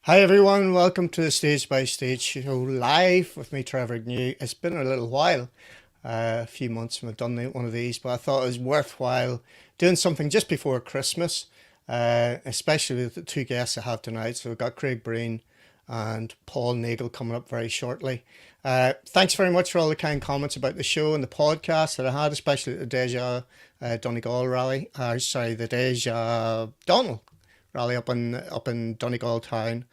Hi everyone, welcome to the Stage by Stage show live with me, Trevor New. It's been a little while, a few months since I've done one of these, but I thought it was worthwhile doing something just before Christmas, especially with the two guests I have tonight. So we've got Craig Breen and Paul Nagle coming up very shortly. Thanks very much for all the kind comments about the show and the podcast that I had, especially at the Deja Donegal rally. The Deja Donald rally up in Donegal town.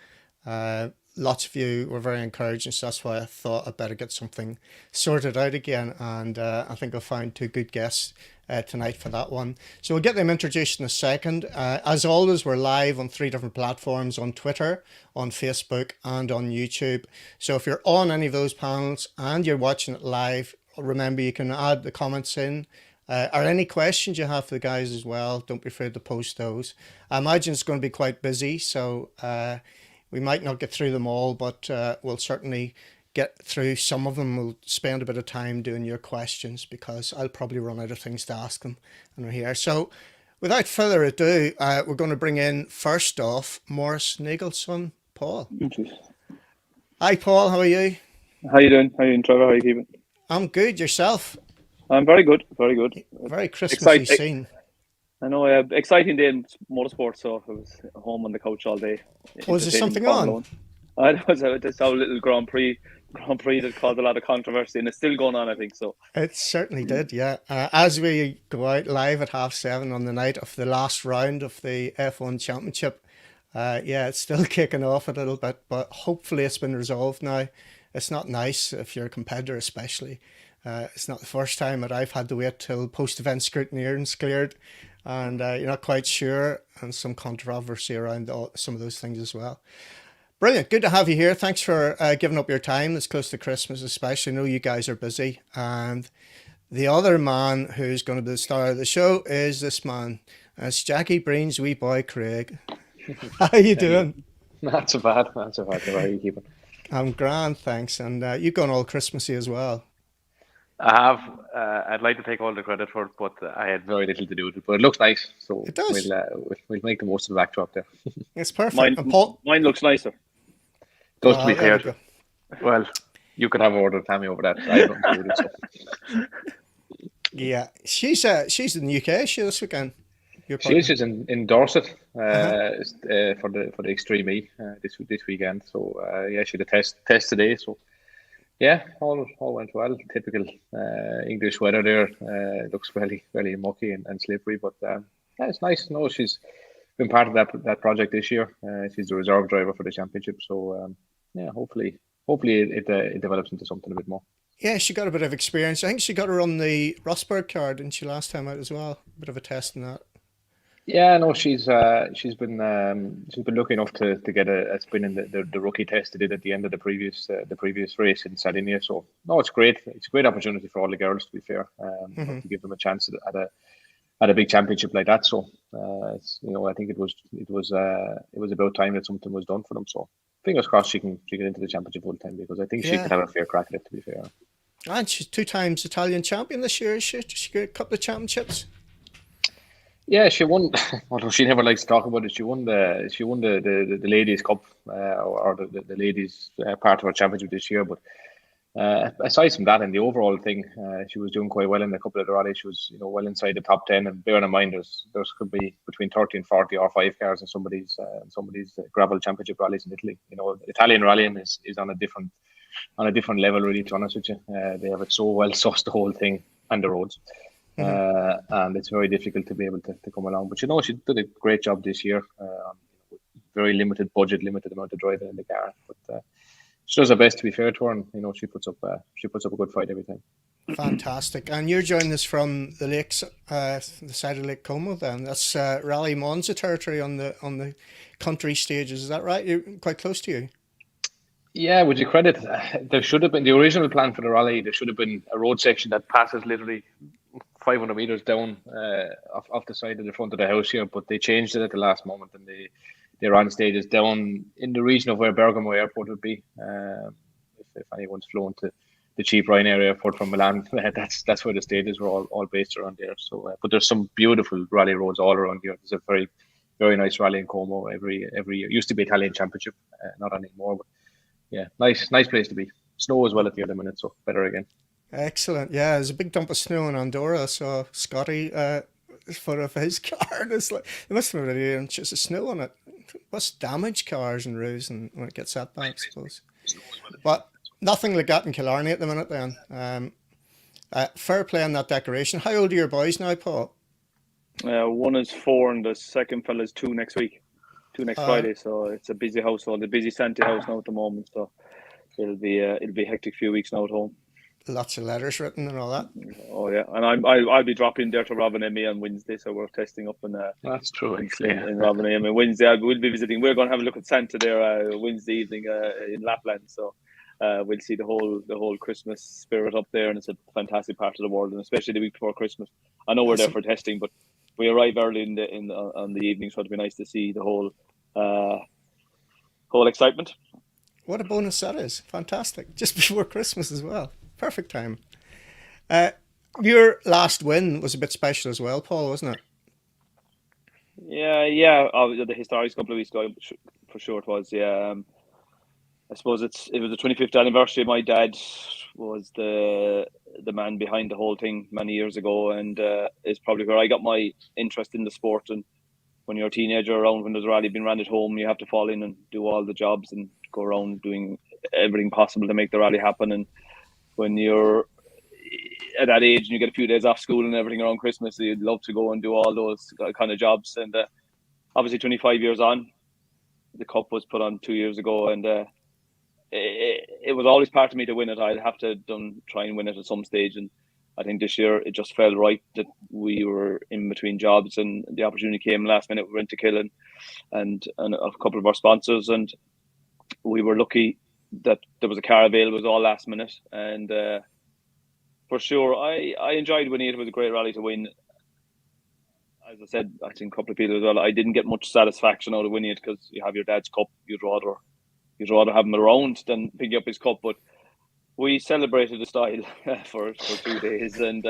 Lots of you were very encouraging, so that's why I thought I'd better get something sorted out again. And I think I found two good guests tonight for that one. So we'll get them introduced in a second. As always, we're live on 3 different platforms: on Twitter, on Facebook, and on YouTube. So if you're on any of those panels and you're watching it live, remember you can add the comments in. Or any questions you have for the guys as well, don't be afraid to post those. I imagine it's going to be quite busy, so we might not get through them all, but we'll certainly get through some of them. We'll spend a bit of time doing your questions because I'll probably run out of things to ask them when we're here. So without further ado, we're going to bring in, first off, Morris Nagle's son, Paul. Okay. Hi, Paul. How are you? How you doing? How you doing, Trevor? How you keeping? I'm good. Yourself? I'm very good. Very good. Very Christmassy scene. I know. Exciting day in motorsport. So I was home on the couch all day. Was there something on? It was our little Grand Prix that caused a lot of controversy, and it's still going on, I think so. It certainly did, yeah. As we go out live at 7:30 on the night of the last round of the F1 Championship, it's still kicking off a little bit, but hopefully it's been resolved now. It's not nice if you're a competitor, especially. It's not the first time that I've had to wait till post-event scrutiny is cleared, and you're not quite sure, and some controversy around some of those things as well. Brilliant. Good to have you here. Thanks for giving up your time. It's close to Christmas, especially. I know you guys are busy. And the other man who's going to be the star of the show is this man. It's Jackie Breen's wee boy, Craig. How are you doing? Not so bad. Not so bad. How are you keeping? I'm grand, thanks. And you've gone all Christmassy as well. I have. I'd like to take all the credit for it, but I had very little to do with it. But it looks nice, so it does. We'll make the most of the backdrop there. It's perfect. Mine looks nicer. Does to be fair. Well, you can have a word with Tammy over that. I don't do it. So. Yeah, she's in the UK. She this weekend. She's in Dorset for the Extreme E this weekend. So she did a test today. So. Yeah, all went well. Typical English weather there. Looks very mucky and slippery, but it's nice. No, she's been part of that project this year. She's the reserve driver for the championship, so hopefully it develops into something a bit more. Yeah, she got a bit of experience. I think she got her on the Rosberg car, didn't she, last time out as well? A bit of a test in that. Yeah, no, she's been lucky enough to get a spin in the rookie test they did at the end of the previous race in Sardinia. So no, it's great. It's a great opportunity for all the girls, to be fair, to give them a chance at a big championship like that. So I think it was about time that something was done for them. So fingers crossed she can get into the championship full time, because I think she could have a fair crack at it, to be fair. And she's 2 times Italian champion this year. She got a couple of championships. Yeah, she won. Although she never likes to talk about it, she won the Ladies Cup or the ladies part of her championship this year. But aside from that, and the overall thing, she was doing quite well in a couple of the rallies. She was well inside the top 10. And bearing in mind, there could be between 30 and 40 R5 cars in some of these gravel championship rallies in Italy. Italian rallying is on a different level, really. To be honest with you, they have it so well sourced, the whole thing, and the roads. And it's very difficult to be able to come along, but she did a great job this year. Very limited budget, limited amount of driving in the car, but she does her best, to be fair to her, and she puts up a good fight every time. Fantastic. And you're joining us from the lakes, the side of Lake Como. Then that's Rally Monza territory on the country stages. Is that right? You're quite close to you. Yeah, would you credit? There should have been the original plan for the rally. There should have been a road section that passes literally 500 meters down off the side of the front of the house here, but they changed it at the last moment, and they ran stages down in the region of where Bergamo Airport would be. If anyone's flown to the cheap Ryanair airport from Milan, that's where the stages were all based around there. So, but there's some beautiful rally roads all around here. There's a very very nice rally in Como every year. Used to be Italian Championship, not anymore. But yeah, nice place to be. Snow as well at the other minute, so better again. Excellent. Yeah, there's a big dump of snow in Andorra. So Scotty, foot of his car. It's like there must have been 8 inches of snow on it. Must damage cars and roofs and when it gets that bad, I suppose. But nothing like that in Killarney at the minute. Then, fair play on that decoration. How old are your boys now, Paul? One is 4 and the second fella is 2 next week. 2 next Uh, Friday. So it's a busy household, a busy Santa house now at the moment. So it'll be a hectic few weeks now at home. Lots of letters written and all that. Oh yeah, and I'll be dropping there to Ravennemi on Wednesday, so we're testing up in That's true. in Ravennemi on Wednesday. We'll be visiting. We're going to have a look at Santa there Wednesday evening in Lapland. So we'll see the whole Christmas spirit up there, and it's a fantastic part of the world, and especially the week before Christmas. I know we're there for testing, but we arrive early on the evening, so it'll be nice to see the whole excitement. What a bonus that is. Fantastic. Just before Christmas as well. Perfect time. Your last win was a bit special as well, Paul, wasn't it? Yeah. The Historics a couple of weeks ago, for sure it was. Yeah. I suppose it was the 25th anniversary. My dad was the man behind the whole thing many years ago, and is probably where I got my interest in the sport. And when you're a teenager around, when there's a rally being ran at home, you have to fall in and do all the jobs and go around doing everything possible to make the rally happen. And when you're at that age and you get a few days off school and everything around Christmas, you'd love to go and do all those kind of jobs. And obviously 25 years on, the cup was put on 2 years ago, and it was always part of me to win it. I'd have to try and win it at some stage, and I think this year it just felt right that we were in between jobs and the opportunity came last minute. We went to Killen and a couple of our sponsors, and we were lucky that there was a car available. It was all last minute, and for sure I enjoyed winning it. It was a great rally to win. As I said, I think a couple of people as well, I didn't get much satisfaction out of winning it because you have your dad's cup. You'd rather have him around than picking up his cup, but we celebrated the style for 2 days, and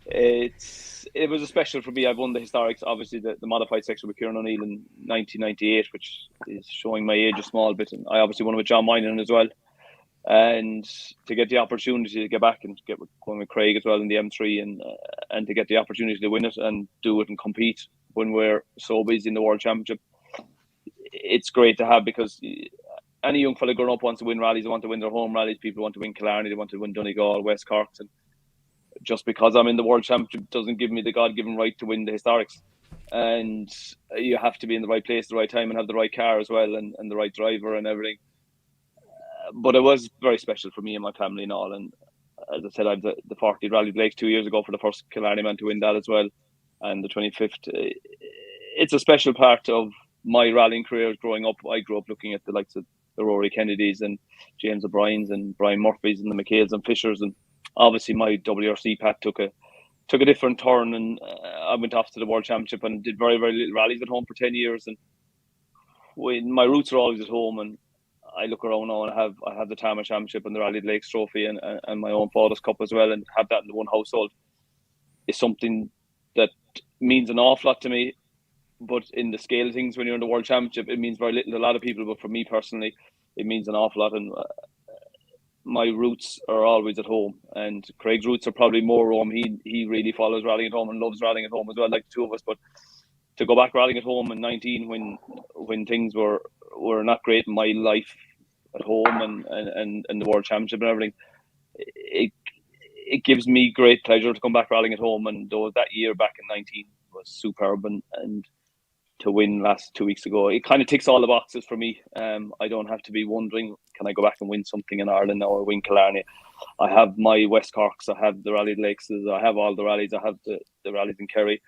it was a special for me. I've won the Historics, obviously the modified section with Kieran O'Neill in 1998, which is showing my age a small bit, and I obviously won with John Moynihan as well. And to get the opportunity to get back and get going with Craig as well in the M3, and to get the opportunity to win it and do it and compete when we're so busy in the World Championship, it's great to have, because any young fella growing up wants to win rallies. They want to win their home rallies. People want to win Killarney. They want to win Donegal, West Cork. And just because I'm in the World Championship doesn't give me the God-given right to win the Historics. And you have to be in the right place at the right time and have the right car as well, and the right driver and everything. But it was very special for me and my family and all. And as I said, I had the 40th Rally Lakes 2 years ago for the first Killarney man to win that as well. And the 25th. It's a special part of my rallying career growing up. I grew up looking at the likes of the Rory Kennedys and James O'Briens and Brian Murphys and the McHales and Fishers. And obviously my WRC path took a different turn, and I went off to the World Championship and did very, very little rallies at home for 10 years. And my roots are always at home, and I look around now and I have the Tama Championship and the Rally Lakes Trophy and my own Father's Cup as well, and have that in the one household is something that means an awful lot to me. But in the scale of things, when you're in the World Championship, it means very little to a lot of people. But for me personally, it means an awful lot. And my roots are always at home. And Craig's roots are probably more home. He really follows rallying at home and loves rallying at home as well, like the two of us. But to go back rallying at home in 19, when things were not great in my life at home and the World Championship and everything, it gives me great pleasure to come back rallying at home. And though that year back in 19 was superb, and to win last 2 weeks ago, it kind of ticks all the boxes for me. I don't have to be wondering, can I go back and win something in Ireland now or win Killarney? I have my West Corks, I have the Rally Lakes, I have all the rallies, I have the rallies in Kerry.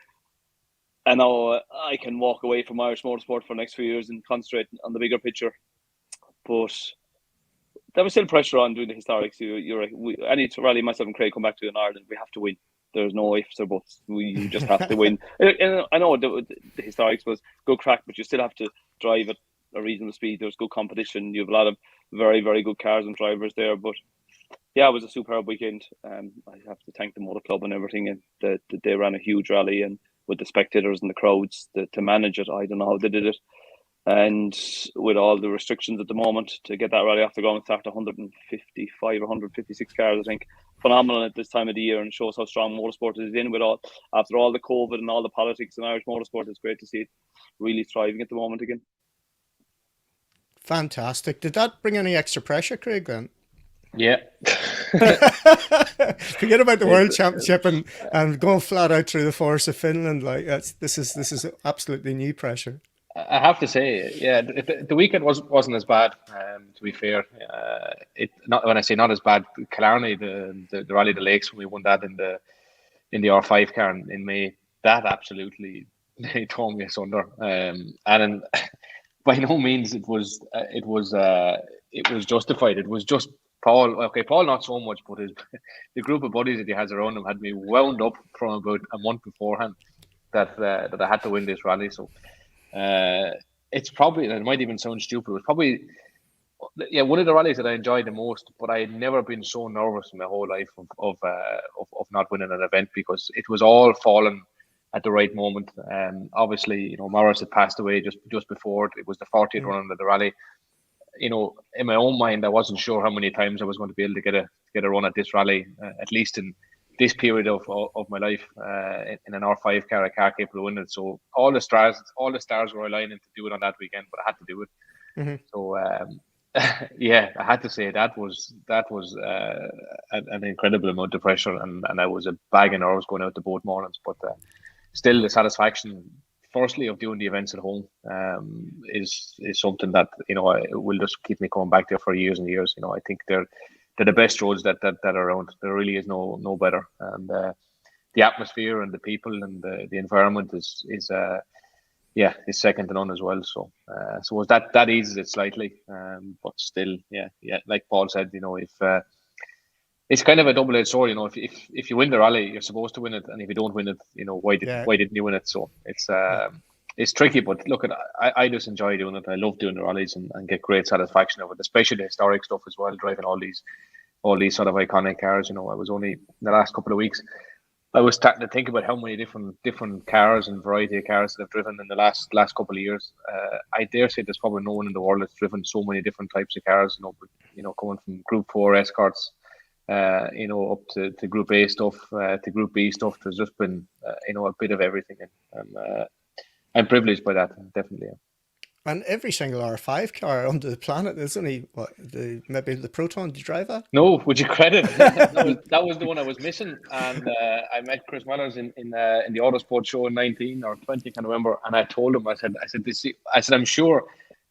And now I can walk away from Irish motorsport for the next few years and concentrate on the bigger picture. But there was still pressure on doing the Historics. Any rally myself and Craig come back to in Ireland, we have to win. There's no ifs or buts. We just have to win. And I know the Historics was good crack, but you still have to drive at a reasonable speed. There's good competition. You have a lot of very, very good cars and drivers there. But yeah, it was a superb weekend. I have to thank the Motor Club and everything, and that they ran a huge rally, and with the spectators and the crowds to manage it. I don't know how they did it. And with all the restrictions at the moment, to get that rally off the ground, it's after 155 or 156 cars, I think. Phenomenal at this time of the year, and shows how strong motorsport is in with all, after all the COVID and all the politics in Irish motorsport. It's great to see it really thriving at the moment again. Fantastic. Did that bring any extra pressure, Craig, then? Yeah. Forget about the World Championship and going flat out through the forest of Finland. Like this is absolutely new pressure. I have to say, yeah, the weekend wasn't as bad. To be fair, when I say not as bad, Killarney, the Rally of the Lakes, when we won that in the R5 car in May, that absolutely tore me asunder. And by no means it was justified. It was just Paul. Okay, Paul not so much, but the group of buddies that he has around him had me wound up from about a month beforehand that I had to win this rally. So. It's probably, and it might even sound stupid, it was probably one of the rallies that I enjoyed the most, but I had never been so nervous in my whole life of not winning an event, because it was all falling at the right moment. Obviously, Morris had passed away just before it was the 40th run of the rally. In my own mind, I wasn't sure how many times I was going to be able to get a run at this rally, at least in this period of my life, in an R5 car, a car capable of winning it. So all the stars were aligning to do it on that weekend, but I had to do it. Mm-hmm. So I had to say that was an incredible amount of pressure, and I was a bag of nerves going out to both mornings. But still, the satisfaction, firstly, of doing the events at home, is something that will just keep me coming back there for years and years. I think they're the best roads that are around. There really is no better, and the atmosphere and the people and the environment is second to none as well. So so that eases it slightly, but still, like Paul said, if it's kind of a double-edged sword. If you win the rally, you're supposed to win it, and if you don't win it, why didn't you win it? So it's tricky, but look, I just enjoy doing it. I love doing the rallies and get great satisfaction of it, especially the historic stuff as well, driving all these sort of iconic cars. I was only in the last couple of weeks, I was starting to think about how many different cars and variety of cars that I've driven in the last couple of years. I dare say there's probably no one in the world that's driven so many different types of cars. Coming from Group 4 escorts, up to Group A stuff, to Group B stuff. There's just been a bit of everything, and I'm privileged by that, definitely. And every single R5 car on the planet is only maybe the Proton. Did you drive that? No, would you credit? that was the one I was missing, and I met Chris Mellors in the Autosport show in 19 or 20, I can't remember, and I told him, I said, I'm sure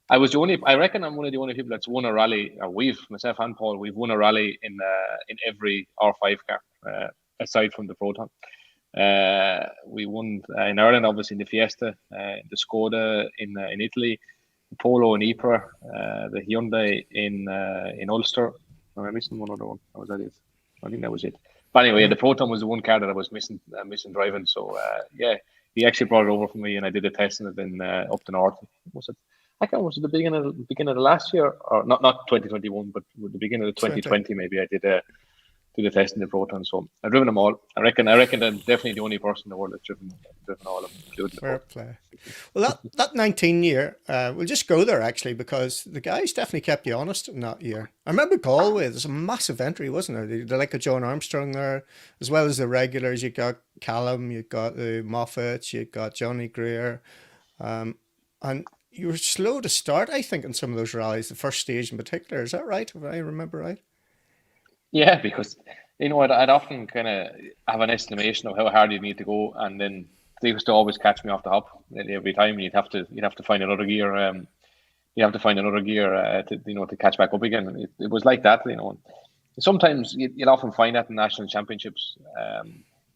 I reckon I'm one of the only people that's won a rally, or myself and Paul, we've won a rally in every R5 car, aside from the Proton. We won in Ireland, obviously, in the Fiesta, the Skoda in Italy, the Polo in Ypres, the Hyundai in Ulster. Am I missing one other one? Or was that it? I think that was it. But anyway, the Proton was the one car that I was missing driving. So he actually brought it over for me, and I did a test in it in up the north. Was it the beginning of the last year, or not 2021, but the beginning of 2020 maybe? I did the test in the Proton. So I've driven them all. I reckon I'm definitely the only person in the world that's driven all of them, including Fair play. Well, that 19 year, we'll just go there actually, because the guys definitely kept you honest in that year. I remember Galway, there's a massive entry, wasn't there? The like of John Armstrong there, as well as the regulars. You got Callum, you got the Moffats, you got Johnny Greer, and you were slow to start, I think, in some of those rallies, the first stage in particular. Is that right? If I remember right? Yeah, because I'd often kind of have an estimation of how hard you need to go, and then they used to always catch me off the hop every time. You'd have to find another gear. You have to find another gear to catch back up again. It was like that. Sometimes you'll often find that in national championships,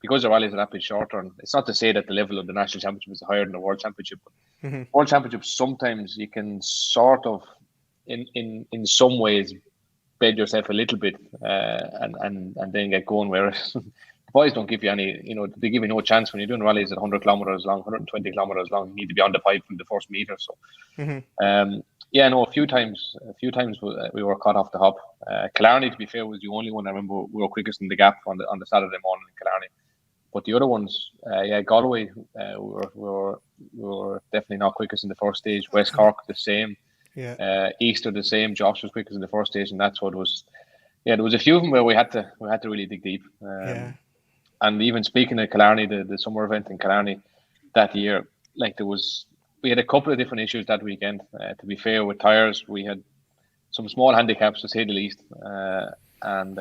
because the rallies are that bit shorter. And it's not to say that the level of the national championship is higher than the world championship. But world championships, sometimes you can sort of, in some ways, bed yourself a little bit, and then get going. Whereas the boys don't give you any, they give you no chance when you're doing rallies at 100 kilometers long, 120 kilometers long. You need to be on the pipe from the first meter. So, a few times we were caught off the hop. Killarney, to be fair, was the only one I remember we were quickest in the gap on the Saturday morning in Killarney. But the other ones, Galway, we were definitely not quickest in the first stage. West Cork the same. Yeah. Easter the same. Josh was quickest in the first stage, and that's what was. Yeah, there was a few of them where we had to really dig deep. Yeah. And even speaking of Killarney, the summer event in Killarney that year, like we had a couple of different issues that weekend. To be fair, with tires, we had some small handicaps to say the least, and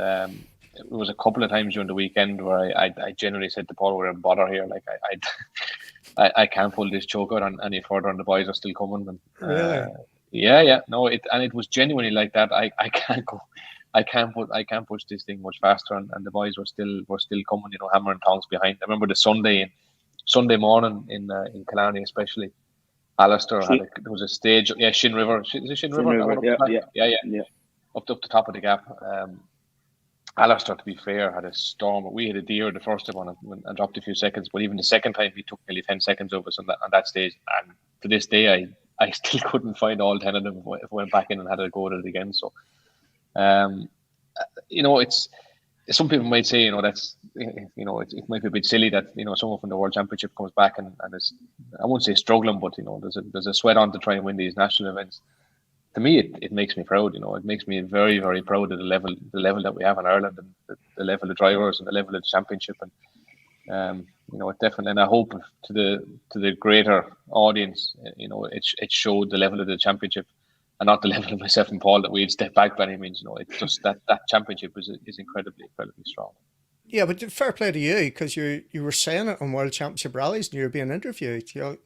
it was a couple of times during the weekend where I generally said to Paul, "We're in bother here. Like I can't pull this choke out any further, and the boys are still coming." And, Really? yeah. No, it was genuinely like that. I can't go. I can't push this thing much faster, and the boys were still coming, hammer and tongs behind. I remember the Sunday morning in Killarney, especially. Alistair there was a stage. Yeah, Shin River. Is it Shin River? Yeah. Up the top of the gap. Alistair, to be fair, had a storm. We had a deer the first one and dropped a few seconds, but even the second time he took nearly 10 seconds of us on that stage. And to this day, I still couldn't find all 10 of them if I went back in and had to go at it again. So, it's some people might say, that's, it might be a bit silly that, someone from the World Championship comes back and is, I won't say struggling, but, there's a sweat on to try and win these national events. To me, it makes me proud. It makes me very, very proud of the level that we have in Ireland, and the level of drivers and the level of the championship. And, it definitely, and I hope to the greater audience, it showed the level of the championship and not the level of myself and Paul that we'd step back by any means. It's just that championship is incredibly, incredibly strong. Yeah, but fair play to you, because you were saying it on World Championship rallies and you were being interviewed. You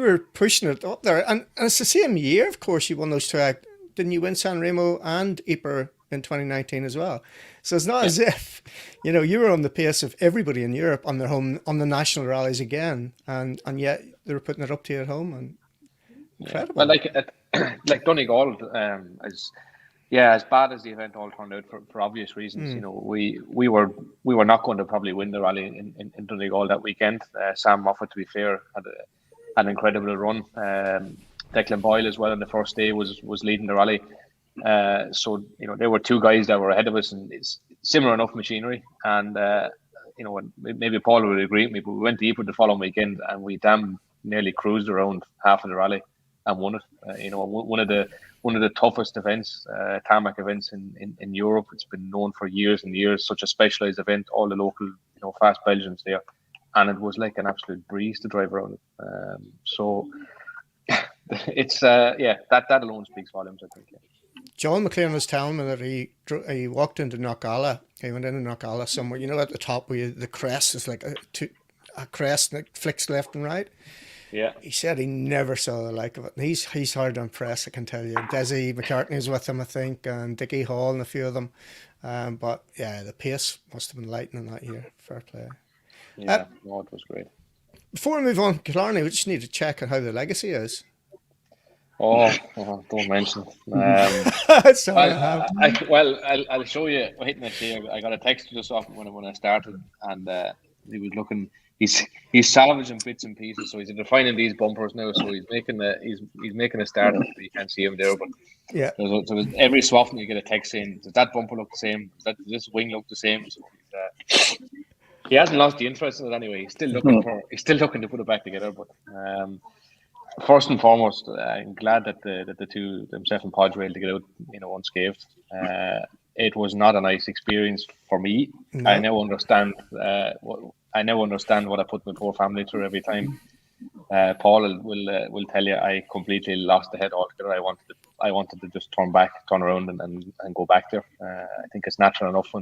were pushing it up there, and it's the same year. Of course, you won those two. Didn't you win San Remo and Ypres in 2019 as well? So it's not as if you were on the pace of everybody in Europe on their home on the national rallies again, and yet they were putting it up to you at home. And incredible. Well, like Donegal, as bad as the event all turned out for obvious reasons, we were not going to probably win the rally in Donegal that weekend. Sam Moffat, to be fair, had an incredible run. Declan Boyle as well on the first day was leading the rally. So there were two guys that were ahead of us, and it's similar enough machinery. And maybe Paul would agree with me, but we went to Ypres the following weekend and we damn nearly cruised around half of the rally and won it. One of the toughest events, tarmac events in Europe. It's been known for years and years. Such a specialised event. All the local, fast Belgians there, and it was like an absolute breeze to drive around it. So it's that alone speaks volumes, I think. Yeah. John McLean was telling me that he walked into Nagle. He went into Nagle somewhere. At the top where the crest is like a crest and it flicks left and right. Yeah. He said he never saw the like of it. And he's hard to impress, I can tell you. Desi McCartney was with him, I think, and Dickie Hall and a few of them. But yeah, the pace must have been lightning that year. Fair play. Yeah, it was great. Before we move on, Killarney, we just need to check on how the legacy is. Oh, don't mention it. I'll show you. Wait a minute here. I got a text just off when I started, and he was looking. He's salvaging bits and pieces, so he's defining these bumpers now. So he's making a start. You can't see him there, but yeah. So every so often you get a text saying, "Does that bumper look the same? Does this wing look the same?" So he hasn't lost the interest in it anyway. He's still looking to put it back together. But first and foremost, I'm glad that the two, himself and Podge, were able to get out, unscathed. It was not a nice experience for me. No. I now understand what I put my poor family through every time. Paul will tell you I completely lost the head altogether. I wanted to just turn around and go back there. I think it's natural enough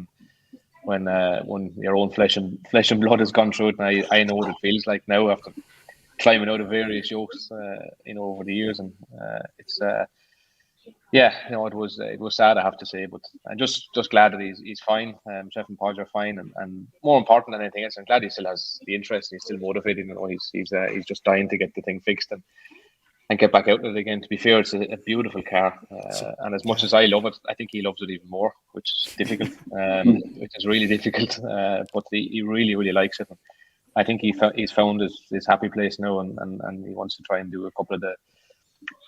when your own flesh and blood has gone through it. And I know what it feels like now after climbing out of various yokes, over the years, and it's. It was sad, I have to say, but I'm just glad that he's fine. Chef and Podge are fine, and more important than anything else, I'm glad he still has the interest and he's still motivated. He's just dying to get the thing fixed and get back out there again. To be fair, it's a beautiful car, and as much as I love it, I think he loves it even more, which is difficult, which is really difficult. But he really, really likes it. And I think he's found his happy place now, and he wants to try and do a couple of the.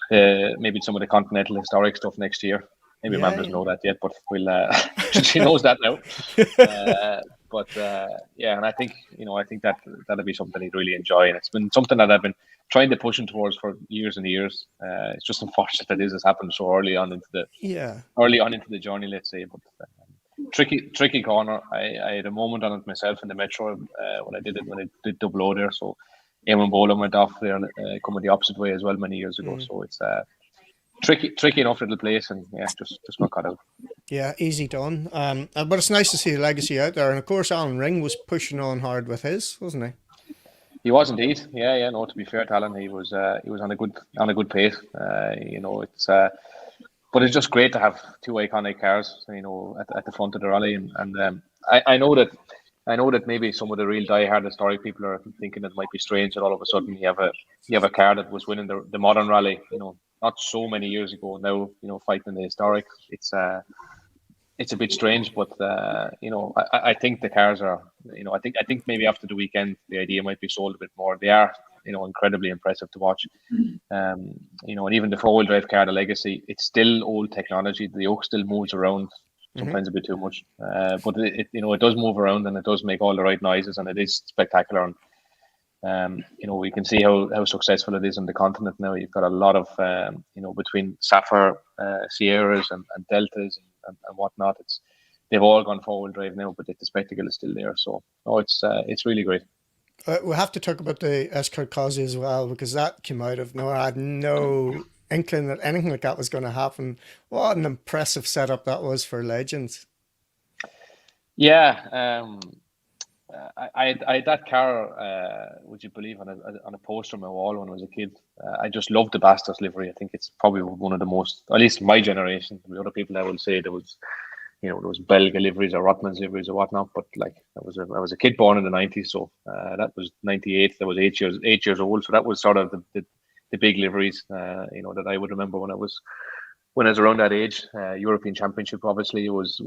Maybe some of the continental historic stuff next year. Maybe Mom doesn't know that yet, but she knows that now. But yeah, and I think that'll be something he'd really enjoy, and it's been something that I've been trying to push him towards for years and years. It's just unfortunate that this has happened so early on into the journey, let's say. But tricky corner. I had a moment on it myself in the metro when I did double O there. So Eamon Boland went off there, coming the opposite way as well many years ago. So it's tricky enough little place, and yeah, just not cut out. Yeah, easy done. But it's nice to see the legacy out there, and of course, Alan Ring was pushing on hard with his, wasn't he? He was indeed. Yeah. No, to be fair to Alan, he was on a good pace. It's but it's just great to have two iconic cars, at the front of the rally, and I know that maybe some of the real die-hard historic people are thinking it might be strange that all of a sudden you have a car that was winning the modern rally, not so many years ago now, fighting the historic. It's a bit strange, but I think the cars are, I think maybe after the weekend the idea might be sold a bit more. They are, incredibly impressive to watch. And even the 4-wheel drive car, the Legacy, it's still old technology. The yoke still moves around sometimes a bit too much, but it does move around, and it does make all the right noises, and it is spectacular. And we can see how successful it is on the continent now. You've got a lot of between Sapphire, Sierras, and Deltas and whatnot. They've all gone 4-wheel drive now, but the spectacle is still there. So it's really great. We have to talk about the escort Causey as well, because that came out of nowhere. I had no inkling that anything like that was going to happen. What an impressive setup that was for Legends. Yeah, I had that car, would you believe, on a poster on my wall when I was a kid. I just loved the Bastos livery. I think it's probably one of the most, at least my generation. The other people I will say there was Belga liveries or Rotmans liveries or whatnot. But like I was a kid born in the 90s, so that was 98. That was 8 years old. So that was sort of the big liveries, that I would remember when I was around that age. European Championship obviously was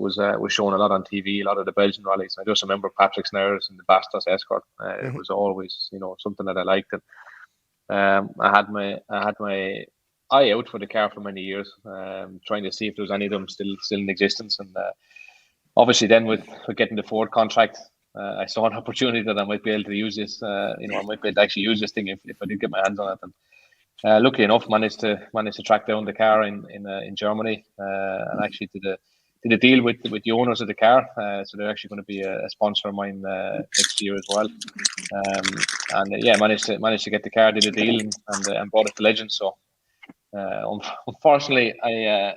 shown a lot on TV, a lot of the Belgian rallies. I just remember Patrick Snares and the Bastos Escort. It was always something that I liked, and I had my eye out for the car for many years, trying to see if there was any of them still in existence. And obviously then with getting the Ford contract, I saw an opportunity that I might be able to use this. I might be able to actually use this thing if I did get my hands on it. And lucky enough, managed to track down the car in Germany, and actually did a deal with the owners of the car. So they're actually going to be a sponsor of mine next year as well. And managed to get the car, did a deal, and brought it to Legends. So unfortunately, I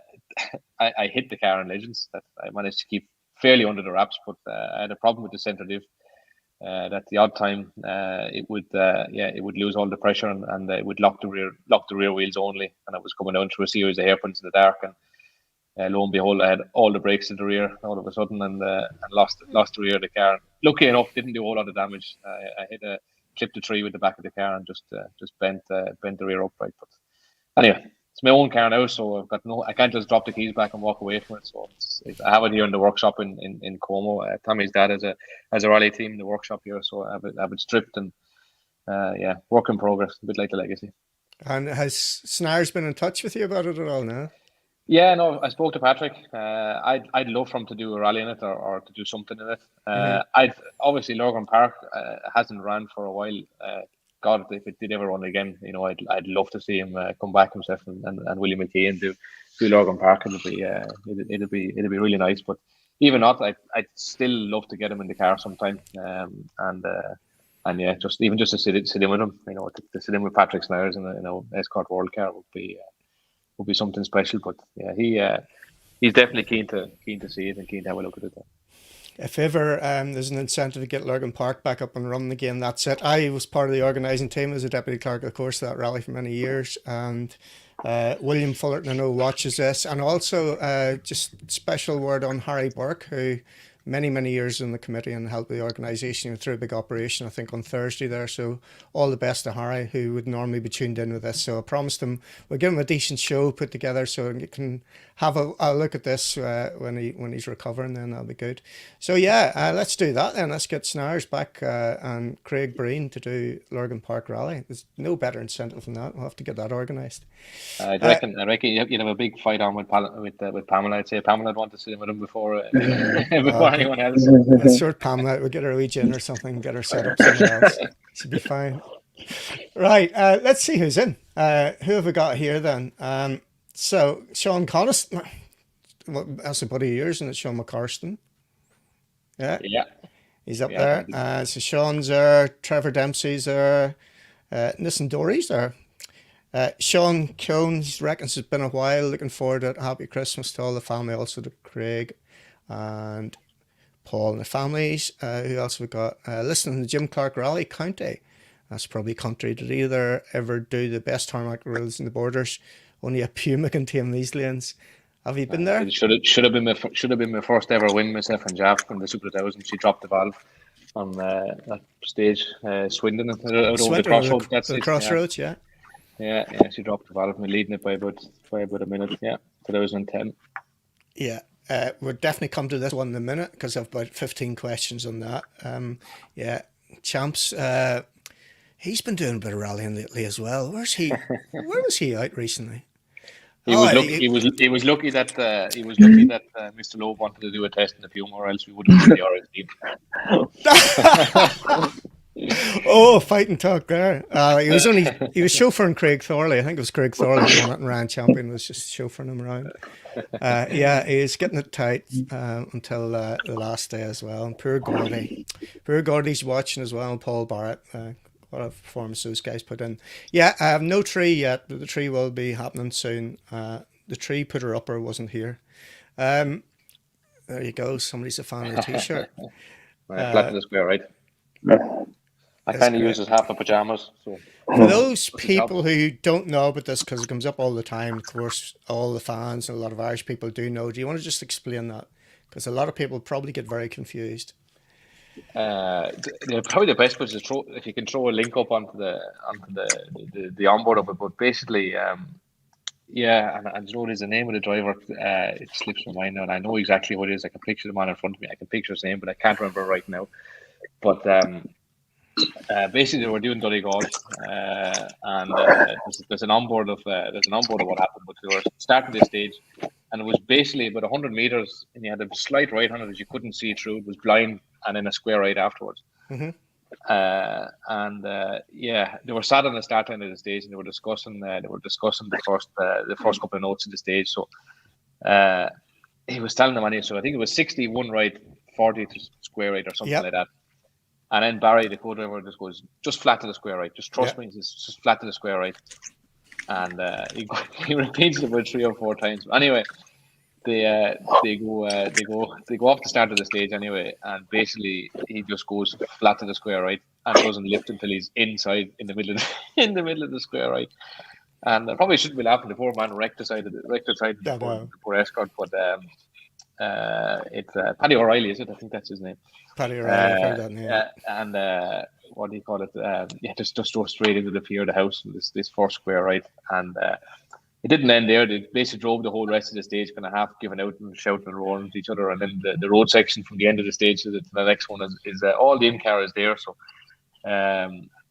hit the car in Legends that I managed to keep fairly under the wraps, but I had a problem with the center diff. That the odd time it would lose all the pressure, and it would lock the rear wheels only, and I was coming down through a series of hairpins in the dark, and lo and behold, I had all the brakes in the rear all of a sudden, and lost the rear of the car. Lucky enough, didn't do a whole lot of damage. I clipped a tree with the back of the car and just bent the rear upright. But anyway, it's my own car now, so I can't just drop the keys back and walk away from it. So I have it here in the workshop in Como. Tommy's dad has a rally team in the workshop here, so I have it stripped, and work in progress, a bit like the Legacy. And has Snares been in touch with you about it at all now? Yeah, no, I spoke to Patrick. I'd love for him to do a rally in it or to do something in it. Obviously Lurgan Park hasn't ran for a while. God, if it did ever run again, I'd love to see him come back himself and Willie McKee and do Lurgan Park. It'd be really nice. But even not, I'd still love to get him in the car sometime. Just to sit in with him, to sit in with Patrick Snares in an Escort World Car would be something special. But yeah, he's definitely keen to see it and keen to have a look at it. If ever there's an incentive to get Lurgan Park back up and running again, that's it. I was part of the organising team as a deputy clerk, of course, that rally for many years. And William Fullerton, I know, watches this. And also just special word on Harry Burke, who many years in the committee and helped the organisation through a big operation, I think, on Thursday there. So all the best to Harry, who would normally be tuned in with this. So I promised him we'll give him a decent show put together so you can have a look at this when he's recovering, then that'll be good. So let's do that then. Let's get Snares back and Craig Breen to do Lurgan Park Rally. There's no better incentive than that. We'll have to get that organised. I reckon you'd have a big fight on with Pamela. I'd say Pamela would want to sit with him before anyone else. Let's sort Pamela. We'll get her a wee gin or something, get her set up somewhere else. She'll be fine. Right, let's see who's in. Who have we got here then? So, Sean Coniston, well, that's a buddy of yours, and it's Sean McCarston. Yeah, Yeah. he's up Yeah, there. So Sean's there, Trevor Dempsey's there, Nissan Dory's there. Sean Cones reckons it's been a while. Looking forward to it. Happy Christmas to all the family, also to Craig and Paul and the families. Who else have we got? Listening to the Jim Clark Rally County. That's probably country. Did either ever do the best tarmac roads in the borders? Only a Puma can tame these lanes. Have you been there? It should have been my first ever win, myself and Jaff from the Super 2000. She dropped the valve on that stage, Swindon out over the crossroads. That's the it. crossroads, yeah. Yeah, she dropped the valve. Me leading it by about a minute. Yeah, 2010. Yeah, we'll definitely come to this one in a minute because I've about 15 questions on that. Yeah, Champs. He's been doing a bit of rallying lately as well. Where's he? Where was he out recently? He was lucky that Mr. Lowe wanted to do a test in the Puma, or else we would have been the RS team. Oh, fighting talk there. He was chauffeuring Craig Thorley. I think it was Craig Thorley who won it and ran champion, was just chauffeuring him around. Yeah, he's getting it tight until the last day as well. And poor Gordy's watching as well, and Paul Barrett. What a performance those guys put in. Yeah, I have no tree yet, but the tree will be happening soon. The tree putter upper wasn't here. There you go. Somebody's a fan of the t-shirt. Flat to the square, right? I kind of use as half the pajamas. So for those people who don't know about this, because it comes up all the time, of course, all the fans and a lot of Irish people do know. Do you want to just explain that? Because a lot of people probably get very confused. Probably the best was to throw, if you can throw a link up onto the onboard of it. But basically, yeah, and you know what is the name of the driver? It slips my mind now, and I know exactly what it is. I can picture the man in front of me. I can picture his name, but I can't remember right now. But basically, they were doing Donegal, and there's an onboard of what happened. But they were starting the stage, and it was basically about 100 meters, and you had a slight right on it as you couldn't see through. It was blind, and then a square right afterwards. Mm-hmm. Yeah, they were sat on the start line of the stage, and they were discussing the first couple of notes of the stage. So he was telling them anyway. So I think it was 61 right, 40 to square right, or something like that. And then Barry, the co-driver, just goes just flat to the square right. Just trust me, it's just flat to the square right. And he repeats it about 3 or 4 times. Anyway, they go off the start of the stage anyway, and basically he just goes flat to the square right and doesn't lift until he's inside in the middle of the square right. And I probably shouldn't be laughing. The poor man wrecked the side of the poor escort, but it's Paddy O'Reilly, is it? I think that's his name. Paddy O'Reilly, I've heard that name. And what do you call it? Just drove straight into the pier of the house with this first square right, and it didn't end there. They basically drove the whole rest of the stage, kind of half giving out and shouting and roaring at each other. And then the road section from the end of the stage to the next one is all the in-car is there. So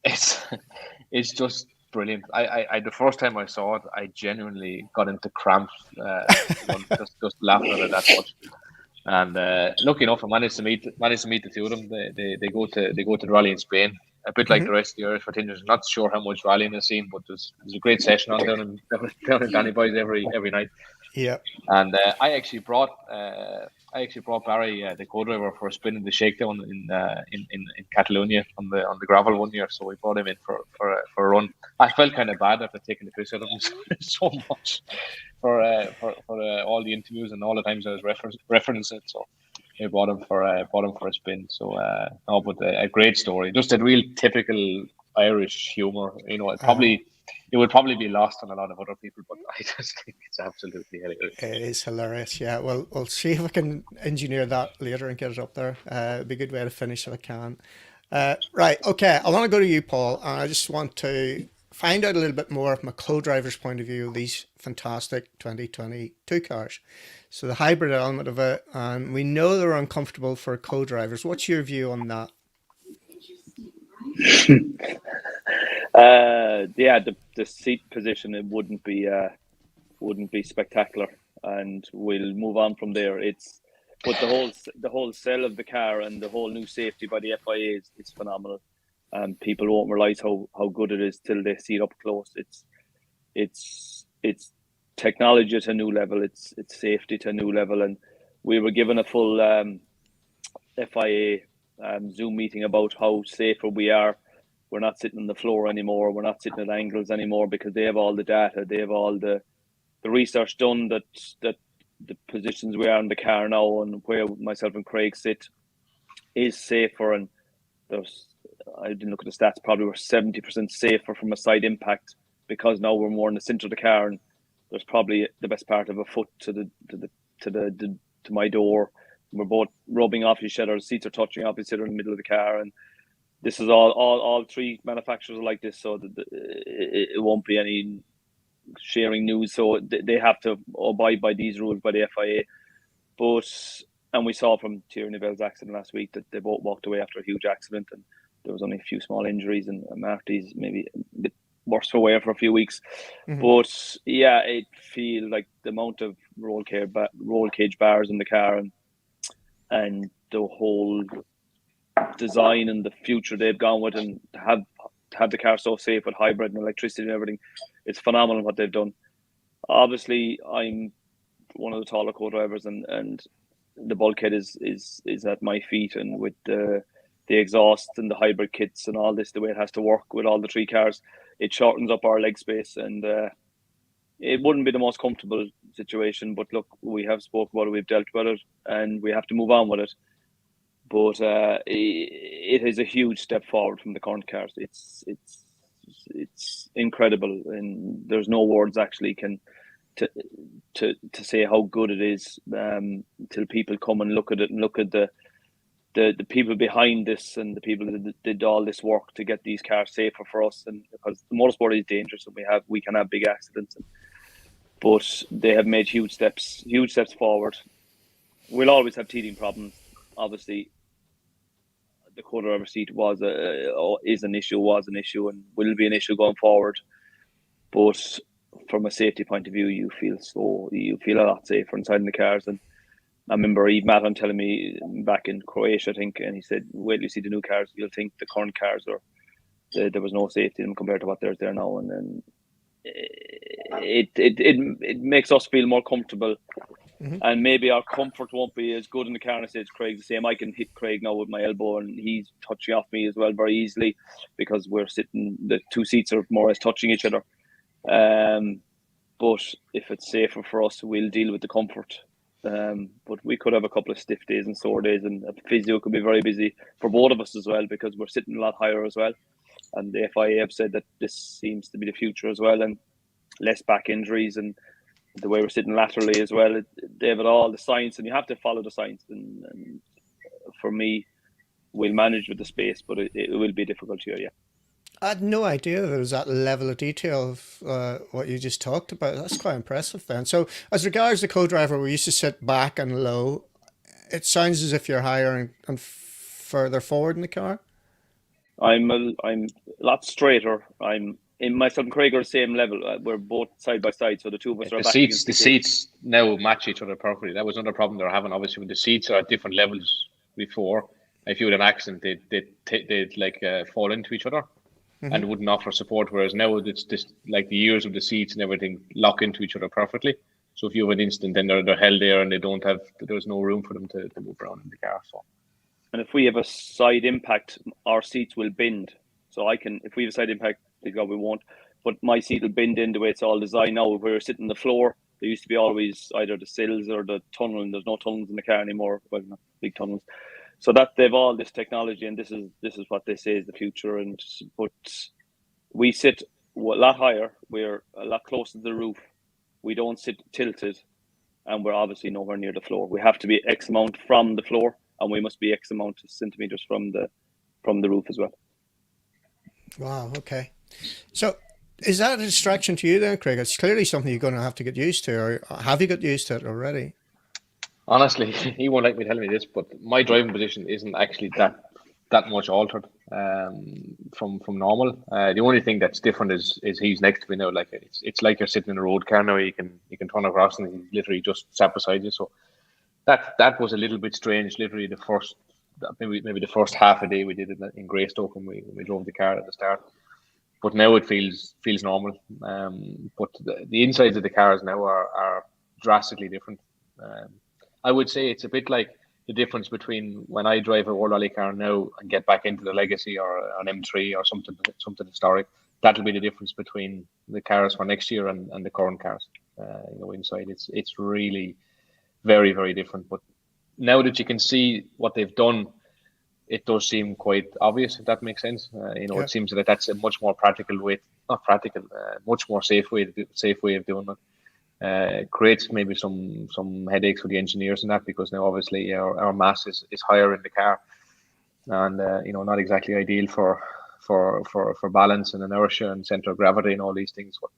it's just brilliant. I the first time I saw it, I genuinely got into cramps just laughing at it that much. And lucky enough, I managed to meet the two of them. They go to the rally in Spain. A bit like the rest of the Irish Fortinians. Not sure how much rallying is seen, but there's a great session on down in Danny Boys every night. Yeah. And I actually brought Barry, the co-driver, for a spin in the shakedown in Catalonia on the gravel one year. So we brought him in for a run. I felt kind of bad after taking the piss out of him so much for all the interviews and all the times I was referencing it. So we brought him for a spin. So but a great story. Just a real typical Irish humour. You know, it would probably be lost on a lot of other people, but I just think it's absolutely hilarious. It is hilarious, yeah. Well, we'll see if I can engineer that later and get it up there. It'd be a good way to finish if I can. Right, okay. I want to go to you, Paul, and I just want to find out a little bit more from a co-driver's point of view of these fantastic 2022 cars. So the hybrid element of it, and we know they're uncomfortable for co-drivers. What's your view on that? The seat position, it wouldn't be spectacular, and we'll move on from there. It's But the whole sell of the car and the whole new safety by the FIA is phenomenal. And people won't realise how good it is till they see it up close. It's technology at a new level. It's safety to a new level. And we were given a full FIA Zoom meeting about how safer we are. We're not sitting on the floor anymore. We're not sitting at angles anymore because they have all the data. They have all the research done that the positions we are in the car now and where myself and Craig sit is safer. And I didn't look at the stats, probably we're 70% safer from a side impact because now we're more in the center of the car, and there's probably the best part of a foot to my door. We're both rubbing off each other. The seats are touching off each other in the middle of the car, and this is all three manufacturers are like this, so it won't be any sharing news. So they have to abide by these rules by the FIA. And we saw from Thierry Neville's accident last week that they both walked away after a huge accident, and there was only a few small injuries, and Marty's maybe a bit worse for wear for a few weeks. Mm-hmm. But yeah, it feels like the amount of roll cage bars in the car and the whole design and the future they've gone with, and to have the car so safe with hybrid and electricity and everything, it's phenomenal what they've done. Obviously, I'm one of the taller co-drivers, and the bulkhead is at my feet, and with the exhaust and the hybrid kits and all this, the way it has to work with all the three cars, it shortens up our leg space, and it wouldn't be the most comfortable situation. But look, we have spoke about it, we've dealt with it, and we have to move on with it. But it is a huge step forward from the current cars. It's incredible, and there's no words actually to say how good it is till people come and look at it and look at the people behind this and the people that did all this work to get these cars safer for us. And because the motorsport is dangerous, and we can have big accidents, but they have made huge steps forward. We'll always have teething problems, obviously. The co-driver seat was an issue, and will be an issue going forward. But from a safety point of view, you feel a lot safer inside in the cars. And I remember Yves Maton telling me back in Croatia, I think, and he said, "Wait till you see the new cars, you'll think the current cars there was no safety in them compared to what there's there now." And then it makes us feel more comfortable. Mm-hmm. And maybe our comfort won't be as good in the car. And I said, Craig's the same. I can hit Craig now with my elbow, and he's touching off me as well very easily because we're sitting, the two seats are more or less touching each other. But if it's safer for us, we'll deal with the comfort. But we could have a couple of stiff days and sore days, and physio could be very busy for both of us as well because we're sitting a lot higher as well. And the FIA have said that this seems to be the future as well, and less back injuries, and the way we're sitting laterally as well. They have all the science, and you have to follow the science. And for me, we'll manage with the space, but it will be difficult here, yeah. I had no idea there was that level of detail of what you just talked about. That's quite impressive then. So as regards the co-driver, we used to sit back and low. It sounds as if you're higher and further forward in the car. I'm a lot straighter. Myself and Craig are the same level. We're both side by side, so the two of us are back. The seats now match each other properly. That was another problem they were having. Obviously, when the seats are at different levels before, if you had an accident, they'd like fall into each other. Mm-hmm. And wouldn't offer support. Whereas now it's just like the ears of the seats and everything lock into each other perfectly. So if you have an incident, then they're held there, and there's no room for them to move around in the car. So, and if we have a side impact, our seats will bend. So if we have a side impact, thank God we won't. But my seat will bend in the way it's all designed now. Where we're sitting on the floor, there used to be always either the sills or the tunnel, and there's no tunnels in the car anymore. Well, not big tunnels. So that they've all this technology, and this is what they say is the future. But we sit a lot higher. We're a lot closer to the roof. We don't sit tilted, and we're obviously nowhere near the floor. We have to be X amount from the floor, and we must be X amount of centimeters from the roof as well. Wow. Okay. So is that a distraction to you then, Craig? It's clearly something you're going to have to get used to, or have you got used to it already? Honestly, he won't like me telling you this, but my driving position isn't actually that much altered from normal. The only thing that's different is he's next to me now. Like it's like you're sitting in a road car now. You can turn across and he's literally just sat beside you. So that was a little bit strange. Literally the first, maybe the first half a day we did it in Greystoke when we drove the car at the start. But now it feels normal. But the insides of the cars now are drastically different. I would say it's a bit like the difference between when I drive a World Rally car now and get back into the Legacy or an M3 or something historic. That'll be the difference between the cars for next year and the current cars. Inside it's really very, very different. But now that you can see what they've done, it does seem quite obvious, if that makes sense. It seems that that's a much more practical way, not practical, much more safe way of doing it. Creates maybe some headaches for the engineers and that, because now obviously our mass is higher in the car, and not exactly ideal for balance and inertia and center of gravity and all these things. But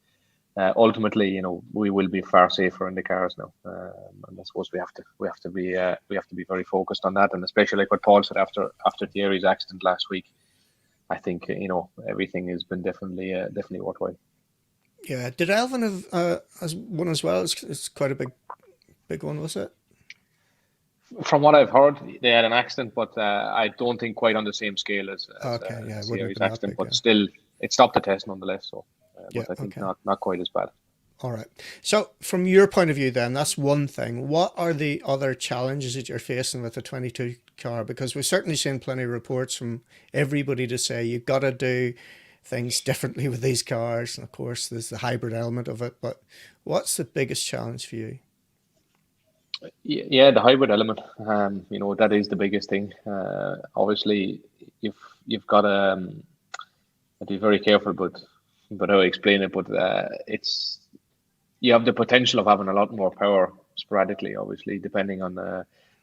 ultimately, we will be far safer in the cars now, and I suppose we have to be very focused on that, and especially like what Paul said after Thierry's accident last week. I think everything has been definitely worthwhile. Yeah, did Alvin have as one as well? It's quite a big one, was it? From what I've heard, they had an accident, but I don't think quite on the same scale as Thierry's accident. But still, it stopped the test nonetheless. So, but I think not quite as bad. All right. So, from your point of view, then, that's one thing. What are the other challenges that you're facing with the 22 car? Because we've certainly seen plenty of reports from everybody to say you've got to do things differently with these cars, and of course, there's the hybrid element of it. But what's the biggest challenge for you? Yeah, the hybrid element. That is the biggest thing. Obviously, you've got to be very careful, but how I explain it. But you have the potential of having a lot more power sporadically. Obviously, depending on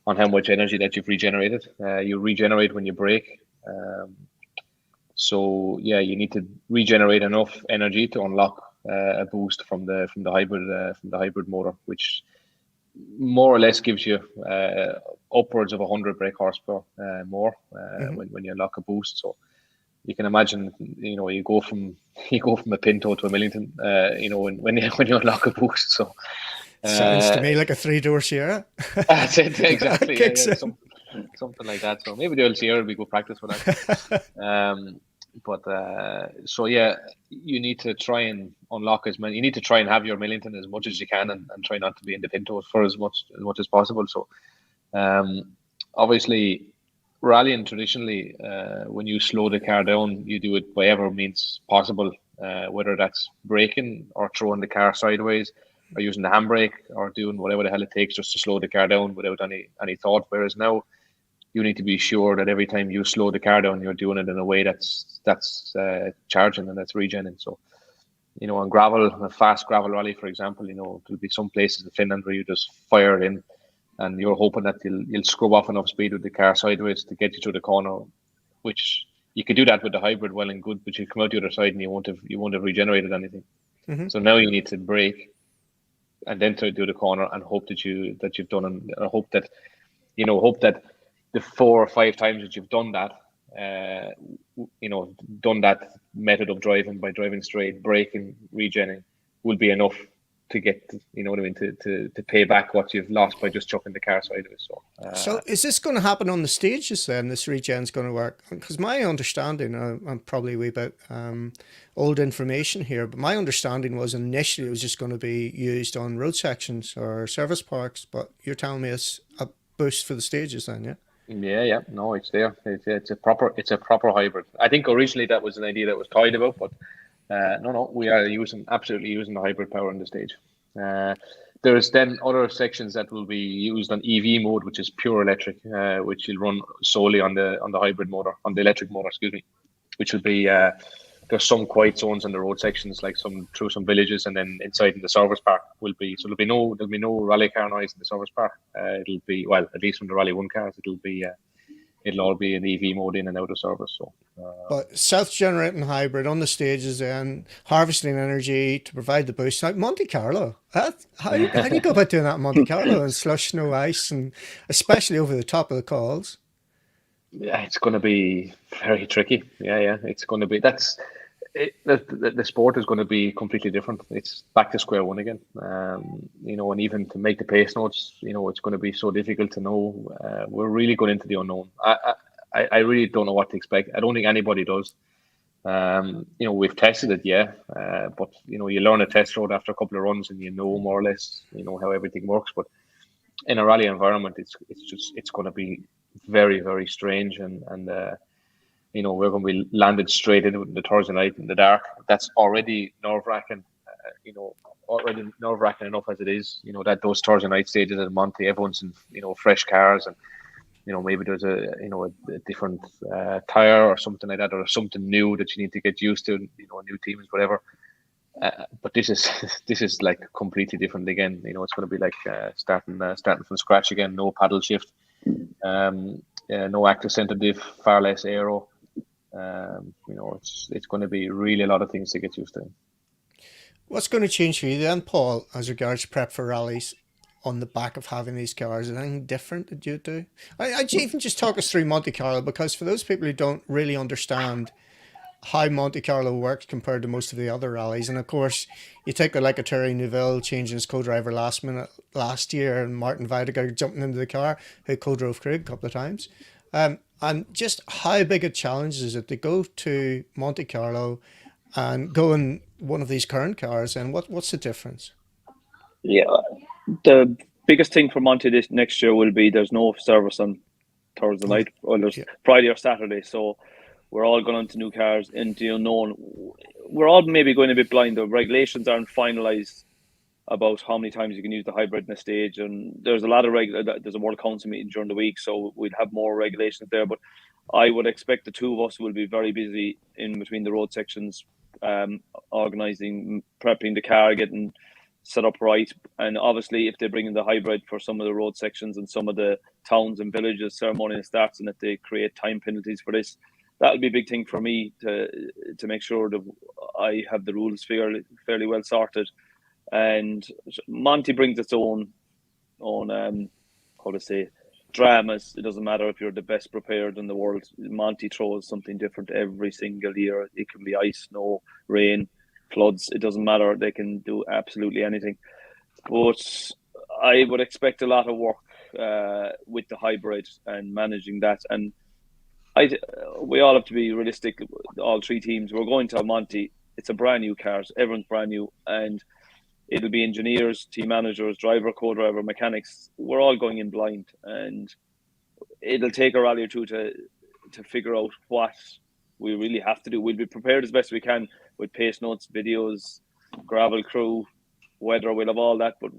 how much energy that you've regenerated. You regenerate when you brake. So yeah, you need to regenerate enough energy to unlock a boost from the hybrid motor, which more or less gives you upwards of 100 brake horsepower more when you unlock a boost. So you can imagine, you go from a Pinto to a Millington, when you unlock a boost. So sounds to me like a 3-door Sierra. That's it, exactly. Something like that. So maybe the old Sierra will be good practice for that. So yeah, you need to try and unlock as many. You need to try and have your Millington as much as you can, and try not to be in the Pintos for as much as possible. So, obviously, rallying traditionally, when you slow the car down, you do it by whatever means possible, whether that's braking or throwing the car sideways, or using the handbrake, or doing whatever the hell it takes just to slow the car down without any thought. Whereas now, you need to be sure that every time you slow the car down, you're doing it in a way that's charging and that's regenerating. So, on gravel, a fast gravel rally, for example, there'll be some places in Finland where you just fire it in, and you're hoping that you'll scrub off enough speed with the car sideways to get you through the corner, which you could do that with the hybrid well and good, but you come out the other side and you won't have regenerated anything. Mm-hmm. So now you need to brake and then to do the corner and hope that you've done, and hope that the 4 or 5 times that you've done that, done that method of driving by driving straight, braking, regenerating, will be enough to get, to pay back what you've lost by just chucking the car sideways. So is this going to happen on the stages then? This regen's going to work? Because my understanding, I'm probably a wee bit old information here, but my understanding was initially it was just going to be used on road sections or service parks. But you're telling me it's a boost for the stages then, yeah? Yeah. No, it's there. It's a proper hybrid. I think originally that was an idea that was toyed about, but no, we are absolutely using the hybrid power on the stage. There's then other sections that will be used on EV mode, which is pure electric, which will run solely on the hybrid motor, on the electric motor, which will be there's some quiet zones on the road sections, like through some villages, and then inside in the service park will be. So there'll be no rally car noise in the service park. It'll be, well, at least from the Rally 1 cars, it'll all be in EV mode in and out of service. So, but self-generating hybrid on the stages and harvesting energy to provide the boost. Like Monte Carlo, how do you go about doing that in Monte Carlo and slush, no ice, and especially over the top of the calls? Yeah, it's going to be very tricky. Yeah, it's going to be. the sport is going to be completely different. It's back to square one again. And even to make the pace notes, it's going to be so difficult to know. We're really going into the unknown. I really don't know what to expect. I don't think anybody does. We've tested it, yeah, but you learn a test road after a couple of runs, and more or less, how everything works. But in a rally environment, it's going to be very, very strange, and we're going to be landed straight into the Thursday night in the dark. That's already nerve-wracking. Already nerve-wracking enough as it is. That those Thursday night stages at Monte, everyone's in fresh cars, and maybe there's a different tire or something like that, or something new that you need to get used to. New teams, whatever. But this is like completely different again. It's going to be like starting from scratch again. No paddle shift, no active center diff, far less aero. It's going to be really a lot of things to get used to. What's going to change for you then, Paul, as regards prep for rallies on the back of having these cars? Anything different that you do? I'd even just talk us through Monte Carlo, because for those people who don't really understand how Monte Carlo works compared to most of the other rallies, and of course you take a Terry Neuville changing his co-driver last minute last year, and Martin Weidegar jumping into the car, who co-drove Craig a couple of times, and just how big a challenge is it to go to Monte Carlo and go in one of these current cars, and what's the difference? Yeah, the biggest thing for Monte this next year will be there's no service on Thursday night, or there's Friday or Saturday, so we're all going into new cars, into the unknown. We're all maybe going a bit blind. The regulations aren't finalised about how many times you can use the hybrid in a stage, and there's a lot of there's a World Council meeting during the week, so we'd have more regulations there. But I would expect the two of us will be very busy in between the road sections, organising, prepping the car, getting set up right. And obviously, if they bring in the hybrid for some of the road sections and some of the towns and villages, ceremonial starts, and if they create time penalties for this, that would be a big thing for me to make sure that I have the rules fairly well sorted. And Monte brings its own dramas. It doesn't matter if you're the best prepared in the world. Monte throws something different every single year. It can be ice, snow, rain, floods. It doesn't matter. They can do absolutely anything. But I would expect a lot of work with the hybrid and managing that. And we all have to be realistic. All three teams, we're going to Monte. It's a brand new car. Everyone's brand new, and it'll be engineers, team managers, driver, co-driver, mechanics. We're all going in blind, and it'll take a rally or two to figure out what we really have to do. We'll be prepared as best we can with pace notes, videos, gravel crew, weather. We'll have all that, but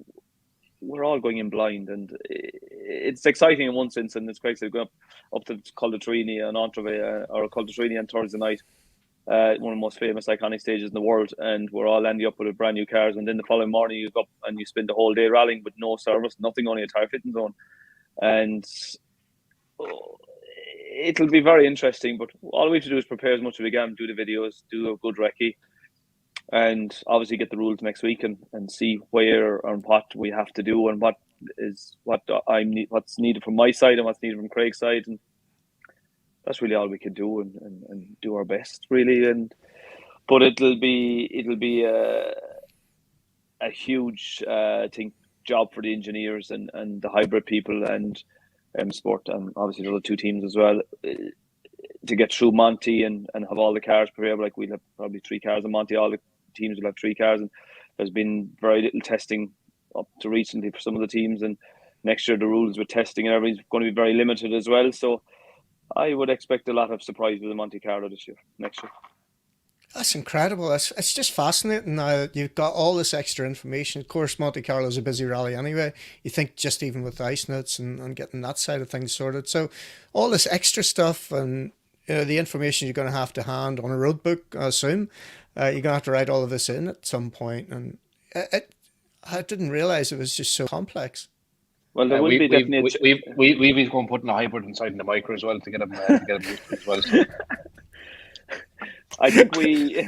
we're all going in blind, and it's exciting in one sense, and it's quite exciting going up to Col de Trini and Entreve, or Col de Trini on Thursday night. One of the most famous iconic stages in the world, and we're all ending up with brand new cars, and then the following morning you go up and you spend the whole day rallying with no service, nothing, only a tire fitting zone, and it'll be very interesting. But all we have to do is prepare as much as we can, do the videos, do a good recce, and obviously get the rules next week and see where and what we have to do, and what's needed from my side and what's needed from Craig's side, and that's really all we can do, and do our best, really. But it'll be a huge job for the engineers and the hybrid people and sport, and obviously the other two teams as well, to get through Monte and have all the cars prepared. Like, we'll have probably 3 cars in Monte. All the teams will have 3 cars, and there's been very little testing up to recently for some of the teams, and next year the rules with testing and everything's going to be very limited as well. So I would expect a lot of surprises in Monte Carlo next year. That's incredible. It's just fascinating now that you've got all this extra information. Of course, Monte Carlo is a busy rally anyway. You think just even with the ice notes and getting that side of things sorted. So all this extra stuff and the information you're going to hand on a road book, I assume. You're going to have to write all of this in at some point. And I didn't realize it was just so complex. Well, there will be definitely. We've been going putting a hybrid inside in the micro as well to get them used to as well. So. I think we'll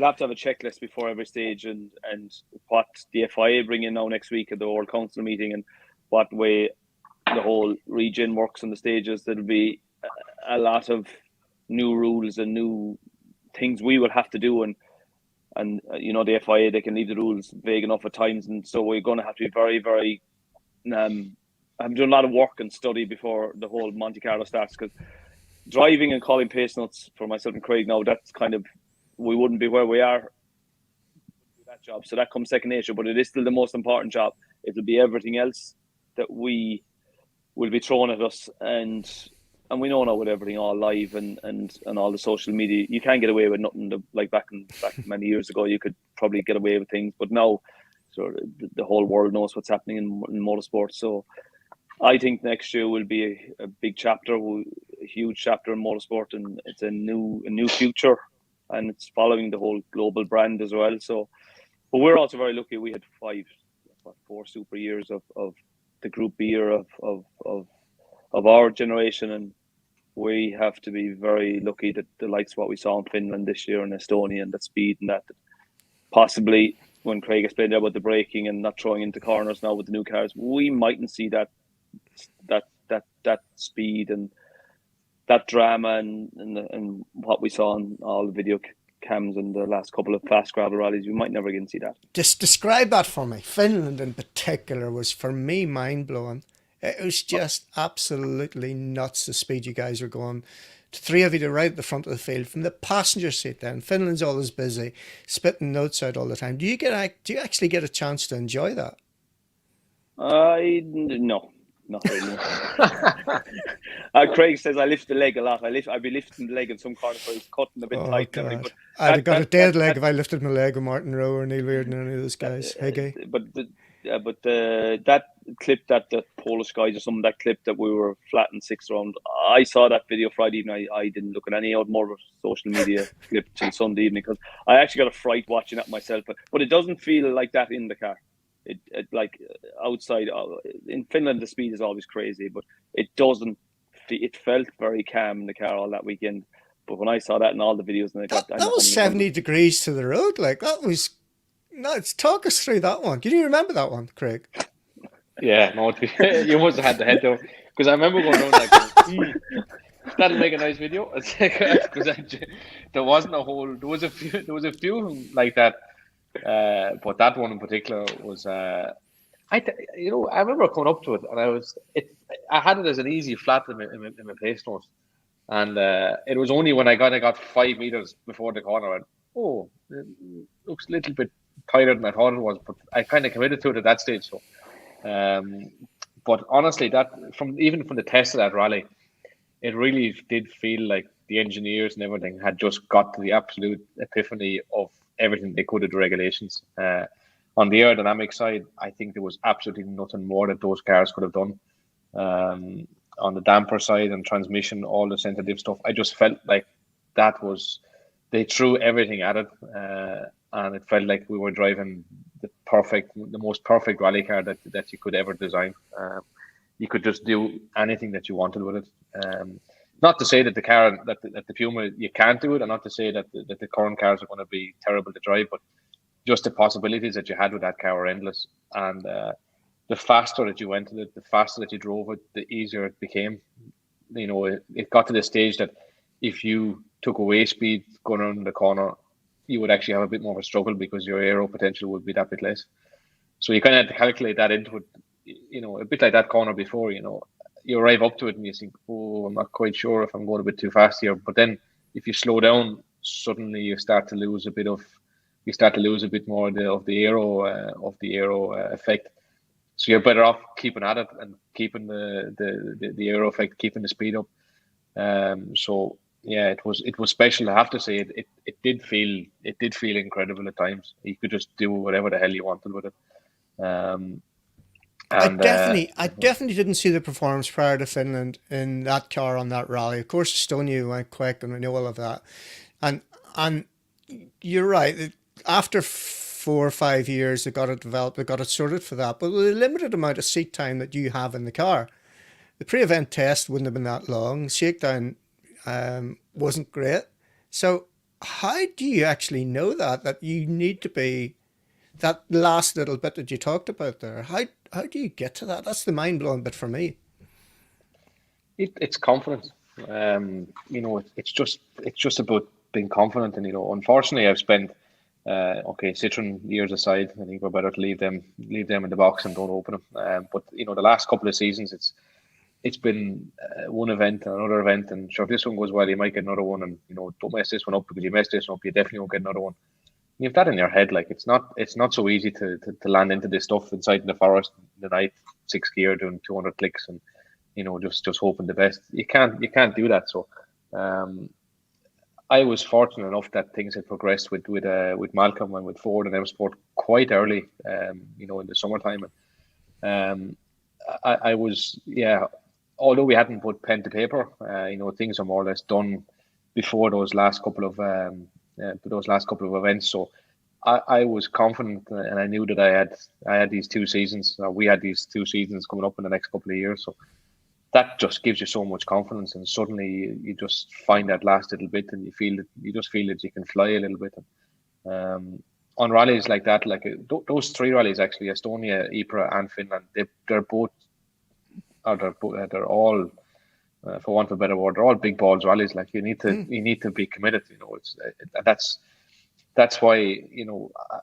have to have a checklist before every stage, and what the FIA bring in now next week at the World Council meeting, and what way the whole region works on the stages. There'll be a lot of new rules and new things we will have to do, and the FIA, they can leave the rules vague enough at times, and so we're going to have to be very, very. I'm doing a lot of work and study before the whole Monte Carlo starts, because driving and calling pace notes for myself and Craig now, that's kind of, we wouldn't be where we are that job, so that comes second nature, but it is still the most important job. It'll be everything else that we will be thrown at us, and we know now with everything all live and all the social media, you can't get away with nothing. Like back many years ago, you could probably get away with things, but now the whole world knows what's happening in motorsport. So I think next year will be a big chapter, a huge chapter in motorsport, and it's a new future, and it's following the whole global brand as well. So, but we're also very lucky. We had 4 super years of the Group B era of our generation, and we have to be very lucky that the likes of what we saw in Finland this year and Estonia, and that speed, and that possibly when Craig explained about the braking and not throwing into corners now with the new cars, we mightn't see that speed and that drama and what we saw on all the video cams in the last couple of fast gravel rallies. We might never again see that. Just describe that for me. Finland in particular was, for me, mind-blowing. It was just absolutely nuts, the speed you guys were going. 3 of you right at the front of the field, from the passenger seat down. Finland's always busy, spitting notes out all the time. Do you actually get a chance to enjoy that? No, not really. Craig says I lift the leg a lot. I'd be lifting the leg in some corner, so he's cutting a bit tight. God. I'd have got a dead leg if I lifted my leg with Martin Rowe or Neil Weird and any of those guys. Hey, but that clip that the Polish guys or something, that clip that we were flat in 6th round, I saw that video Friday evening. I didn't look at any more social media clip till Sunday evening, because I actually got a fright watching that myself. But it doesn't feel like that in the car. It like outside in Finland, the speed is always crazy, but it doesn't. It felt very calm in the car all that weekend. But when I saw that in all the videos, and that was 70 degrees to the road. Like, that was nuts. Talk us through that one. Can you remember that one, Craig? Yeah, no, you must have had the head though, because I remember going around like, that'll make a nice video. Because there wasn't a whole. There was a few like that, but that one in particular was. I remember coming up to it, and I had it as an easy flat in my pace notes, and it was only when I got 5 meters before the corner, and it looks a little bit tighter than I thought it was, but I kind of committed to it at that stage. So, but honestly, that from the test of that rally, it really did feel like the engineers and everything had just got to the absolute epiphany of everything they could at the regulations. On the aerodynamic side, I think there was absolutely nothing more that those cars could have done. On the damper side and transmission, all the sensitive stuff, I just felt like they threw everything at it, and it felt like we were driving the most perfect rally car that you could ever design. You could just do anything that you wanted with it. Not to say that the car, that the Puma, you can't do it, and not to say that the current cars are going to be terrible to drive, but just the possibilities that you had with that car were endless. And the faster that you went to it, the faster that you drove it, the easier it became. It got to the stage that if you took away speed going around the corner, you would actually have a bit more of a struggle because your aero potential would be that bit less. So you kind of had to calculate that into it, a bit like that corner before, you arrive up to it and you think, I'm not quite sure if I'm going a bit too fast here. But then if you slow down, suddenly you start to lose a bit more of the aero effect. So you're better off keeping at it and keeping the aero effect, keeping the speed up. So yeah, it was special. I have to say, it did feel incredible at times. You could just do whatever the hell you wanted with it. I definitely didn't see the performance prior to Finland in that car on that rally. Of course, Estonia went quick, and we know all of that. And you're right. After 4 or 5 years, they got it developed, they got it sorted for that. But with a limited amount of seat time that you have in the car, the pre-event test wouldn't have been that long. Shakedown wasn't great. So how do you actually know that you need to be that last little bit that you talked about there? How do you get to that? That's the mind-blowing bit for me. It's confidence. It's just about been confident. And unfortunately, I've spent citroen years aside. I think we're better to leave them in the box and don't open them. But the last couple of seasons, it's been one event and another event, and sure, if this one goes well, you might get another one, and don't mess this one up, because you mess this one up, you definitely won't get another one. You have that in your head, like it's not so easy to land into this stuff inside in the forest in the night, 6 gear doing 200 clicks and just hoping the best. You can't do that. So I was fortunate enough that things had progressed with Malcolm and with Ford and M Sport quite early, in the summertime. And I was, although we hadn't put pen to paper, things are more or less done before those last couple of events. So I was confident, and I knew that I had these 2 seasons. We had these 2 seasons coming up in the next couple of years. So that just gives you so much confidence, and suddenly you just find that last little bit, and you just feel that you can fly a little bit. On rallies like that, like those 3 rallies actually, Estonia, Ypres, and Finland, they're all, for want of a better word, they're all big balls rallies. Like you need to be committed. That's why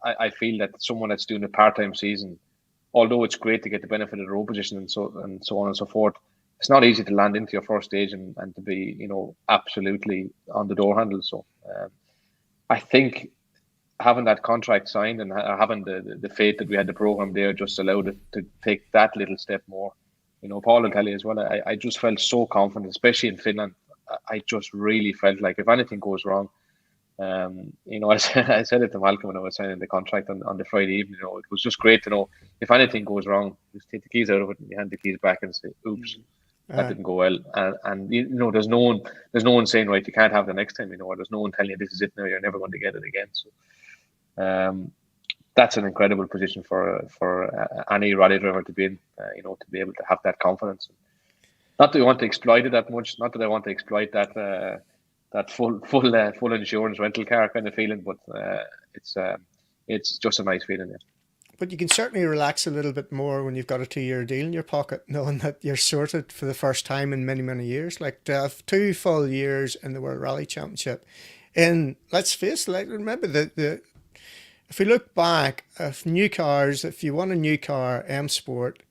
I feel that someone that's doing a part-time season, although it's great to get the benefit of the road position and so on and so forth, it's not easy to land into your first stage and to be absolutely on the door handle. So I think having that contract signed and having the faith that we had the program there just allowed it to take that little step more. Paul will tell you as well, I just felt so confident, especially in Finland. I just really felt like if anything goes wrong, I said it to Malcolm when I was signing the contract on the Friday evening. It was just great to know if anything goes wrong, just take the keys out of it and you hand the keys back and say, "Oops, that didn't go well." And there's no one saying, right, you can't have the next time. Or there's no one telling you this is it now, you're never going to get it again. So that's an incredible position for any rally driver to be in. To be able to have that confidence. Not that we want to exploit it that much. Not that I want to exploit that full insurance rental car kind of feeling, but it's just a nice feeling. Yeah. But you can certainly relax a little bit more when you've got a 2-year deal in your pocket, knowing that you're sorted for the first time in many, many years. Like to have 2 full years in the World Rally Championship. And let's face it, remember if we look back, if you want a new car, M Sport,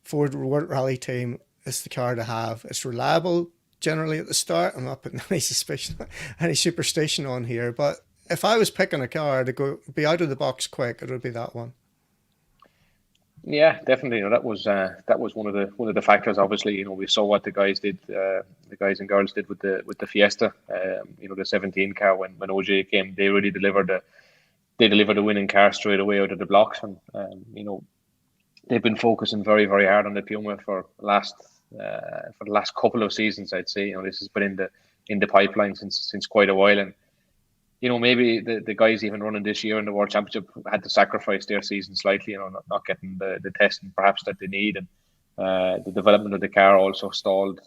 Ford World Rally Team is the car to have. It's reliable generally at the start. I'm not putting any superstition on here, but if I was picking a car to be out of the box quick, it would be that one. Yeah, definitely. That was one of the factors. Obviously, we saw what the guys and girls did with the Fiesta. The 17 car when OJ came, they really delivered the winning car straight away out of the blocks, and they've been focusing very, very hard on the Puma for the last couple of seasons. I'd say this has been in the pipeline since quite a while, and maybe the guys even running this year in the World Championship had to sacrifice their season slightly, not getting the testing perhaps that they need, and the development of the car also stalled.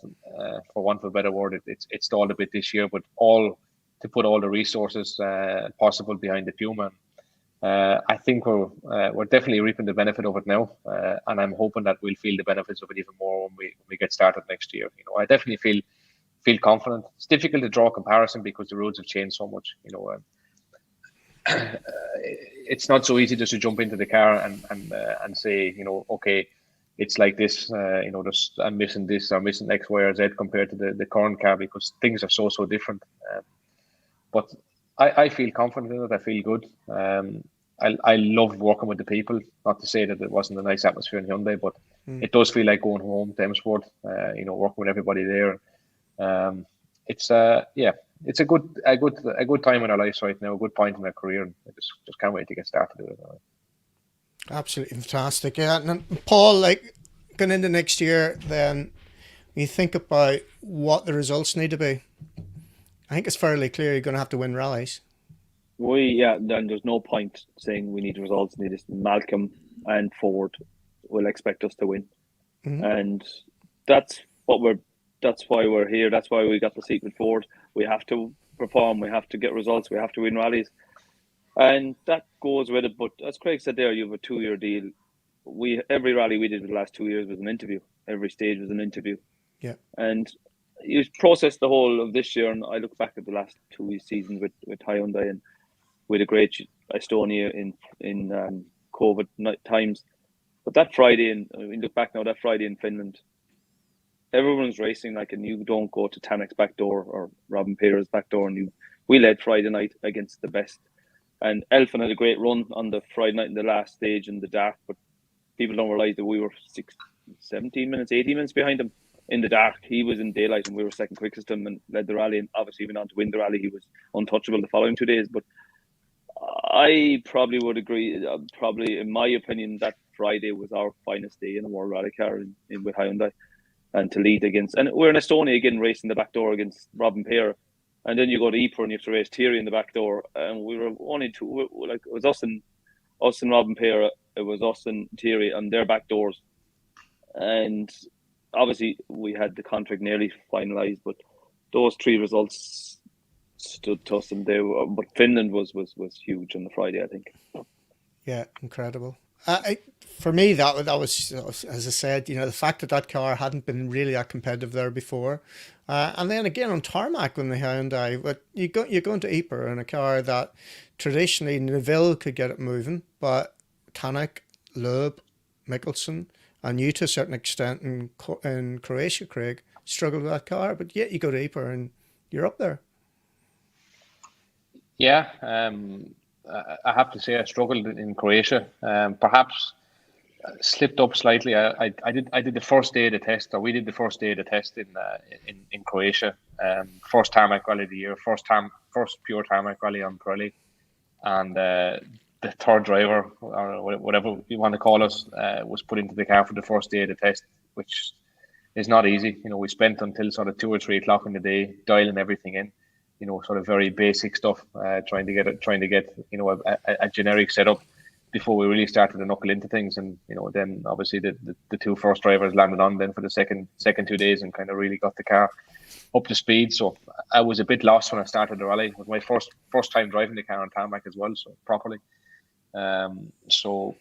For want of a better word, it stalled a bit this year, but all to put all the resources possible behind the Puma. I think we're definitely reaping the benefit of it now, and I'm hoping that we'll feel the benefits of it even more when we get started next year. I definitely feel confident. It's difficult to draw a comparison because the roads have changed so much. It's not so easy just to jump into the car and say, okay, it's like this. I'm missing this or missing X, Y, or Z compared to the current car, because things are so different. But I feel confident in it. I feel good. I love working with the people. Not to say that it wasn't a nice atmosphere in Hyundai, but it does feel like going home to M Sport. Working with everybody there. It's a good time in our lives right now. A good point in our career, and I just can't wait to get started with it. Absolutely fantastic. Yeah, and Paul, going into next year, then when you think about what the results need to be, I think it's fairly clear you're going to have to win rallies. Then there's no point saying we need results. Malcolm and Ford will expect us to win, and that's why we're here. That's why we got the seat with Ford. We have to perform. We have to get results. We have to win rallies, and that goes with it. But as Craig said there, you have a 2-year deal. Every rally we did for the last 2 years was an interview. Every stage was an interview. Yeah, and you process the whole of this year, and I look back at the last 2 seasons with Hyundai and with a great Estonia in COVID times. But that Friday, and we look back now, that Friday in Finland, everyone's racing like, and you don't go to Tanak's back door or Robin Peter's back door, and we led Friday night against the best. And Elfin had a great run on the Friday night in the last stage in the dark, but people don't realise that we were 17 minutes, 18 minutes behind him in the dark. He was in daylight and we were second quickest to him and led the rally, and obviously went on to win the rally. He was untouchable the following 2 days. But I probably would agree, probably in my opinion, that Friday was our finest day in a World Rally Car with Hyundai. And to lead against, and we're in Estonia again, racing the back door against Robin Peer. And then you go to Ypres and you have to race Thierry in the back door. And we were only two, like it was us and Robin Peer, it was us and Thierry on their back doors. And obviously we had the contract nearly finalised, but those 3 results stood to us, and but Finland was huge on the Friday, I think. Yeah, incredible. For me, that was, as I said, the fact that car hadn't been really that competitive there before, and then again on tarmac when the Hyundai, but you're going to Ypres in a car that traditionally Nagle could get it moving, but Tanak, Loeb, Mickelson, and you to a certain extent in Croatia, Craig, struggled with that car, but yet you go to Ypres and you're up there. Yeah, I have to say I struggled in Croatia. Perhaps slipped up slightly. I did the first day of the test, or we did the first day of the test in Croatia. First tarmac rally of the year, first pure tarmac rally on Pirelli, and the third driver, or whatever you want to call us, was put into the car for the first day of the test, which is not easy. We spent until sort of 2 or 3 o'clock in the day dialing everything in. Sort of very basic stuff, trying to get a generic setup before we really started to knuckle into things. And then obviously the 2 first drivers landed on then for the second 2 days and kind of really got the car up to speed. So I was a bit lost when I started the rally. It was my first time driving the car on tarmac as well, so properly. So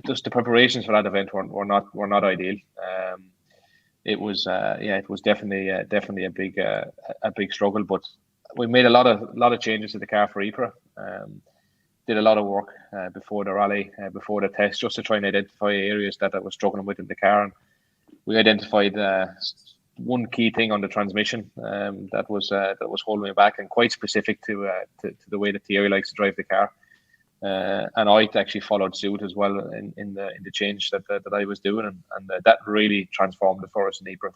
just the preparations for that event were not ideal. It was definitely a big struggle, but we made a lot of changes to the car for Ypres. Did a lot of work before the rally, before the test, just to try and identify areas that I was struggling with in the car. And we identified one key thing on the transmission that was holding me back, and quite specific to the way that Thierry likes to drive the car. And I actually followed suit as well in the change that I was doing, and that really transformed it for us in Ypres.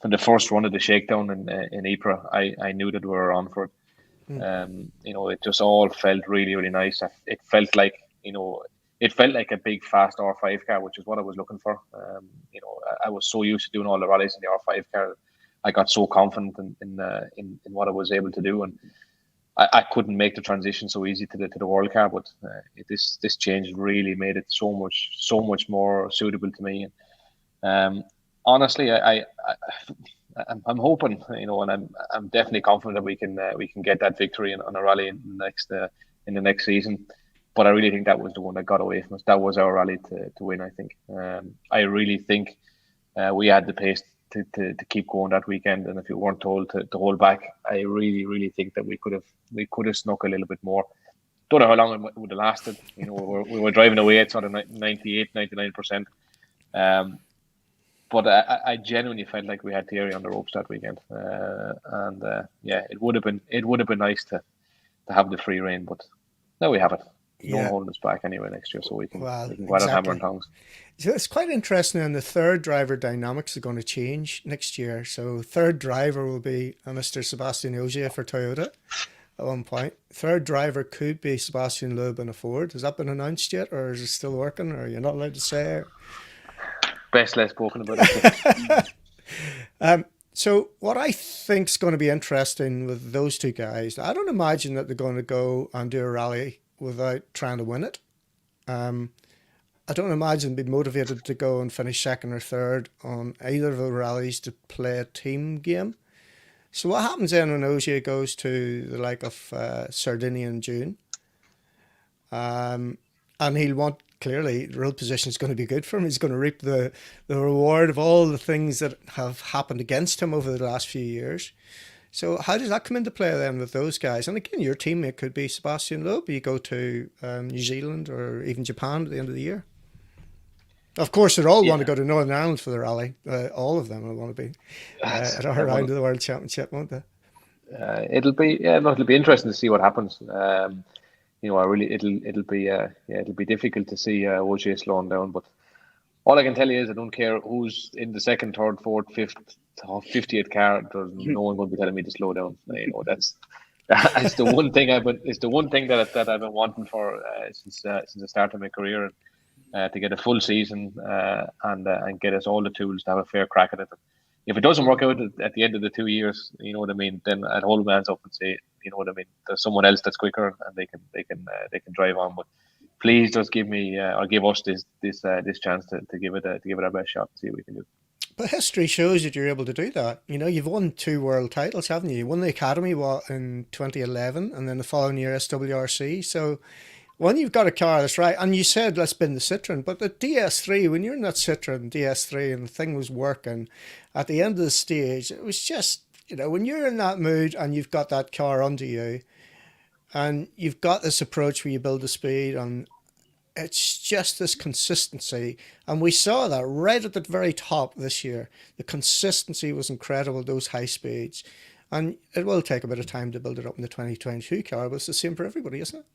From the first run of the shakedown in Ypres, I knew that we were on for it. It just all felt really, really nice. It felt like a big fast R5 car, which is what I was looking for. I was so used to doing all the rallies in the R5 car. I got so confident in what I was able to do, and I couldn't make the transition so easy to the World Car. But this change really made it so much more suitable to me. And honestly, I'm hoping, and I'm definitely confident that we can get that victory on a rally in the next season. But I really think that was the one that got away from us. That was our rally to win, I think. I really think we had the pace to keep going that weekend, and if you weren't told to hold back, I really, really think that we could have snuck a little bit more. Don't know how long it would have lasted. We were driving away at sort of 98, 99%. But I genuinely felt like we had Thierry on the ropes that weekend, it would have been nice to have the free rein, but now we have it. Don't hold us back anyway next year, so we can go out and hammer and tongs. So it's quite interesting, and the third driver dynamics are going to change next year. So third driver will be Mr. Sebastian Ogier for Toyota at one point. Third driver could be Sebastian Loeb in a Ford. Has that been announced yet, or is it still working, or you're not allowed to say it? Best less spoken about it. So what I think is going to be interesting with those two guys, I don't imagine that they're going to go and do a rally without trying to win it. I don't imagine they'd be motivated to go and finish second or third on either of the rallies to play a team game. So what happens then when Ogier goes to the like of Sardinia in June? And he'll want clearly the road position is going to be good for him. He's going to reap the reward of all the things that have happened against him over the last few years. So how does that come into play then with those guys? And again, your teammate could be Sebastian Loeb. You go to New Zealand or even Japan at the end of the year. Of course, they all want to go to Northern Ireland for the rally. All of them will want to be at our round of the World Championship, won't they? It'll be interesting to see what happens. It'll be difficult to see OJ slowing down. But all I can tell you is I don't care who's in the second, third, fourth, fifth, 50th car. There's no one going to be telling me to slow down. That's the one thing that I've been wanting for since the start of my career. To get a full season and get us all the tools to have a fair crack at it. If it doesn't work out at the end of the 2 years, you know what I mean, then I'd hold my hands up and say, you know what I mean, there's someone else that's quicker and they can drive on. But please just give me or give us this chance to give it our best shot and see what we can do. But history shows that you're able to do that. You know, you've won 2 world titles, haven't you? You won the Academy in 2011 and then the following year SWRC. So when you've got a car that's right, and you said let's bin the Citroen, but the DS3, when you're in that Citroen DS3 and the thing was working, at the end of the stage, it was just, you know, when you're in that mood and you've got that car under you and you've got this approach where you build the speed and it's just this consistency. And we saw that right at the very top this year. The consistency was incredible, those high speeds. And it will take a bit of time to build it up in the 2022 car, but it's the same for everybody, isn't it?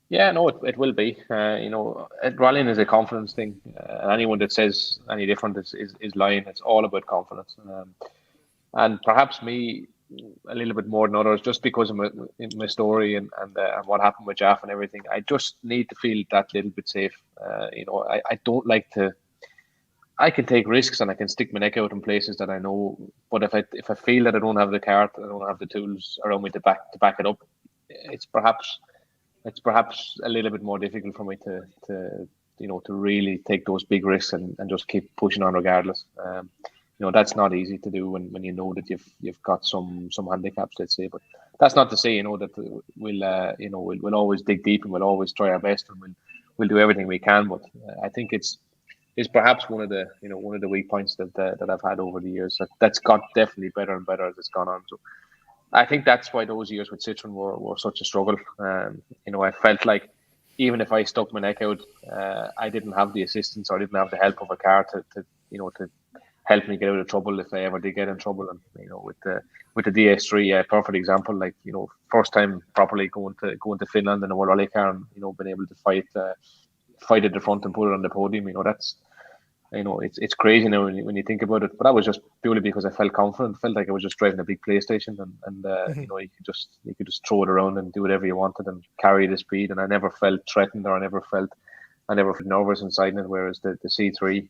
Yeah, no, it will be. Rallying is a confidence thing. And anyone that says any different is lying. It's all about confidence. And perhaps me a little bit more than others, just because of my story and what happened with Jaff and everything. I just need to feel that little bit safe. I don't like to. I can take risks and I can stick my neck out in places that I know. But if I feel that I don't have the cart, I don't have the tools around me to back it up, it's perhaps a little bit more difficult for me to really take those big risks and just keep pushing on regardless. That's not easy to do when you know that you've got some handicaps, let's say. But that's not to say that we'll always dig deep and we'll always try our best and we'll do everything we can. But I think it's perhaps one of the weak points that I've had over the years. That's got definitely better and better as it's gone on. So I think that's why those years with Citroen were such a struggle. I felt like even if I stuck my neck out, I didn't have the assistance or I didn't have the help of a car to help me get out of trouble if I ever did get in trouble. And with the DS3, perfect example. Like first time properly going to Finland in a World Rally car and being able to fight at the front and put it on the podium. That's. It's crazy now when you think about it, but that was just purely because I felt confident. Felt like I was just driving a big PlayStation, and you could just throw it around and do whatever you wanted and carry the speed. And I never felt threatened or I never felt nervous inside it. Whereas the C3,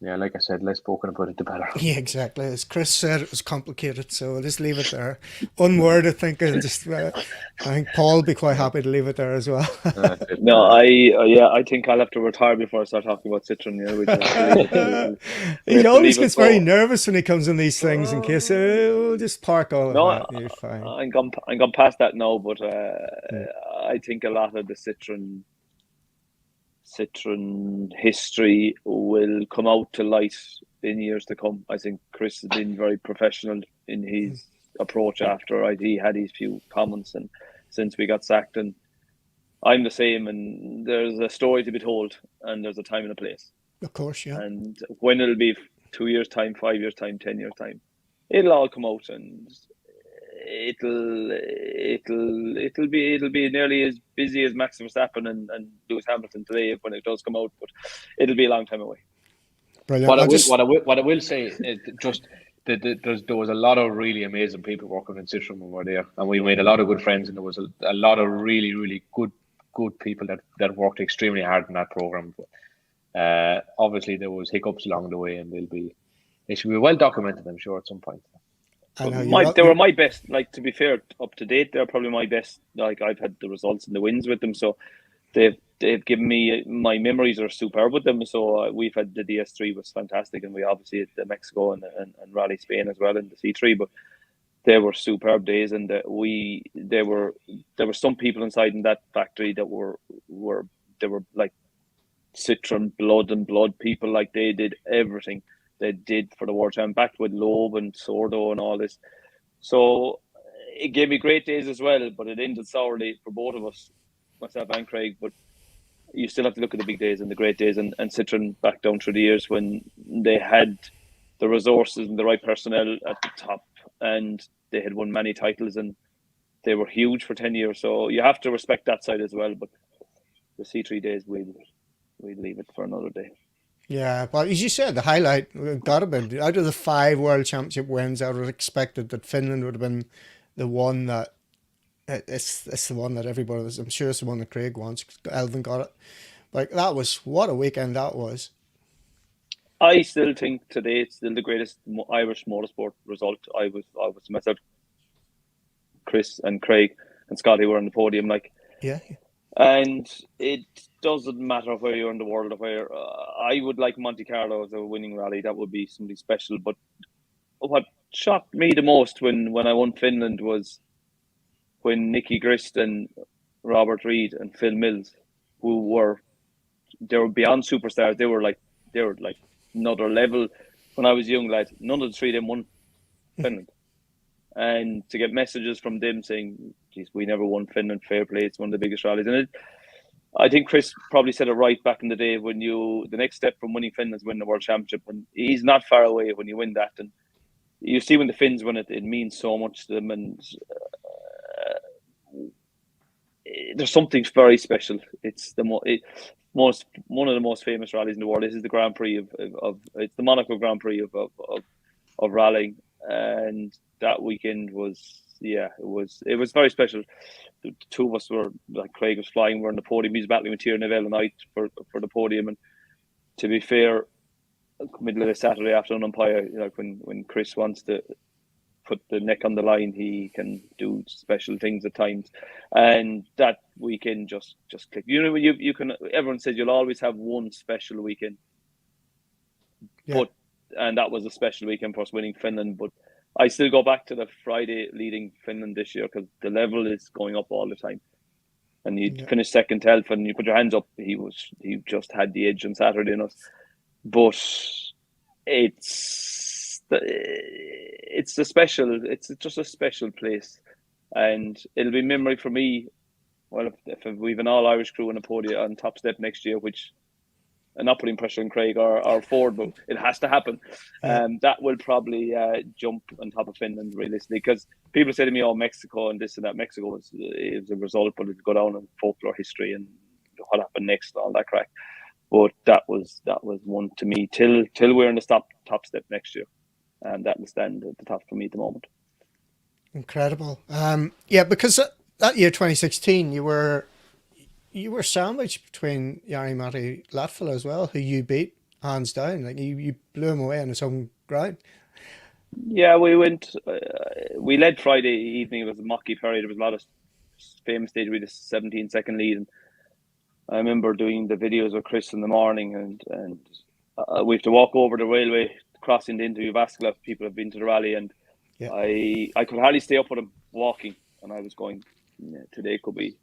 like I said, less spoken about it, the better. Yeah, exactly. As Chris said, it was complicated, so I'll just leave it there. One word, I think, I think Paul will be quite happy to leave it there as well. No, I think I'll have to retire before I start talking about Citroen. He always gets very nervous when he comes in these things in case we'll just park all of that. You're fine. I'm gone past that now, but I think a lot of the Citroen history will come out to light in years to come. I think Chris has been very professional in his approach after he had his few comments and since we got sacked, and I'm the same, and there's a story to be told and there's a time and a place. Of course, yeah. And when it'll be 2 years time, 5 years time, 10 years time, it'll all come out and it'll be nearly as busy as Max Verstappen and Lewis Hamilton today when it does come out, but it'll be a long time away. Brilliant. What I will say is just that there was a lot of really amazing people working in Citroen when we were there, and we made a lot of good friends, and there was a lot of really, really good people that worked extremely hard in that program. Obviously there was hiccups along the way, and they should be well documented, I'm sure, at some point. They were my best. Like, to be fair, up to date, they're probably my best. Like, I've had the results and the wins with them, so they've given me, my memories are superb with them. So we've had the DS3 was fantastic, and we obviously had the Mexico and Rally Spain as well in the C3. But they were superb days, and there were some people inside in that factory that were they were like citroen blood people. Like they did everything they did for the World Champ, backed with Loeb and Sordo and all this. So it gave me great days as well, but it ended sourly for both of us, myself and Craig. But you still have to look at the big days and the great days, and Citroen back down through the years when they had the resources and the right personnel at the top, and they had won many titles, and they were huge for 10 years. So you have to respect that side as well. But the C3 days, we'll leave it for another day. Yeah, but as you said, the highlight got to be out of the 5 World Championship wins. I would have expected that Finland would have been the one that it's the one that everybody was. I'm sure it's the one that Craig wants. Elvin got it. Like that was what a weekend that was. I still think today it's still the greatest Irish motorsport result. I was myself, Chris and Craig and Scotty were on the podium. Like, Yeah. and it doesn't matter where you're in the world or where. I would like Monte Carlo as a winning rally. That would be something special. But what shocked me the most when I won Finland was when Nicky Grist and Robert Reid and Phil Mills, they were beyond superstars. They were like another level. When I was young, lad, none of the 3 of them won Finland. And to get messages from them saying, geez, we never won Finland, fair play, it's one of the biggest rallies. And I think Chris probably said it right back in the day when the next step from winning Finland is winning the World Championship. And he's not far away when you win that. And you see when the Finns win it, it means so much to them. And there's something very special. It's one of the most famous rallies in the world. This is the Grand Prix of it's the Monaco Grand Prix of rallying, and that weekend was it was very special. The 2 of us were like Craig was flying. We're on the podium. He's battling with Nagle and night for the podium. And to be fair, middle of the Saturday afternoon umpire, like when Chris wants to put the neck on the line, he can do special things at times, and that weekend just clicked. You know, you can. Everyone says you'll always have one special weekend, and that was a special weekend for us winning Finland. But I still go back to the Friday leading Finland this year because the level is going up all the time. And you finish second to Elf and you put your hands up. He just had the edge on Saturday in us, but it's just a special place, and it'll be memory for me. Well, if we've an all Irish crew on a podium on top step next year, which I'm not putting pressure on Craig or Ford, but it has to happen. That will probably jump on top of Finland realistically, because people say to me, "Oh, Mexico and this and that." Mexico was a result, but it'll go down in folklore history and what happened next, and all that crack. But that was one to me till we're in the top step next year, and that will stand at the top for me at the moment. Incredible. Because that year 2016, you were sandwiched between Jari-Matti Latvala as well, who you beat hands down. Like you blew him away on his own ground. Yeah, we went. We led Friday evening. It was a mocky period. There was a lot of famous stage with a 17-second lead. And I remember doing the videos with Chris in the morning, and we have to walk over the railway, crossing into Uvascula. People have been to the rally, and I could hardly stay up with him walking, and I was going, today could be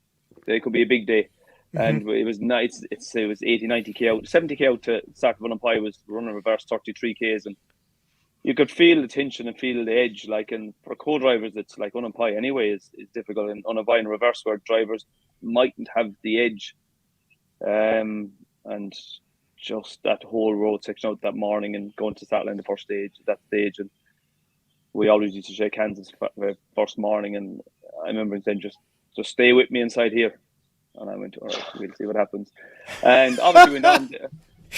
a big day. And it was nice. It was 80, 90k out, 70k out to Sackville-on-Pye. Was running reverse 33k's, and you could feel the tension and feel the edge. Like, and for co-drivers, it's like on-Pye anyway is difficult, and on-Pye in reverse where drivers mightn't have the edge. And just that whole road section out that morning and going to Satterlee the first stage, and we always used to shake hands the first morning, and I remember saying, just stay with me inside here. And I went, all right, we'll see what happens. And obviously went on there.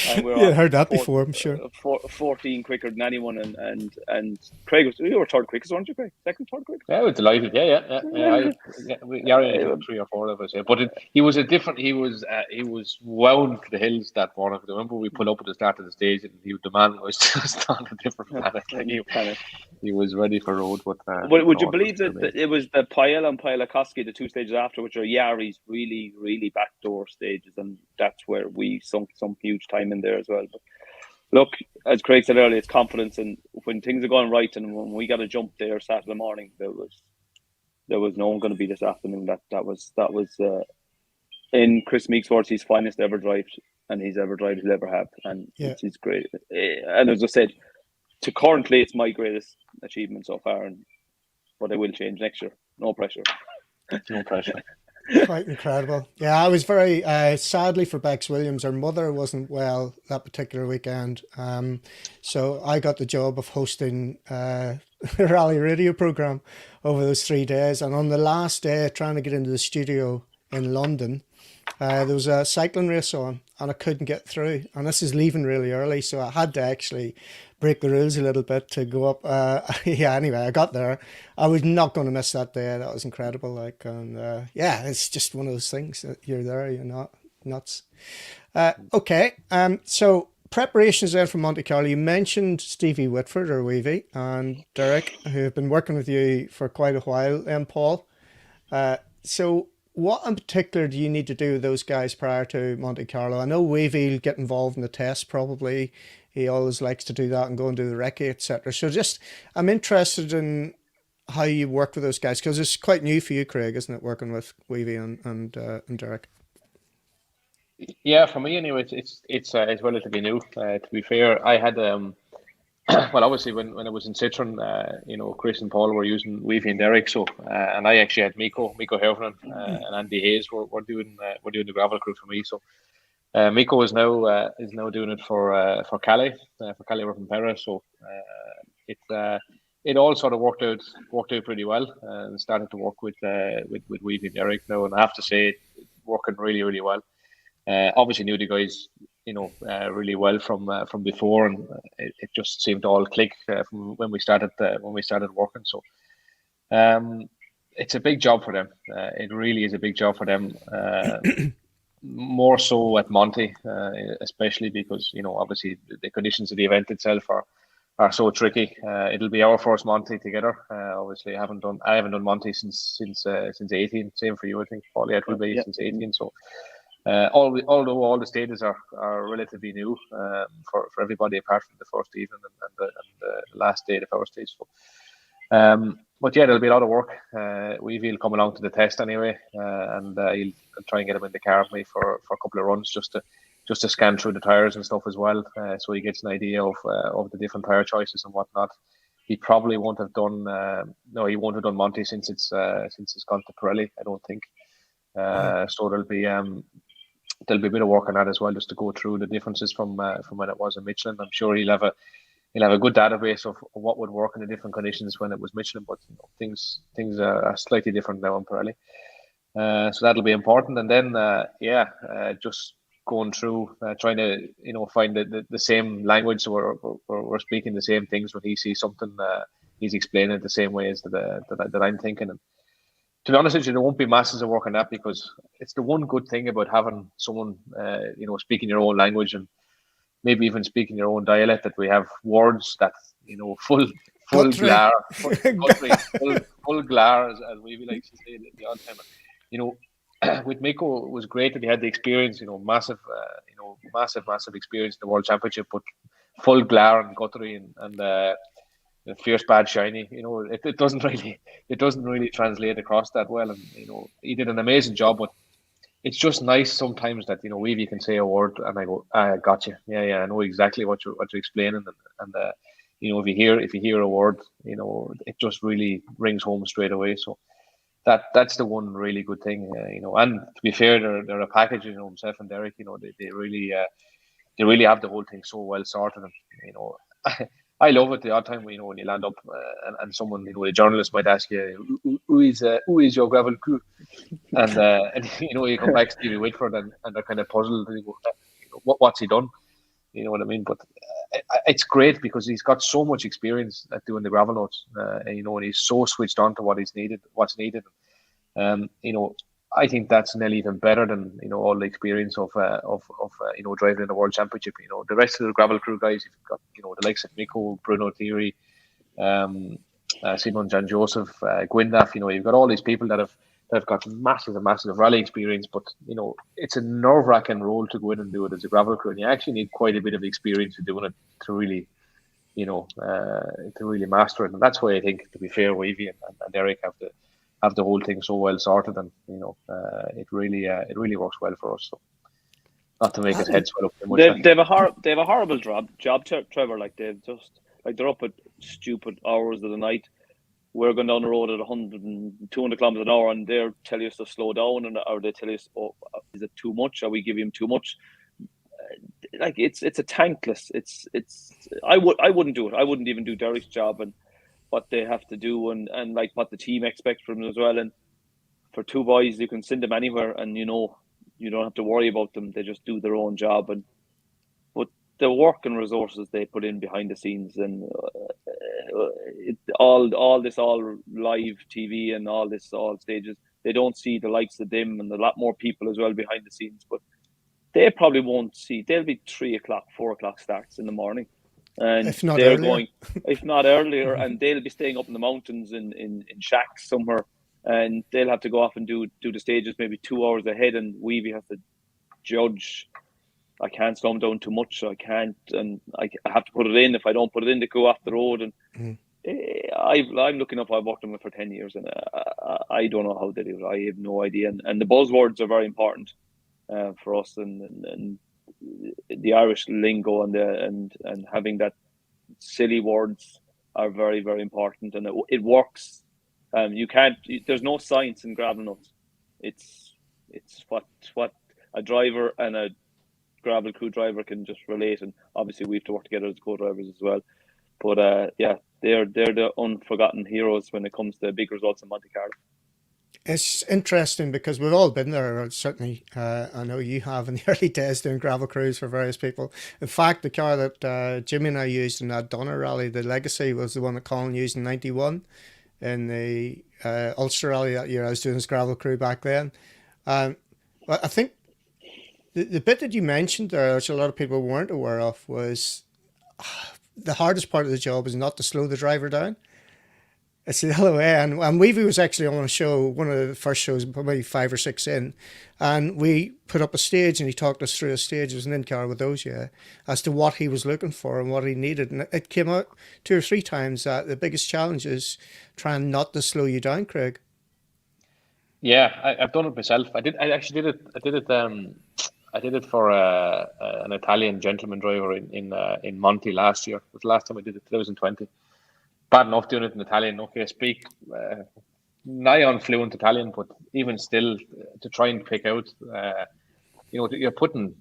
And we were heard that before, I'm sure. 14 quicker than anyone, and Craig you were third quickest, weren't you, Craig? Second, third quickest? Yeah, I was delighted. Yari had 3 or 4 of us. Yeah. But he was he was wound for the hills that morning. I remember we pulled up at the start of the stage, and the man was just on a different planet. He was ready for road. But would you believe that it was the Paella and Paella-Koski, the 2 stages after, which are Yari's really, really backdoor stages, and that's where we sunk some huge time in there as well. But look, as Craig said earlier, it's confidence, and when things are going right, and when we got a jump there Saturday morning, there was no one going to beat this afternoon. That was in Chris Meek's words, he's finest ever drive, and he's ever drive he'll ever have, and Yeah. it's great. And as I said, to currently, it's my greatest achievement so far, but it will change next year. No pressure. No pressure. Quite incredible. Yeah, I was very sadly for Bex Williams. Her mother wasn't well that particular weekend, so I got the job of hosting a rally radio program over those 3 days. And on the last day, trying to get into the studio in London, there was a cycling race on, and I couldn't get through. And this is leaving really early, so I had to actually break the rules a little bit to go up. Yeah, anyway, I got there. I was not going to miss that day. That was incredible. Like, and yeah, it's just one of those things that you're there, you're not nuts. Okay, so preparations then for Monte Carlo. You mentioned Stevie Whitford or Weavy and Derek, who have been working with you for quite a while, and Paul. So what in particular do you need to do with those guys prior to Monte Carlo? I know Weavy will get involved in the test probably. He always likes to do that and go and do the recce, etc. So just, I'm interested in how you work with those guys, because it's quite new for you, Craig, isn't it, working with Weavy and Derek? Yeah, for me anyway, it's relatively new. To be fair, I had well, obviously when I was in Citroen, Chris and Paul were using Weavy and Derek, so and I actually had Miko Hervnen and Andy Hayes were doing the gravel crew for me. So Miko is now doing it for Calais over from Paris. So it all sort of worked out pretty well, and started to work with Weavy and Derek now, and I have to say it's working really, really well. Obviously knew the guys, really well from before, and it just seemed to all click from when we started working. So it's a big job for them. It really is a big job for them. More so at Monte, especially because obviously the conditions of the event itself are so tricky. It'll be our first Monte together. Obviously, I haven't done Monte since 18. Same for you, I think, Paul. Yeah, it will be since 18. So. Although all the stages are relatively new for everybody apart from the first evening and the last day of the power stage. So, but yeah, there'll be a lot of work. We'll come along to the test anyway, and he'll try and get him in the car with me for a couple of runs just to scan through the tires and stuff as well, so he gets an idea of the different tire choices and whatnot. He probably won't have done he won't have done Monte since it's gone to Pirelli, I don't think. So there'll be a bit of work on that as well, just to go through the differences from when it was in Michelin. I'm sure he'll have a good database of what would work in the different conditions when it was Michelin, but things are slightly different now in Pirelli. So that'll be important. And then just going through trying to find the same language, so we're speaking the same things. When he sees something, he's explaining it the same way as that I'm thinking. And to be honest with you, there won't be masses of work on that, because it's the one good thing about having someone, speaking your own language and maybe even speaking your own dialect, that we have words that, full glare, full glare, as we like to say the odd time. With Miko, it was great that he had the experience, massive experience in the World Championship, but full glare and guttery and fierce bad shiny, it doesn't really translate across that well. And he did an amazing job, but it's just nice sometimes that Weavy can say a word and I go, I got you, yeah, I know exactly what you're explaining, and if you hear a word, it just really rings home straight away. So that's the one really good thing, and to be fair, they're a package, himself and Derek, they really have the whole thing so well sorted, and I love it the odd time when you land up and someone, a journalist might ask you, who is your gravel crew, and you come back Stevie Whitford and they're kind of puzzled, and you go, what's he done? You know what I mean? But it's great because he's got so much experience at doing the gravel notes, and he's so switched on to what's needed. I think that's nearly even better than all the experience of driving in the World Championship. The rest of the gravel crew guys, you've got the likes of Miko, Bruno Thierry, Simon Jan Joseph, Gwyndaff. You've got all these people that have got massive rally experience, but it's a nerve-wracking role to go in and do it as a gravel crew, and you actually need quite a bit of experience in doing it to really master it. And that's why I think, to be fair, Weavy and Derek have have the whole thing so well sorted, and it really works well for us. So not to make his head swell up too much. They have a horrible job, Trevor. Like they're up at stupid hours of the night. We're going down the road at 100 and 200 kilometers an hour, and they're telling us to slow down, or they tell us, "Oh, is it too much? Are we giving him too much?" Like it's a tankless. I wouldn't do it. I wouldn't even do Derek's job and what they have to do, and like what the team expects from them as well. And for two boys, you can send them anywhere, and you don't have to worry about them. They just do their own job, but the work and resources they put in behind the scenes, and all live TV and all stages, they don't see the likes of them and a lot more people as well behind the scenes. But they probably won't see. They'll be 3 o'clock, 4 o'clock starts in the morning, and if not they're earlier. going, if not earlier, and they'll be staying up in the mountains in shacks somewhere, and they'll have to go off and do the stages maybe 2 hours ahead, and Weavy has to judge. I can't slow them down too much, so I can't, and I have to put it in. If I don't put it in, they go off the road, and I'm looking up. I've worked on it for 10 years, and I don't know how they do it. I have no idea, and the buzzwords are very important for us, and the Irish lingo and having that silly words are very, very important, and it works. You can't. There's no science in gravel nuts. It's what a driver and a gravel crew driver can just relate, and obviously we have to work together as co-drivers as well. But they're the unforgotten heroes when it comes to big results in Monte Carlo. It's interesting because we've all been there. Certainly, I know you have in the early days doing gravel crews for various people. In fact, the car that Jimmy and I used in that Donner rally, the Legacy, was the one that Colin used in '91 in the Ulster rally that year. I was doing his gravel crew back then. But I think the bit that you mentioned there, which a lot of people weren't aware of, was the hardest part of the job is not to slow the driver down. It's the other way. And Weavy was actually on a show, one of the first shows, probably 5 or 6 in, and we put up a stage and he talked us through a stage. It was an in-car with those, as to what he was looking for and what he needed. And it came out 2 or 3 times that the biggest challenge is trying not to slow you down, Craig. Yeah, I've done it myself. I actually did it. I did it for an Italian gentleman driver in Monte last year. It was the last time I did it, 2020. Bad enough doing it in Italian. Okay, I speak nigh on fluent Italian, but even still, to try and pick out, you're putting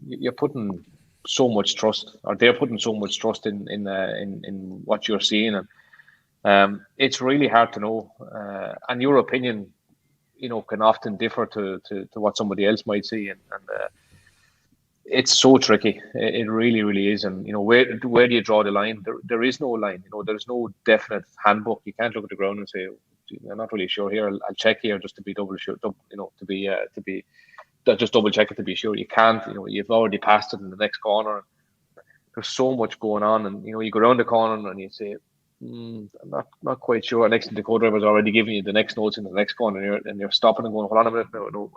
so much trust, or they're putting so much trust in what you're seeing, and it's really hard to know. And your opinion, can often differ to what somebody else might see, and it's so tricky. It really, really is. And where do you draw the line? There is no line. There's no definite handbook. You can't look at the ground and say, "I'm not really sure here. I'll check here just to be double sure." Just double check it to be sure. You can't. You've already passed it in the next corner. There's so much going on, and you go around the corner and you say, "I'm not quite sure." Next, the co-driver's already giving you the next notes in the next corner, and you're stopping and going, "Hold on a minute, no."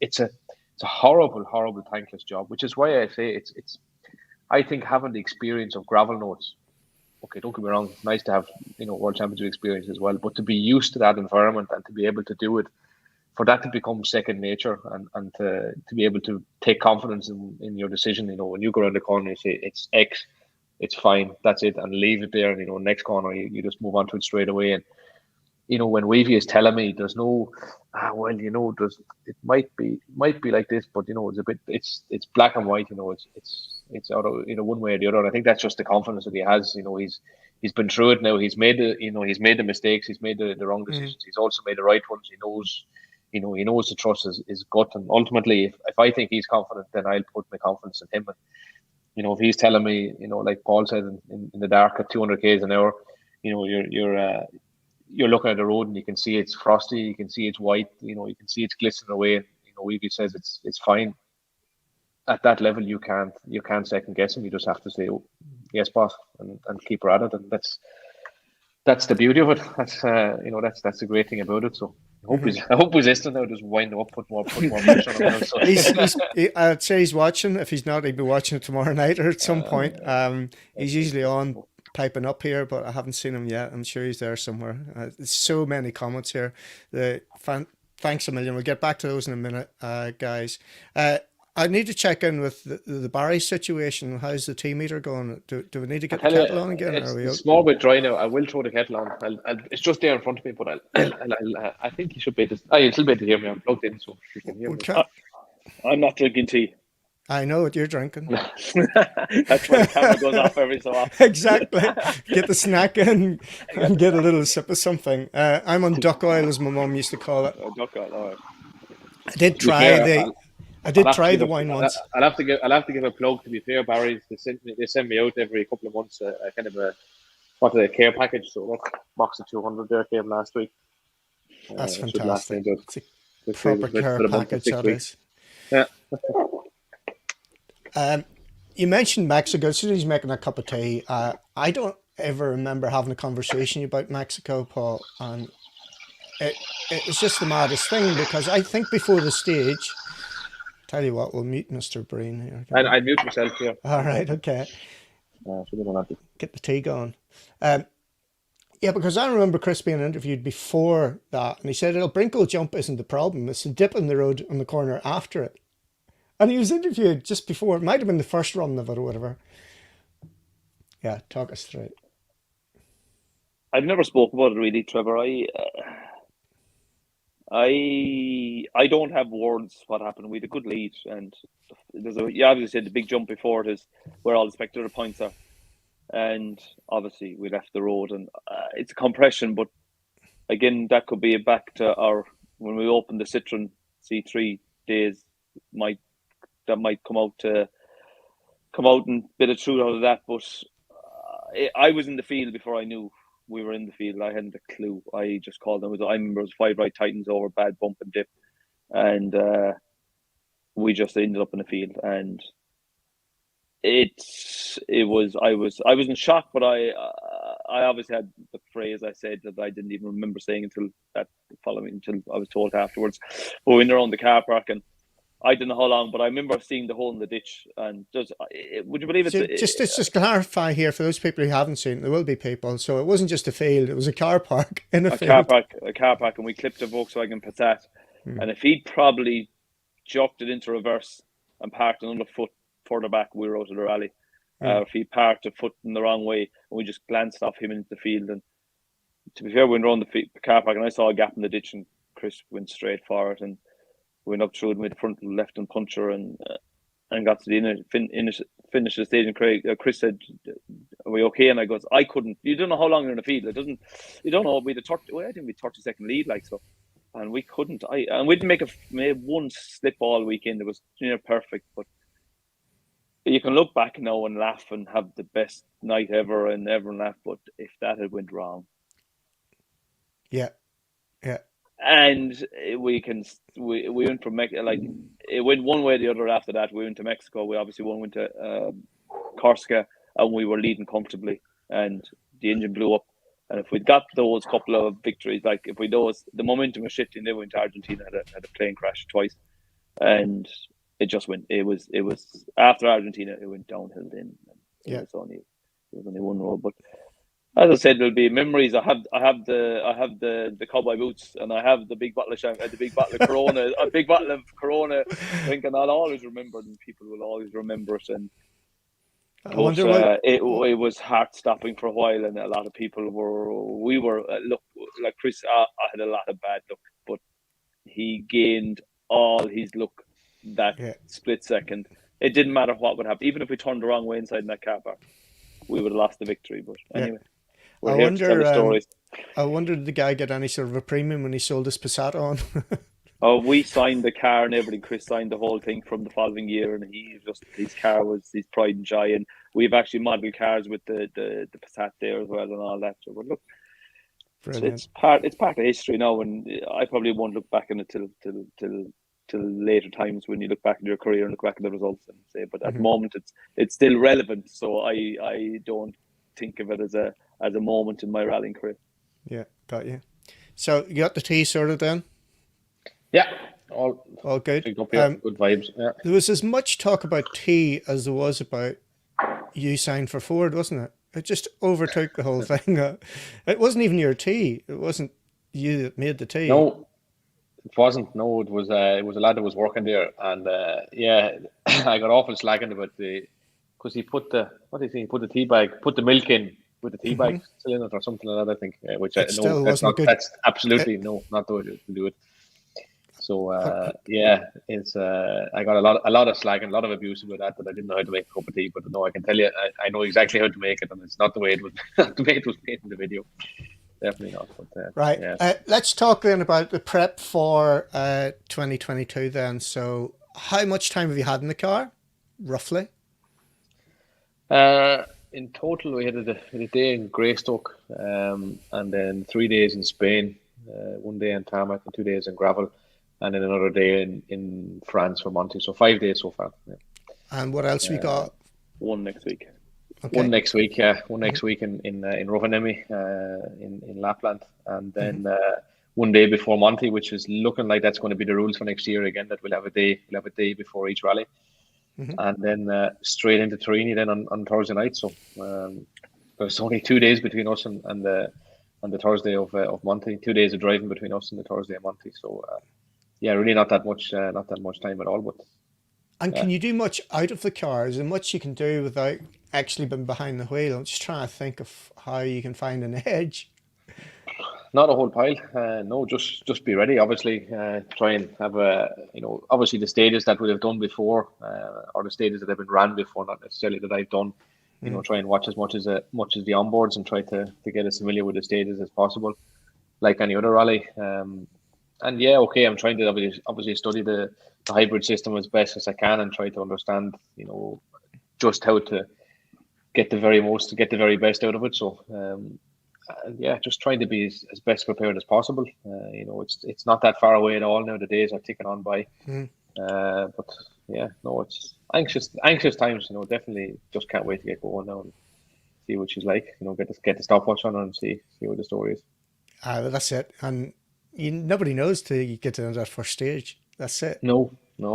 It's a horrible, horrible, thankless job, which is why I say it's. I think having the experience of gravel notes, okay, don't get me wrong, it's nice to have World Championship experience as well, but to be used to that environment and to be able to do it, for that to become second nature, and to be able to take confidence in your decision. When you go around the corner, you say it's X, it's fine, that's it, and leave it there. And next corner, you just move on to it straight away. And when Weavy is telling me there's no, it might be like this, but it's a bit, it's black and white. It's out of one way or the other. And I think that's just the confidence that he has. He's been through it now. He's made the mistakes. He's made the wrong decisions. He's also made the right ones. He knows to trust his gut. And ultimately, if I think he's confident, then I'll put my confidence in him. And if he's telling me, like Paul said, in the dark at 200 k's an hour, you're looking at the road and you can see it's frosty, you can see it's white, you can see it's glistening away. And, Weavy says it's fine. At that level, you can't second guess him. You just have to say, "Oh, yes, boss," and keep her at it. And that's the beauty of it. That's that's the great thing about it. So I hope he's listening now. Just wind him up, put more pressure on him. So. I'd say he's watching. If he's not, he'll be watching it tomorrow night or at some point. He's usually on piping up here, but I haven't seen him yet. I'm sure he's there somewhere. There's so many comments here. Thanks a million. We'll get back to those in a minute, guys. I need to check in with the Barry situation. How's the tea meter going? Do we need to get the kettle on again? It's a small bit dry now. I will throw the kettle on. It's just there in front of me, but I think you should be able to. You'll still be able to hear me. I'm plugged in, so you can hear me. I'm not drinking tea. I know what you're drinking. That's why the camera goes off every so often. Exactly. Get the snack in and get a little sip of something. I'm on duck oil, as my mum used to call it. Duck oil, all right. I did try the wine once. I'll have to give a plug. To be fair, Barry's they send me out every couple of months a kind of a care package. So look, box of 200 there came last week. That's fantastic. It's a proper care package, that is. Yeah. You mentioned Mexico. As soon as he's making a cup of tea, I don't ever remember having a conversation about Mexico, Paul, and it's just the maddest thing, because I think before the stage, tell you what, we'll mute Mr. Breen here. I mute myself here. All right, okay. So we don't have to get the tea going. Yeah, because I remember Chris being interviewed before that, and he said, "El Brinco jump isn't the problem; it's the dip in the road on the corner after it." And he was interviewed just before. It might have been the first run of it or whatever. Yeah, talk us through it. I've never spoke about it really, Trevor. I don't have words what happened. We had a good lead, and you obviously said the big jump before it is where all the spectator points are, and obviously we left the road, and it's a compression. But again, that could be back to when we opened the Citroen C3 days. That might come out and bit of truth out of that. But I was in the field before I knew we were in the field. I hadn't a clue. I just called them. I remember it was 5 right Titans over bad bump and dip, and we just ended up in the field. And I was in shock, but I obviously had the phrase I said that I didn't even remember saying until I was told afterwards. But we went around the car park, and I don't know how long, but I remember seeing the hole in the ditch. And would you believe it? So just clarify here for those people who haven't seen it, there will be people. So it wasn't just a field; it was a car park in a field. A car park, and we clipped a Volkswagen Passat. And if he'd probably jocked it into reverse and parked another foot further back, we were out of the rally. If he parked a foot in the wrong way, and we just glanced off him into the field. And to be fair, we went around the car park, and I saw a gap in the ditch, and Chris went straight for it, and went up through it with the front left and puncher, and got to the finish the stage. And Chris said, "Are we okay?" And I goes, "I couldn't. You don't know how long you're in the field. You don't know. We had I think we 30-second lead, like so, and we couldn't. And we didn't made one slip all weekend. It was near perfect, but you can look back now and laugh and have the best night ever and everyone laugh. But if that had went wrong, yeah. And we went from like it went one way or the other after that. We went to Mexico. We obviously went to Corsica, and we were leading comfortably, and the engine blew up. And if we'd got those couple of victories, like if the momentum was shifting, they went to Argentina, had a plane crash twice, and it just went. It was after Argentina, it went downhill. Then it was only one road, but. As I said, there'll be memories. I have the cowboy boots, and I have the big bottle of champagne, the big bottle of Corona, a big bottle of Corona drink, and I'll always remember it, and people will always remember it. And it was heart stopping for a while, and a lot of people were look like Chris. I had a lot of bad luck, but he gained all his luck that split second. It didn't matter what would happen, even if we turned the wrong way inside in that car park, we would have lost the victory. But anyway. I wonder did the guy get any sort of a premium when he sold his Passat on? Oh, we signed the car and everything. Chris signed the whole thing from the following year, and his car was his pride and joy. And we've actually modelled cars with the Passat there as well and all that. So, but look, it's part of history now, and I probably won't look back on it till later times when you look back at your career and look back at the results and say. But at the moment, it's still relevant. So I don't think of it as a moment in my rallying career. Yeah, got you. So you got the tea sorted then? Yeah, all good. Good vibes. Yeah. There was as much talk about tea as there was about you signed for Ford, wasn't it? It just overtook the whole thing. It wasn't even your tea. It wasn't you that made the tea. No, it wasn't. No, it was a lad that was working there, and yeah, I got awful slacking about the because he put the what did he put the tea bag, put the milk in with the tea bag still in it or something like that. I think, which I It no, still wasn't good. that's absolutely no, not the way to do it. So yeah, it's I got a lot of slack and a lot of abuse about that I didn't know how to make a cup of tea. But no, I can tell you, I know exactly how to make it, and it's not the way it was not the way it was made in the video. Definitely not. But Right. yeah. Let's talk then about the prep for 2022 then. So how much time have you had in the car, roughly? In total, we had a day in Greystoke, and then 3 days in Spain, 1 day in tarmac and 2 days in gravel, and then another day in France for Monte. So 5 days so far. Yeah. And what else we got? One next week. Okay. One next week, yeah. One next week in Rovaniemi, in Lapland, and then 1 day before Monte, which is looking like that's going to be the rules for next year again. That we'll have a day before each rally, and then straight into Turini then on Thursday night. So there's only 2 days between us and the Thursday of Monte. 2 days of driving between us and the Thursday of Monte. So yeah, really not that much time at all, but. And can you do much out of the car? Is there much you can do without actually being behind the wheel? I'm just trying to think of how you can find an edge. Not a whole pile. No, just be ready. Obviously, try and have obviously the stages that we have done before, or the stages that have been ran before, not necessarily that I've done. Try and watch as much as the onboards and try to get as familiar with the stages as possible, like any other rally. And yeah, okay, I'm trying to obviously study the hybrid system as best as I can and try to understand, just how to get the very best out of it. So, yeah, just trying to be as best prepared as possible. It's not that far away at all now. The days are ticking on by. But yeah, no, it's anxious times. Definitely just can't wait to get going now and see what she's like. Get the stopwatch on her and see what the story is. That's it. And nobody knows till you get to that first stage. That's it. No,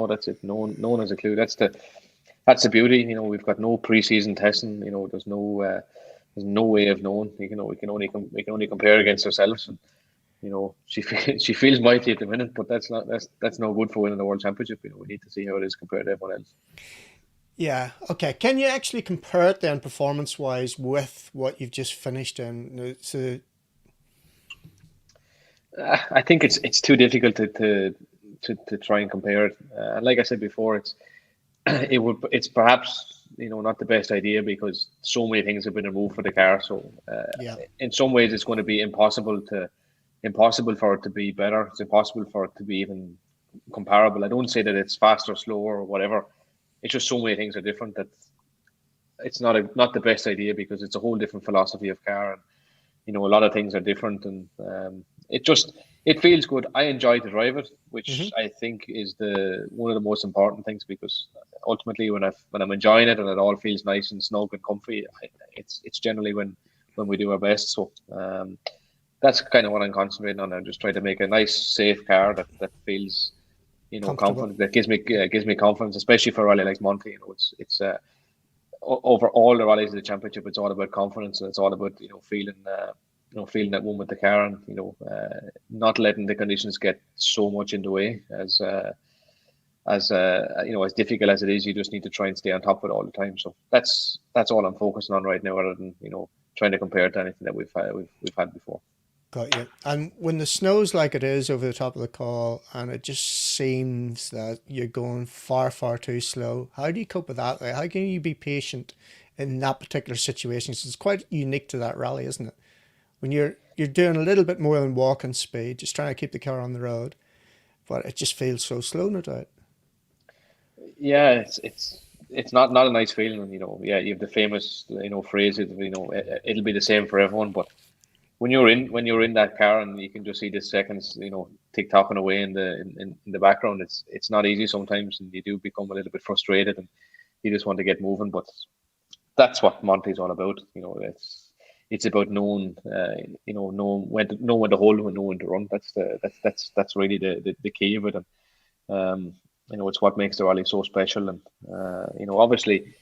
that's it. No one has a clue. That's the beauty. We've got no pre-season testing. There's no way of knowing. We can only compare against ourselves. And, she feels mighty at the minute, but that's no good for winning the World Championship. We need to see how it is compared to everyone else. Yeah. Okay. Can you actually compare it then, performance-wise, with what you've just finished in? So, I think it's too difficult to try and compare it. And like I said before, it's perhaps not the best idea because so many things have been removed for the car. So in some ways, it's going to be impossible for it to be better. It's impossible for it to be even comparable. I don't say that it's faster, slower, or whatever. It's just so many things are different that it's not the best idea because it's a whole different philosophy of car, and a lot of things are different, and it feels good. I enjoy to drive it, which I think is one of the most important things because ultimately when I'm enjoying it and it all feels nice and snug and comfy, it's generally when we do our best. So that's kind of what I'm concentrating on. I'm just trying to make a nice, safe car that feels confident. That gives me confidence, especially for a rally like Monte. It's over all the rallies of the championship, it's all about confidence. And it's all about feeling that one with the car, and not letting the conditions get so much in the way as difficult as it is. You just need to try and stay on top of it all the time. So that's all I'm focusing on right now, rather than trying to compare it to anything that we've had before. Got you. And when the snow's like it is over the top of the call, and it just seems that you're going far, far too slow, how do you cope with that? Like, how can you be patient in that particular situation? It's quite unique to that rally, isn't it? When you're doing a little bit more than walking speed, just trying to keep the car on the road, but it just feels so slow, no doubt. Yeah, it's not a nice feeling. Yeah, you have the famous phrase. It'll be the same for everyone, but when you're in that car and you can just see the seconds, tick-tocking away in the background, it's not easy sometimes, and you do become a little bit frustrated, and you just want to get moving. But that's what Monte's all about. It's about knowing when to hold and knowing when to run. That's really the key of it, and it's what makes the rally so special. And obviously,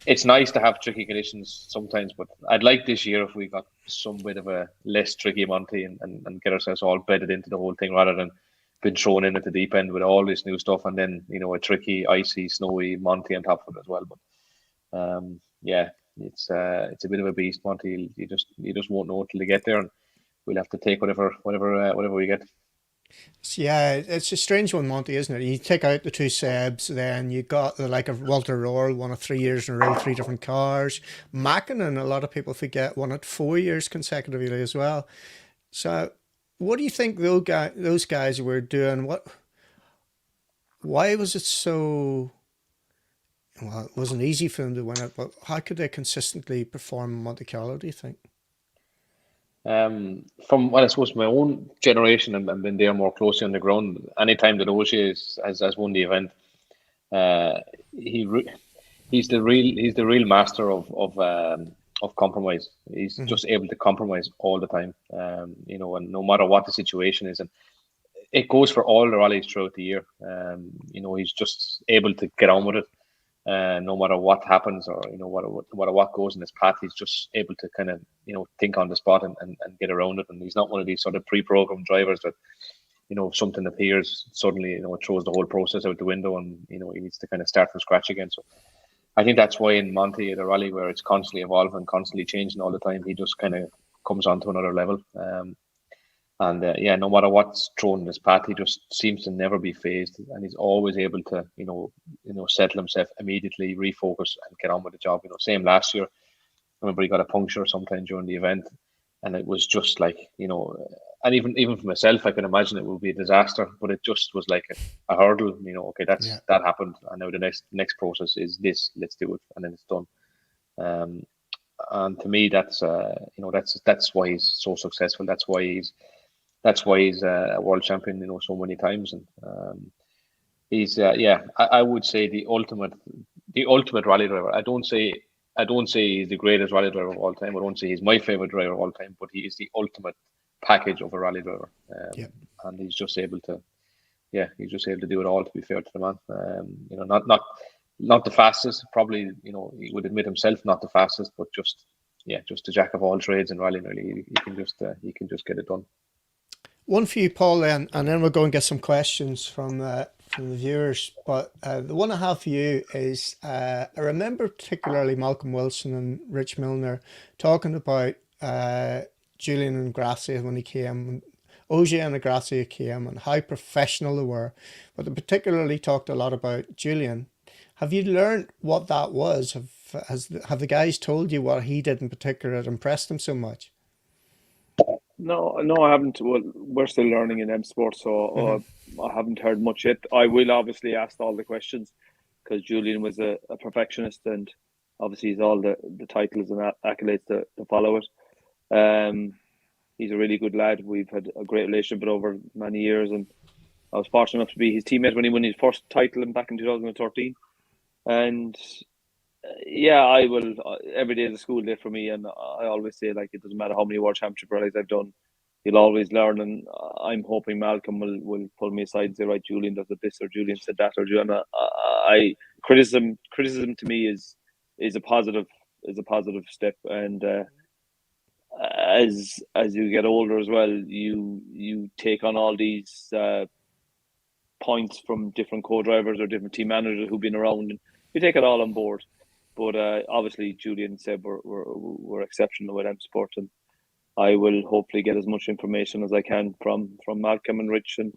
it's nice to have tricky conditions sometimes, but I'd like this year if we got some bit of a less tricky Monty and get ourselves all bedded into the whole thing rather than been thrown in at the deep end with all this new stuff and then a tricky, icy, snowy Monty on top of it as well. But yeah, it's a bit of a beast, Monty. You just won't know till you get there, and we'll have to take whatever we get. Yeah, it's a strange one, Monty, isn't it? You take out the two Sebs, then you got the like of Walter Royal, won it 3 years in a row, three different cars. Mackinnon, a lot of people forget, won it 4 years consecutively as well. So, what do you think those guys were doing? Why was it so? Well, it wasn't easy for them to win it, but how could they consistently perform in Monte Carlo? Do you think? From I suppose my own generation and been there more closely on the ground. Anytime that O'Shea has won the event, uh, he he's the real master of compromise. He's Mm-hmm. just able to compromise all the time. And no matter what the situation is, and it goes for all the rallies throughout the year. He's just able to get on with it. No matter what happens or no matter what goes in his path, he's just able to kind of think on the spot and get around it. And he's not one of these sort of pre-programmed drivers that if something appears suddenly, it throws the whole process out the window, and he needs to kind of start from scratch again. So I think that's why in Monte, at a rally where it's constantly evolving, constantly changing all the time, he just kind of comes on to another level. And yeah, no matter what's thrown in his path, he just seems to never be phased, and he's always able to, settle himself immediately, refocus, and get on with the job. Same last year. I remember he got a puncture sometime during the event, and it was just like, and even for myself, I can imagine it would be a disaster, but it just was like a hurdle. Okay, Yeah. that happened, and now the next process is this. Let's do it, and then it's done. Um, and to me, that's why he's so successful. That's why he's a world champion, so many times, and he's yeah. I would say the ultimate rally driver. I don't say he's the greatest rally driver of all time. I don't say he's my favorite driver of all time, but he is the ultimate package of a rally driver, Yeah. and he's just able to do it all. To be fair to the man, not the fastest. Probably he would admit himself not the fastest, but just the jack of all trades in rallying. Really, he can just get it done. One for you, Paul, then, and then we'll go and get some questions from the viewers. But the one I have for you is I remember particularly Malcolm Wilson and Rich Milner talking about Julian and Gracia when he came, Ogier and Gracia came, and how professional they were. But they particularly talked a lot about Julian. Have you learned what that was? Have the guys told you what he did in particular that impressed them so much? No, I haven't. Well, we're still learning in M Sport, Mm-hmm. so I haven't heard much yet. I will obviously ask all the questions because Julian was a perfectionist, and obviously he's all the titles and accolades to follow it. Um, he's a really good lad. We've had a great relationship over many years, and I was fortunate enough to be his teammate when he won his first title back in 2013. And yeah, I will. Every day is a school day for me, and I always say like it doesn't matter how many world championship rallies I've done, you'll always learn. And I'm hoping Malcolm will pull me aside and say, right, Julian does it this, or Julian said that, or Julian. I criticism to me is a positive step, and as you get older as well, you take on all these points from different co-drivers or different team managers who've been around, and you take it all on board. But obviously, Julian and Seb were exceptional with M Sport, and I will hopefully get as much information as I can from Malcolm and Rich, and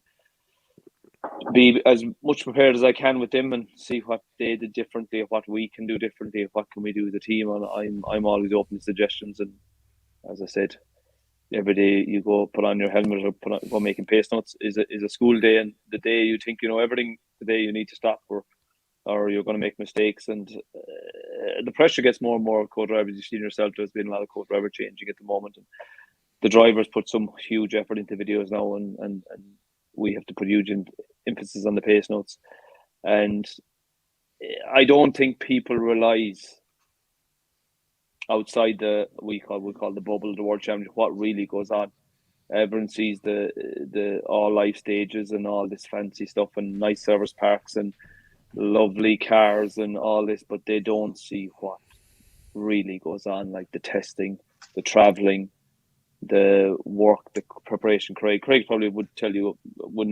be as much prepared as I can with them, and see what they did differently, what we can do differently, what can we do as a team. And I'm always open to suggestions. And as I said, every day you go put on your helmet or go making pace notes is a school day, and the day you think you know everything, the day you need to stop or you're going to make mistakes. And the pressure gets more and more co-drivers. You've seen yourself, there's been a lot of co-driver changing at the moment, and the drivers put some huge effort into videos now, and we have to put huge emphasis on the pace notes. And I don't think people realize outside we call the bubble, the World Championship, what really goes on. Everyone sees the all life stages and all this fancy stuff and nice service parks and lovely cars and all this, but they don't see what really goes on, like the testing, the traveling, the work, the preparation. Craig probably would know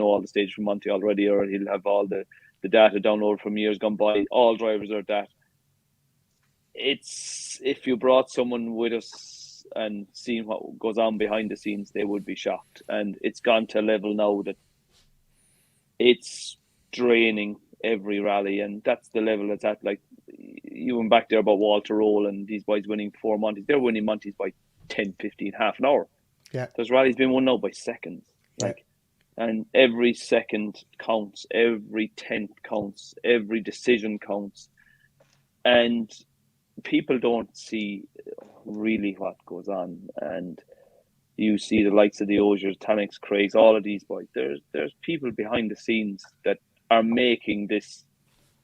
all the stages from Monte already, or he'll have all the data downloaded from years gone by. All drivers are that. It's, if you brought someone with us and seen what goes on behind the scenes, they would be shocked. And it's gone to a level now that it's draining every rally, and that's the level it's at. Like, you went back there about Walter Roll and these boys winning 4 Montes. They're winning Montes by 10, 15, half an hour. Yeah. There's rallies being won now by seconds. Like, and every second counts, every tenth counts, every decision counts. And people don't see really what goes on. And you see the likes of the Osiers, Tannics, Craigs, all of these boys. There's people behind the scenes that are making this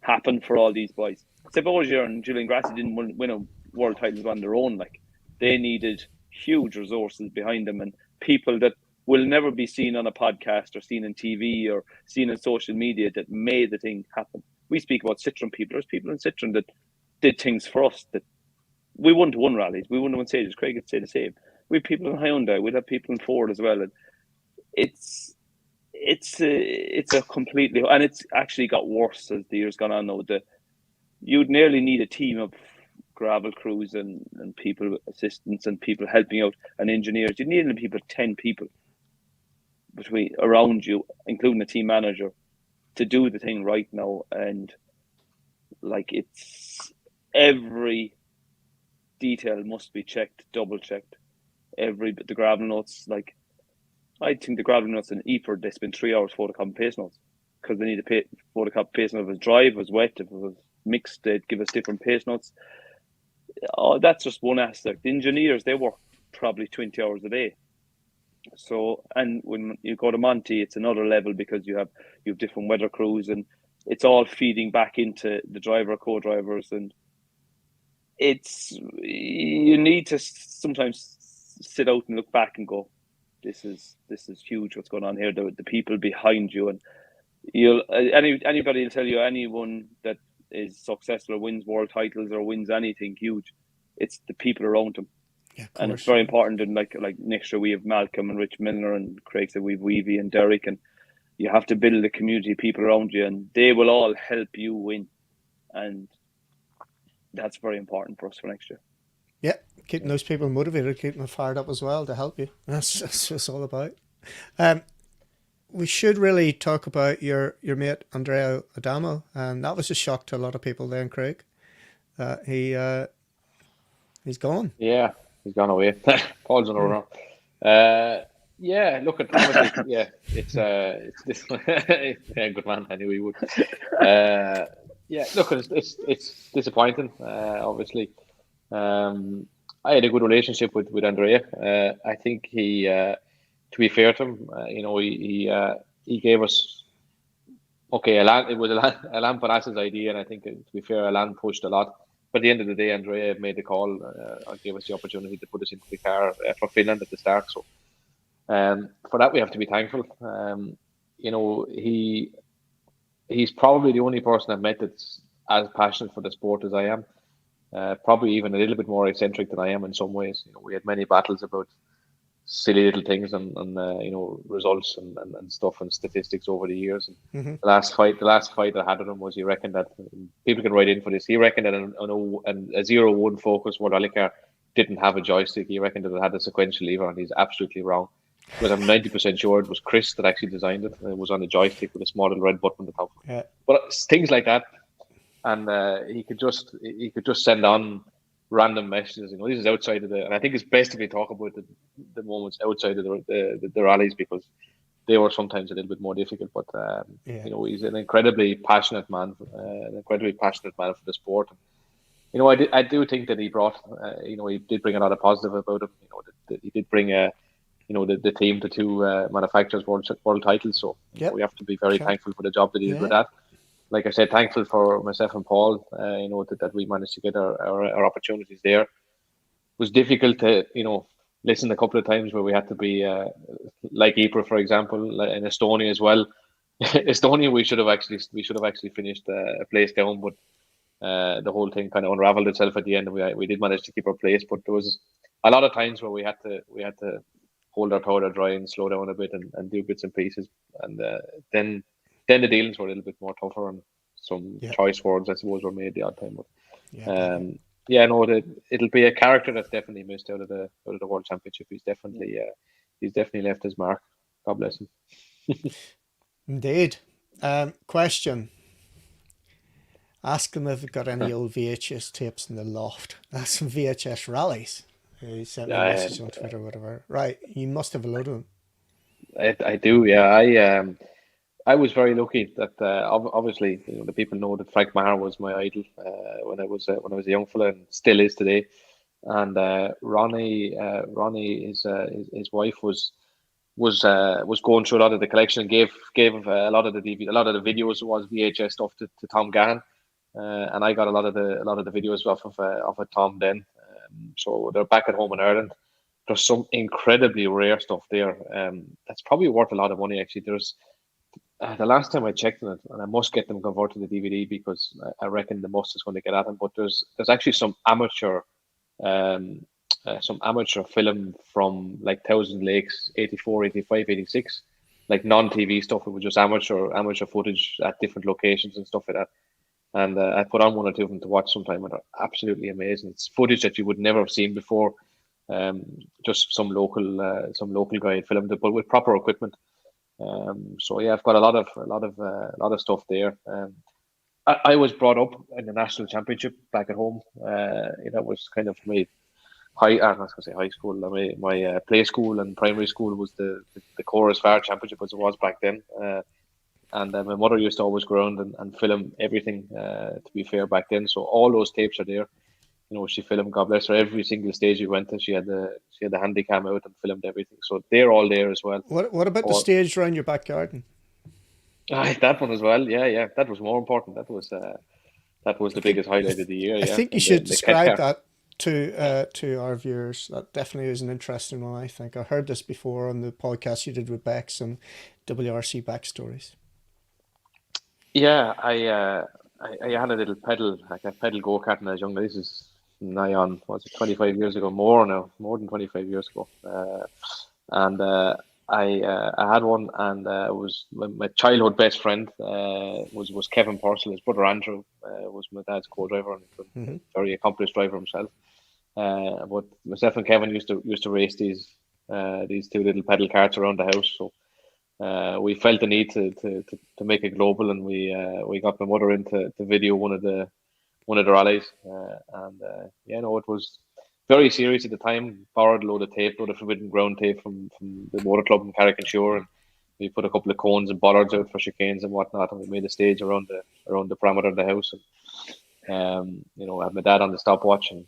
happen for all these boys. Except Osier and Gillian Grassi didn't win a world titles on their own. Like, they needed huge resources behind them and people that will never be seen on a podcast or seen on TV or seen on social media that made the thing happen. We speak about Citroen people. There's people in Citroen that did things for us that we wouldn't have won rallies. We wouldn't have won stages. Craig would say the same. We have people in Hyundai. We'd have people in Ford as well. And it's a completely, and it's actually got worse as the years gone on now. You'd nearly need a team of gravel crews and people, assistants and people helping out, and engineers. You need people, 10 people around you, including a team manager, to do the thing right now. And like, it's every detail must be checked, double checked. The gravel notes, like, I think the gravel notes in Eford, they spend 3 hours photocopying pace notes because they need to photocopy pace notes. If it was dry, if it was wet, if it was mixed, they'd give us different pace notes. Oh, that's just one aspect. The engineers, they work probably 20 hours a day. So, and when you go to Monte, it's another level because you have different weather crews, and it's all feeding back into the driver, co-drivers, and you need to sometimes sit out and look back and go, this is huge what's going on here. The people behind you, and anybody will tell you, anyone that is successful or wins world titles or wins anything huge, it's the people around them. Yeah, and it's very important. And like next year we have Malcolm and Rich Milner, and Craig said we've Weavy and Derek, and you have to build a community of people around you, and they will all help you win. And that's very important for us for next year. Yeah, keeping those people motivated, keeping them fired up as well to help you. That's what it's all about. We should really talk about your mate Andrea Adamo, and that was a shock to a lot of people then, Craig. He's gone. Yeah, he's gone away. Paul's on over. Yeah, look at obviously, yeah, it's this yeah, good man. I knew he would. Yeah, look, it's disappointing. Obviously, I had a good relationship with Andrea. I think he, to be fair to him, he gave us it was Alain Panas's idea, and I think to be fair, Alain pushed a lot. But at the end of the day, Andrea made the call and gave us the opportunity to put us into the car for Finland at the start. So for that, we have to be thankful. He's probably the only person I've met that's as passionate for the sport as I am. Probably even a little bit more eccentric than I am in some ways. We had many battles about silly little things and results and stuff and statistics over the years. And the last fight I had with him was, he reckoned that, people can write in for this, he reckoned that a 0-1 Focus World Rally car didn't have a joystick. He reckoned that it had a sequential lever, and he's absolutely wrong. But I'm 90% sure it was Chris that actually designed it. It was on a joystick with a small little red button on the top. Yeah. But things like that, and he could just send on random messages. This is outside of and I think it's best if we talk about the moments outside of the rallies, because they were sometimes a little bit more difficult. But he's an incredibly passionate man, for the sport. I do think that he brought, he did bring a lot of positive about him. He did bring the team to 2 manufacturers world titles. So we have to be very thankful for the job that he did with that. Like I said, thankful for myself and Paul, that we managed to get our opportunities there. It was difficult to, listen a couple of times where we had to be, like Ypres, for example, in Estonia as well. Estonia, we should have actually finished a place down, but the whole thing kind of unraveled itself at the end. We did manage to keep our place, but there was a lot of times where we had to hold our powder dry and slow down a bit and do bits and pieces, and then the dealings were a little bit more tougher, and some Yeah. choice words I suppose were made the odd time. But Yeah. yeah, no, it'll be a character that's definitely missed out of the World Championship. He's definitely left his mark. God bless him. Indeed. Question. Ask them if they've got any old VHS tapes in the loft. That's some VHS rallies. He sent me a message on Twitter or whatever. Right, you must have a load of them. I do, yeah. I was very lucky that obviously the people know that Frank Maher was my idol when I was a young fella and still is today. And Ronnie, his wife was going through a lot of the collection and gave a lot of the DVD, a lot of the videos was VHS stuff to Tom Gann, and I got a lot of the videos off of Tom then. So they're back at home in Ireland. There's some incredibly rare stuff there. That's probably worth a lot of money actually. There's the last time I checked on it, and I must get them converted to DVD because I reckon the Must is going to get at them. But there's actually um, some amateur film from like Thousand Lakes, 84, 85, 86, like non-TV stuff. It was just amateur footage at different locations and stuff like that. And I put on one or two of them to watch sometime, and they're absolutely amazing. It's footage that you would never have seen before. Just some local guy had filmed it, but with proper equipment. So yeah, I've got a lot of stuff there. I was brought up in the national championship back at home. That was kind of my I was going to say high school. My play school and primary school was the Chorus Fire Championship as it was back then. And my mother used to always go around and film everything. To be fair, back then, so all those tapes are there. She filmed, God bless her, every single stage we went to. She had the handy cam out and filmed everything. So they're all there as well. What about the stage around your back garden? That one as well. Yeah. That was more important. That was the biggest highlight of the year. I think you should describe that to our viewers. That definitely is an interesting one. I think I heard this before on the podcast you did with Beck, some WRC backstories. Yeah, I had a little pedal, like a pedal go-kart when I was younger. This is nigh on, 25 years ago, more than 25 years ago. And I had one, and it was my childhood best friend was Kevin Purcell. His brother Andrew was my dad's co-driver, and a very accomplished driver himself. But myself and Kevin used to race these two little pedal carts around the house. So we felt the need to make it global, and we got my mother into video one of the rallies, it was very serious at the time. Borrowed a load of forbidden ground tape from the motor club in Carrick-on-Shore, and we put a couple of cones and bollards out for chicanes and whatnot, and we made a stage around the perimeter of the house. And I had my dad on the stopwatch, and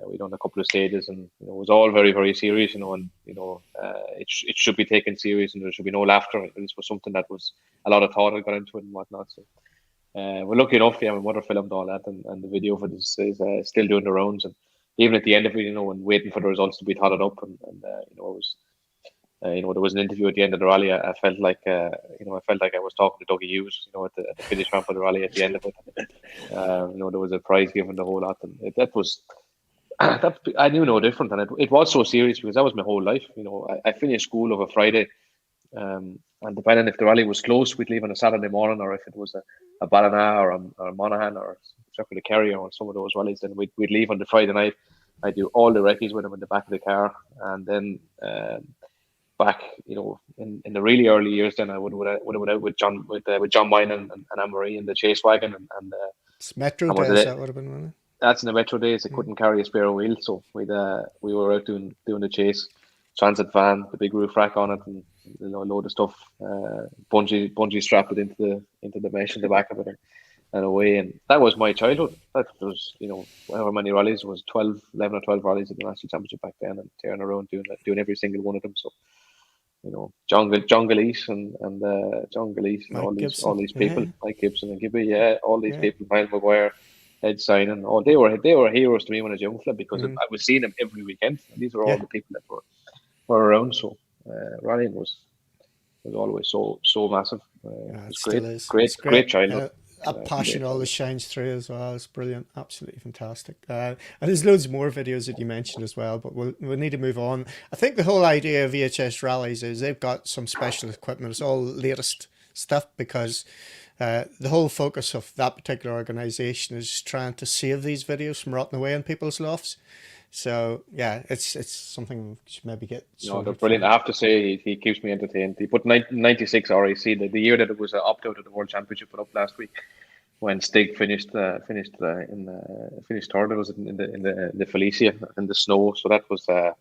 we done a couple of stages, and it was all very, very serious, and it should be taken serious, and there should be no laughter. This was something that was a lot of thought had got into it and whatnot. So we're lucky enough. Yeah, my mother filmed all that, and the video for this is still doing the rounds, and even at the end of it, and waiting for the results to be totted up, and it was. There was an interview at the end of the rally. I felt like I was talking to Dougie Hughes, at the finish ramp of the rally at the end of it. There was a prize given, the whole lot, and I knew no different, and it was so serious because that was my whole life. I finished school over Friday, and depending if the rally was close, we'd leave on a Saturday morning, or if it was a Ballina or a Monaghan or Circuit of Kerry or some of those rallies, then we'd leave on the Friday night. I'd do all the recce's with him in the back of the car, and then back, in the really early years, then I would have went out with John Moynan and Anne-Marie in the chase wagon, and it's Metro days. That would have been one. That's in the Metro days. I couldn't carry a spare wheel, so we were out doing the chase, transit van, the big roof rack on it, and a load of stuff, bungee strapped it into the mesh in the back of it, and away. And that was my childhood. That was however many rallies, it was 11 or 12 rallies at the national championship back then, and tearing around doing every single one of them. So John Gillese and John Gillese and all these people, yeah. Mike Gibson and Gibby, all these people, Miles Maguire, Ed Signan, they were heroes to me when I was young fella, because I was seeing them every weekend, and these were all the people that were around. So rallying was was always so massive. Yeah, It it was still is. great, It's great great. childhood. That Great passion always childhood. shines through as well. It's brilliant. Absolutely fantastic. And there's loads more videos that you mentioned as well, but we'll need to move on. I think the whole idea of VHS rallies is they've got some special equipment. It's all latest stuff because the whole focus of that particular organization is trying to save these videos from rotting away in people's lofts. So yeah, it's something we should maybe get No, they're sorted brilliant. for. I have to say, he keeps me entertained. He put 96 RAC, the year that it was opt out of the World Championship, put up last week when Stig finished third. It was in the Felicia in the snow, so that was a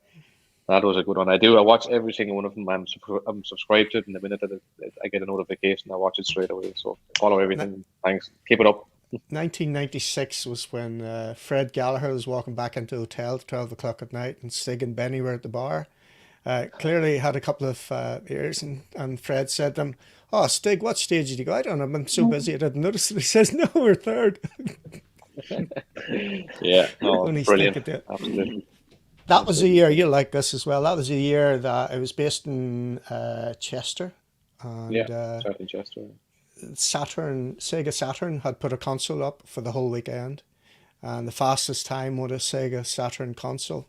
good one. I watch every single one of them. I'm subscribed to it, and the minute that I get a notification, I watch it straight away. So follow everything. Thanks. Keep it up. 1996 was when Fred Gallagher was walking back into the hotel at 12 o'clock at night, and Stig and Benny were at the bar. Clearly had a couple of beers, and Fred said to him, "Oh, Stig, what stage did you go out on? I'm so busy I didn't notice it." He says, "No, we're third." Yeah, no, Only Stig brilliant. could do it. Absolutely, That was the absolutely year, brilliant. you like this as well. That was the year that it was based in Chester, Yeah, and certainly, Chester. Sega Saturn had put a console up for the whole weekend, and the fastest time on a Sega Saturn console.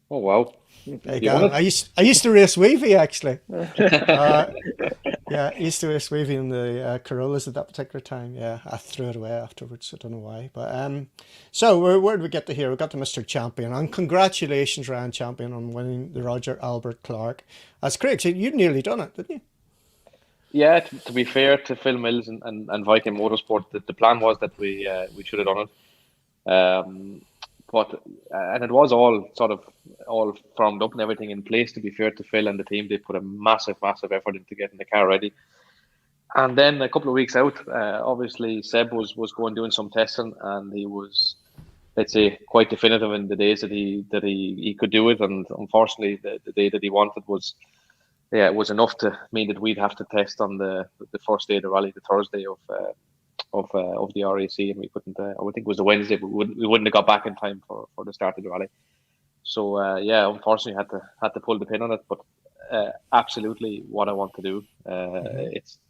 Oh wow, There you you won go. I used to race Weavy actually. it. Uh, yeah, I used to race Weavy in the Corollas at that particular time. Yeah, I threw it away afterwards. I don't know why. But so where did we get to here? We got to Mr. Champion, and congratulations, Ryan Champion, on winning the Roger Albert Clark. That's great. So you'd nearly done it, didn't you? Yeah, to be fair to Phil Mills and Viking Motorsport, the plan was that we should have done it. But and it was all firmed up and everything in place. To be fair to Phil and the team, they put a massive effort into getting the car ready. And then a couple of weeks out, obviously Seb was going doing some testing, and he was, let's say, quite definitive in the days that he could do it. And unfortunately, the day that he wanted was, yeah, it was enough to mean that we'd have to test on the first day of the rally, the Thursday of the RAC, and we couldn't. I would think it was the Wednesday, but we wouldn't have got back in time for the start of the rally. So yeah, unfortunately, had to pull the pin on it. But absolutely, what I want to do.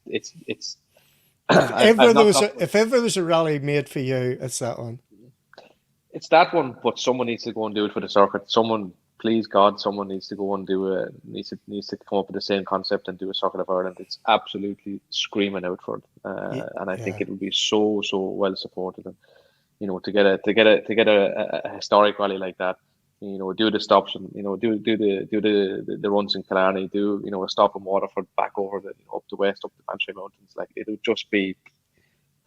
It's. I've not got. If ever there was a rally made for you, it's that one. It's that one, but someone needs to go and do it for the circuit. Someone, please God, someone needs to go and needs to come up with the same concept and do a Circuit of Ireland. It's absolutely screaming out for it, and I think Yeah. it will be so well supported. And to get a historic rally like that, do the stops and do the runs in Killarney, do a stop in Waterford, back over up the west, up the Bantry Mountains. Like, it would just be.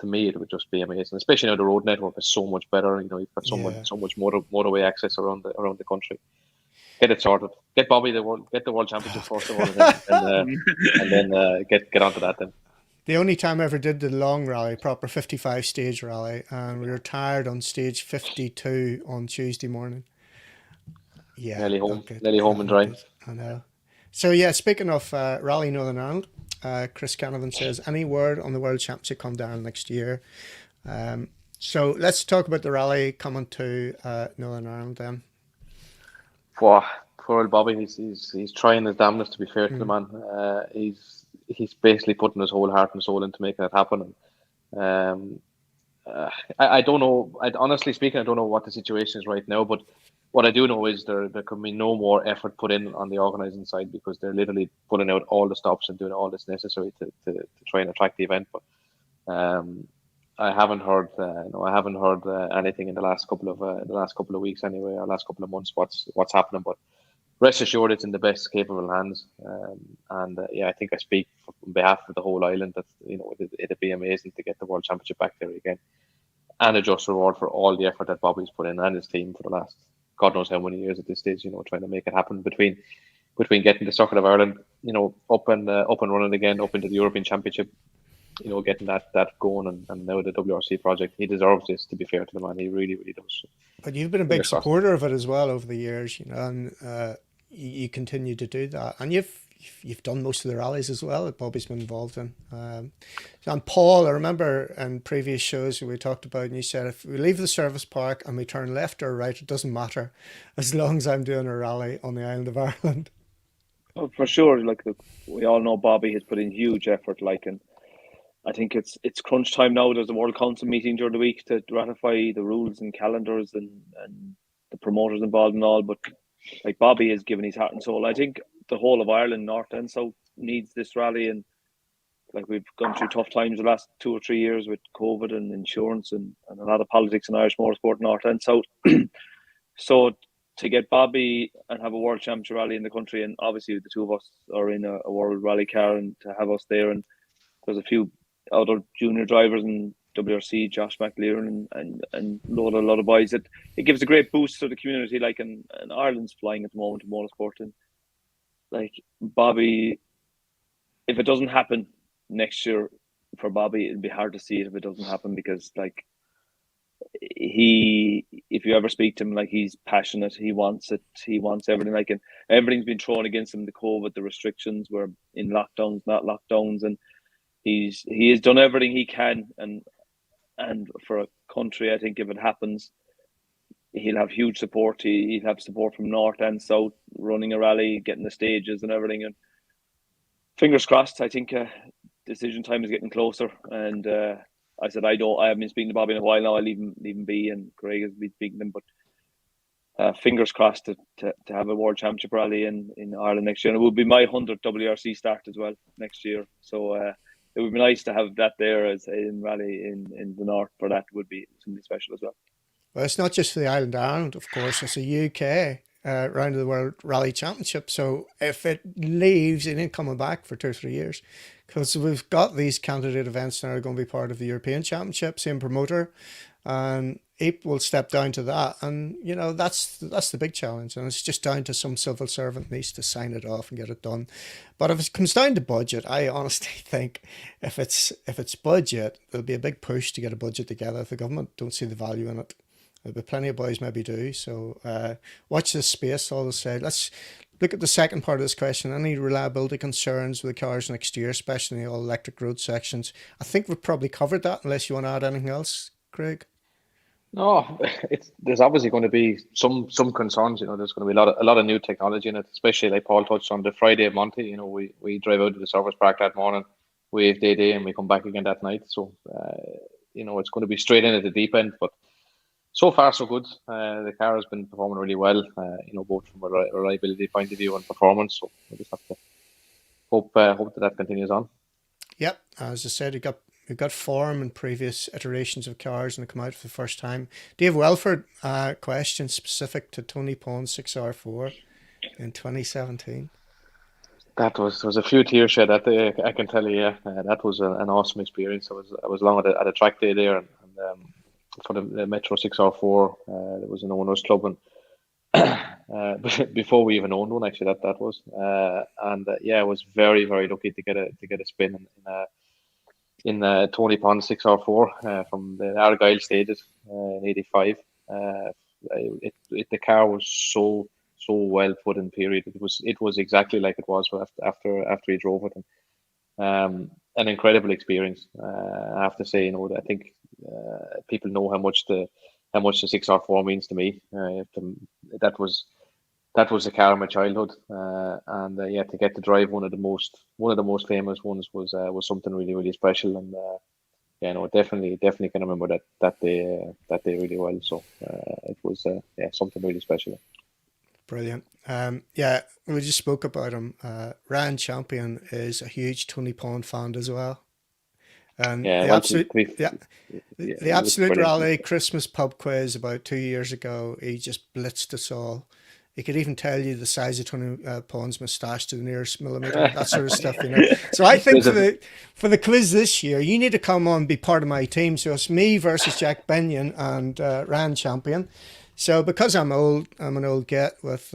To me, it would just be amazing, especially now the road network is so much better. You've got Yeah. so much motorway access around the country. Get it sorted. Get Bobby get the world championship first of all, and then get onto that then. The only time I ever did the long rally, proper 55 stage rally, and we retired on stage 52 on Tuesday morning. Yeah, not good. Nearly home and Not dry. good. I know. So yeah, speaking of Rally Northern Ireland, Chris Canavan says, any word on the World Championship come down next year? So let's talk about the rally coming to Northern Ireland then. Poor old Bobby. He's trying his damnedest, to be fair to the man. He's basically putting his whole heart and soul into making it happen. I don't know. Honestly speaking, I don't know what the situation is right now. But what I do know is there can be no more effort put in on the organising side, because they're literally putting out all the stops and doing all that's necessary to try and attract the event. But I haven't heard. I haven't heard anything in the last couple of weeks anyway, or last couple of months. What's happening? But rest assured, it's in the best capable hands. And yeah, I think I speak on behalf of the whole island that it'd be amazing to get the World Championship back there again, and a just reward for all the effort that Bobby's put in and his team for the last God knows how many years at this stage. Trying to make it happen between getting the Circuit of Ireland, up and running again, up into the European Championship. Getting that going, and now the WRC project. He deserves this, to be fair to the man. He really does. But you've been a big supporter of it as well over the years, and you continue to do that, and you've done most of the rallies as well that Bobby's been involved in. And Paul, I remember in previous shows we talked about, and you said, if we leave the service park and we turn left or right, it doesn't matter, as long as I'm doing a rally on the island of Ireland. For sure. Like we all know, Bobby has put in huge effort. Like, and I think it's crunch time now. There's a World Council meeting during the week to ratify the rules and calendars and the promoters involved and all. But like Bobby has given his heart and soul. I think the whole of Ireland, North and South, needs this rally. And like we've gone through tough times the last 2 or 3 years with COVID and insurance and a lot of politics in Irish motorsport, North and South. So to get Bobby and have a World Championship rally in the country, and obviously the two of us are in a World Rally car, and to have us there, and there's a few other junior drivers in WRC, Josh McLearen and a lot of boys. It gives a great boost to the community. Like, and Ireland's flying at the moment in motorsport, and like Bobby, if it doesn't happen next year for Bobby, it'll be hard to see it if it doesn't happen, because like if you ever speak to him, like he's passionate, he wants it, he wants everything. Like, and everything's been thrown against him, the COVID, the restrictions, we're in lockdowns, not lockdowns, and he has done everything he can, and for a country, I think if it happens, he'll have huge support. He'll have support from North and South, running a rally, getting the stages and everything, and fingers crossed. I think decision time is getting closer, and I said I haven't been speaking to Bobby in a while now. I'll leave him be, and Craig has been speaking to him, but fingers crossed to have a World Championship rally in Ireland next year. And it would be my 100th WRC start as well next year, so it would be nice to have that there as in rally in the North. For that would be something special as well. Well, it's not just for the island of Ireland, of course. It's a UK round of the World Rally Championship. So if it leaves, it ain't coming back for 2 or 3 years, because we've got these candidate events that are going to be part of the European Championship, same promoter, and Ape will step down to that. And you know, that's the big challenge, and it's just down to some civil servant needs to sign it off and get it done. But if it comes down to budget, I honestly think if it's budget, there'll be a big push to get a budget together. If the government don't see the value in it, there'll be plenty of boys maybe do. So watch this space, all to say. Let's look at the second part of this question. Any reliability concerns with the cars next year, especially in the all-electric road sections? I think we've probably covered that, unless you want to add anything else, Craig. No, there's obviously going to be some concerns. You know, there's going to be a lot of new technology in it, especially like Paul touched on the Friday at Monte. You know, we drive out to the service park that morning, we have day, and we come back again that night. So you know, it's going to be straight in at the deep end. But so far, so good. The car has been performing really well. You know, both from a reliability point of view and performance. So we just have to hope that continues on. Yep, as I said, we've got form in previous iterations of cars and they come out for the first time. Dave Welford, question specific to Tony Pond's 6R4 in 2017. There was a few tears shed that day, I can tell you. Yeah, that was an awesome experience. I was along at a track day there, and for the Metro 6R4, there was an owners club, and before we even owned one, actually, that was, I was very, very lucky to get a spin in Tony Pond 6R4 from the Argyle stages in '85. The car was so well put in. Period. It was exactly like it was after he drove it, and an incredible experience. I have to say, you know, I think people know how much the 6R4 means to me. That was the car of my childhood, and to get to drive one of the most famous ones was something really, really special. And definitely can remember that day really well. So it was something really special. Brilliant. We just spoke about him. Ryan Champion is a huge Tony Pond fan as well. And the Absolute Rally Christmas pub quiz about 2 years ago, he just blitzed us all. He could even tell you the size of Tony Pond's moustache to the nearest millimeter, that sort of stuff, you know. So I think for the quiz this year, you need to come on and be part of my team. So it's me versus Jack Benyon and Ryan Champion. So because I'm an old get with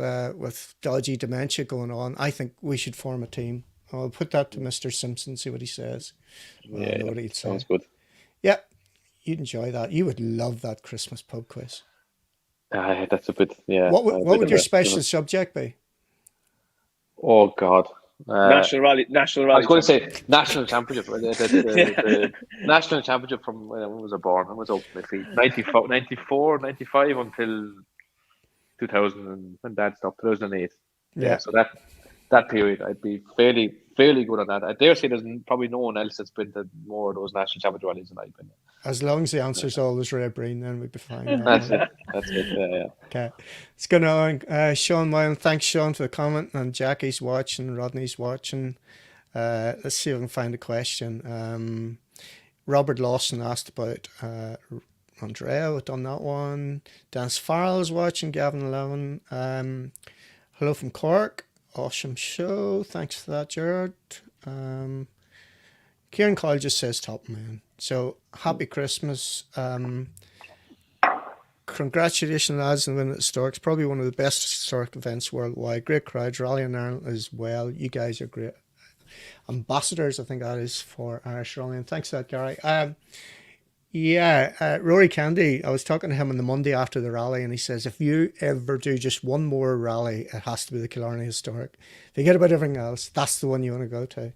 dodgy dementia going on, I think we should form a team. I'll put that to Mr. Simpson, see what he says. What he'd say. Sounds good. Yeah, you'd enjoy that. You would love that Christmas pub quiz. That's a bit, yeah. What would your special subject be? Oh God, National rally. I was going to say national championship. The national championship from when was I born? I was up my feet. 94, 95 until 2000 when Dad stopped. 2008. Yeah. So that period, I'd be fairly good on that. I dare say there's probably no one else that's been to more of those national championship rallies than I've been. As long as the answer's always Red Breen, then we'd be fine. That's it. That's it. Yeah. Okay. Let's go now. Sean Moyle, thanks, Sean, for the comment. And Jackie's watching, Rodney's watching. Let's see if I can find a question. Robert Lawson asked about Andrea. We've done that one. Dance Farrell's watching. Gavin 11. Hello from Cork. Awesome show. Thanks for that, Jared. Kieran Coyle just says top man. So happy Christmas. Congratulations, lads, on winning at Historic. It's probably one of the best historic events worldwide. Great crowds, rally in Ireland as well. You guys are great ambassadors, I think that is, for Irish rally. And thanks for that, Gary. Rory Candy, I was talking to him on the Monday after the rally, and he says, if you ever do just one more rally, it has to be the Killarney Historic. Forget about everything else. That's the one you want to go to.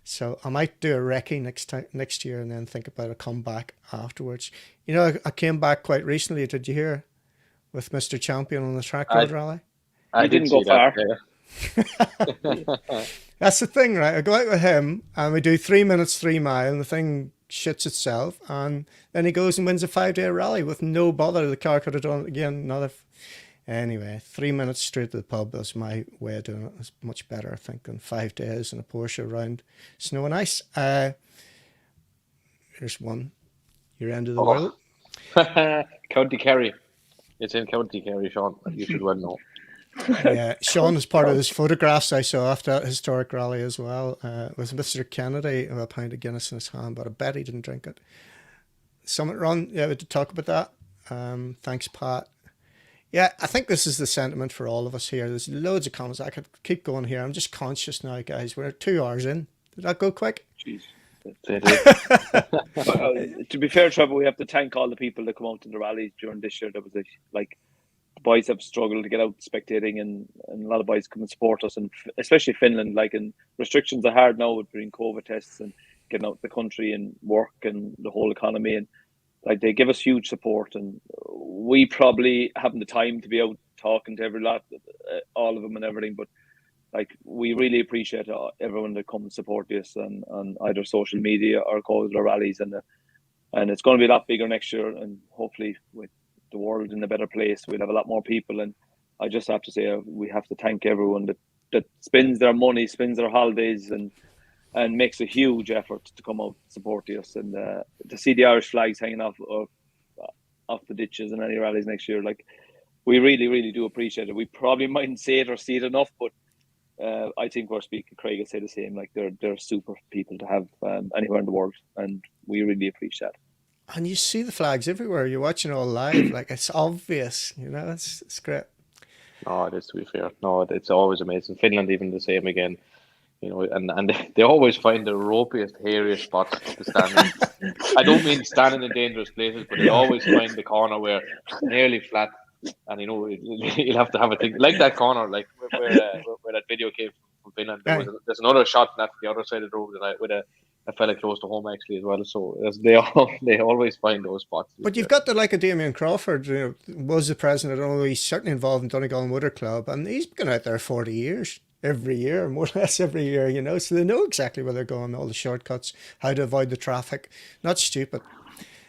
So I might do a recce next year and then think about a comeback afterwards. You know, I came back quite recently. Did you hear? With Mr. Champion on the track road rally. I didn't go far. That's the thing, right? I go out with him and we do 3 minutes, 3 mile, and the thing shits itself. And then he goes and wins a 5-day rally with no bother. The car could have done it again. Anyway, 3 minutes straight to the pub. That's my way of doing it. It's much better, I think, than 5 days in a Porsche around snow and ice. Here's one. Your end of the world. County Kerry. It's in County Kerry, Sean. You should well know. Yeah, Sean is part of his photographs I saw after that historic rally as well. With Mr. Kennedy with a pint of Guinness in his hand, but I bet he didn't drink it. Summit run, yeah, we did talk about that. Thanks, Pat. Yeah, I think this is the sentiment for all of us here. There's loads of comments. I could keep going here. I'm just conscious now, guys. We're 2 hours in. Did that go quick? Jeez. To be fair, Trevor, we have to thank all the people that come out to the rallies during this year. That was like the boys have struggled to get out spectating, and a lot of boys come and support us, and especially Finland. Like, and restrictions are hard now with doing COVID tests and getting out the country and work and the whole economy, and like they give us huge support, and we probably haven't the time to be out talking to every lot, all of them and everything, but like we really appreciate everyone that comes and support us on either social media or calls or rallies, and it's going to be a lot bigger next year, and hopefully with the world in a better place, we'll have a lot more people. And I just have to say we have to thank everyone that spends their money, spends their holidays, and makes a huge effort to come out and support us, and to see the Irish flags hanging off the ditches and any rallies next year. Like, we really, really do appreciate it. We probably mightn't say it or see it enough, but I think we're speaking. Craig will say the same. Like, they're super people to have anywhere in the world, and we really appreciate that. And you see the flags everywhere. You're watching it all live. Like, it's obvious, you know. It's great. No, it is, to be fair. No, it's always amazing. Finland, even the same again. You know, and they always find the ropiest, hairiest spots to stand in. I don't mean standing in dangerous places, but they always find the corner where it's nearly flat, and you know you'll have to have a thing like that corner, like where that video came from Finland. There's another shot from the other side of the road with a fella close to home actually as well. So they always find those spots. But you've got the like of Damien Crawford, you know, was the president. I don't know, he's certainly involved in Donegal Motor Club, and he's been out there 40 years. Every year, more or less every year, you know, so they know exactly where they're going, all the shortcuts, how to avoid the traffic. Not stupid.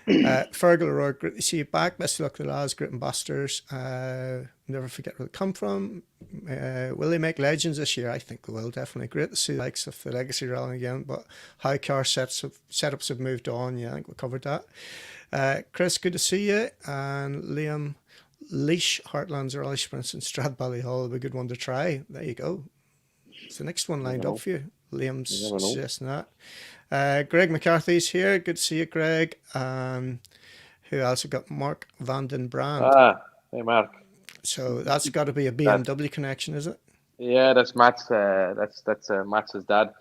Fergal O'Rourke, great to see you back. Best of luck to the lads, great ambassadors. Never forget where they come from. Will they make legends this year? I think they will, definitely. Great to see the likes of the Legacy rally again, but how car setups have moved on. Yeah, I think we covered that. Chris, good to see you. And Liam Leash, Heartlands Rally Sprints in Stradbally Hall, will be a good one to try. There you go. It's the next one lined up for you. Liam's suggesting that. Greg McCarthy's here. Good to see you, Greg. Who else? We've got Mark Van den Brand. Hey, Mark. So that's got to be a BMW connection, is it? Yeah, that's Matt's. That's Matt's dad.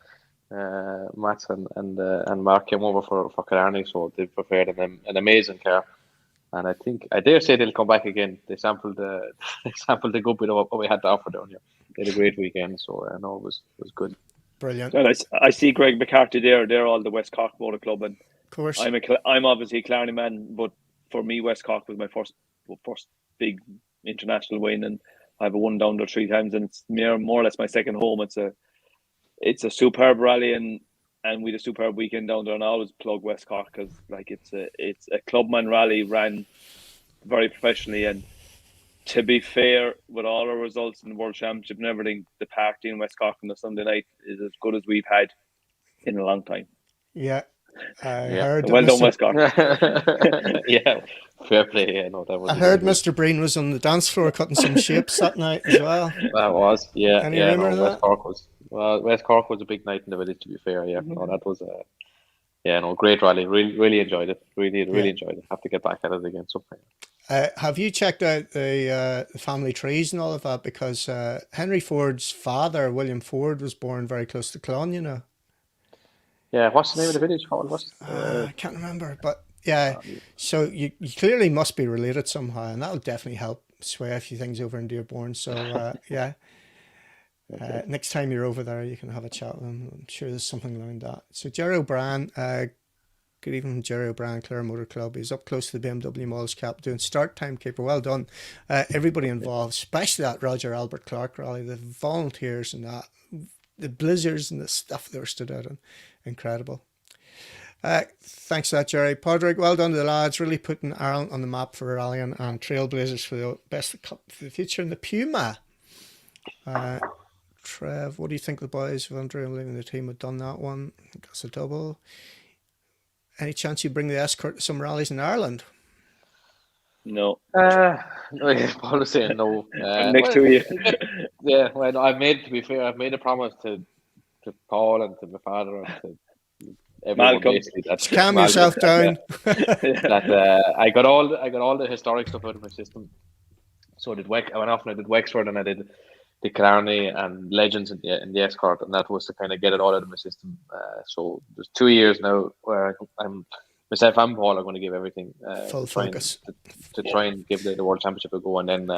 Matt and Mark came over for Killarney, so they prepared an amazing car. And I dare say they'll come back again. They sampled a good bit of what we had to offer down here. They had a great weekend, so I know it was good. Brilliant. And I see Greg McCarthy there. They're all the West Cork Motor Club, and of course I'm obviously a Killarney man, but for me, West Cork was my first big international win, and I've won down there 3 times, and it's more or less my second home. It's a superb rally, and we had a superb weekend down there. And I always plug West Cork because like it's a clubman rally ran very professionally. And to be fair, with all our results in the World Championship and everything, the party in West Cork on the Sunday night is as good as we've had in a long time. Yeah. I Yeah. heard that Well done, Mr. West Cork. Yeah, fair play. Yeah, no, that was. I heard Mr. Breen was on the dance floor cutting some shapes that night as well. That was, yeah, Any yeah. rumour No, of West that? Cork was West Cork was a big night in the village. To be fair, yeah, no, that was yeah, no, great rally. Really enjoyed it. Really Yeah. enjoyed it. Have to get back at it again sometime. Have you checked out the family trees and all of that? Because Henry Ford's father, William Ford, was born very close to Clon, you know. Yeah, what's the name of the village called? What's I can't remember, but yeah. So you clearly must be related somehow, and that'll definitely help sway a few things over in Dearborn. So yeah, next time you're over there, you can have a chat with them. I'm sure there's something around that. So Jerry O'Brien, good evening, Jerry O'Brien, Clare Motor Club. He's up close to the BMW Malls Cap doing start timekeeper. Well done, everybody involved, especially that Roger Albert Clark rally, the volunteers and that, the blizzards and the stuff they were stood out on. Incredible. Thanks for that, Jerry. Podrick, well done to the lads. Really putting Ireland on the map for rallying and trailblazers for the best cup for the future. And the Puma. Trev, what do you think the boys of Andrea leaving the team have done that one? I think that's a double. Any chance you bring the escort to some rallies in Ireland? No. no, Paul was saying no. Next 2 years. Yeah, well, to be fair, I've made a promise to Paul and to my father and to everyone Malcolm. basically. That Calm yourself down. that I got all the historic stuff out of my system. So I did I went off and I did Wexford and I did the Killarney and Legends in the escort, and that was to kind of get it all out of my system. So there's 2 years now where myself and Paul are going to give everything Full focus to try and give the World Championship a go, and then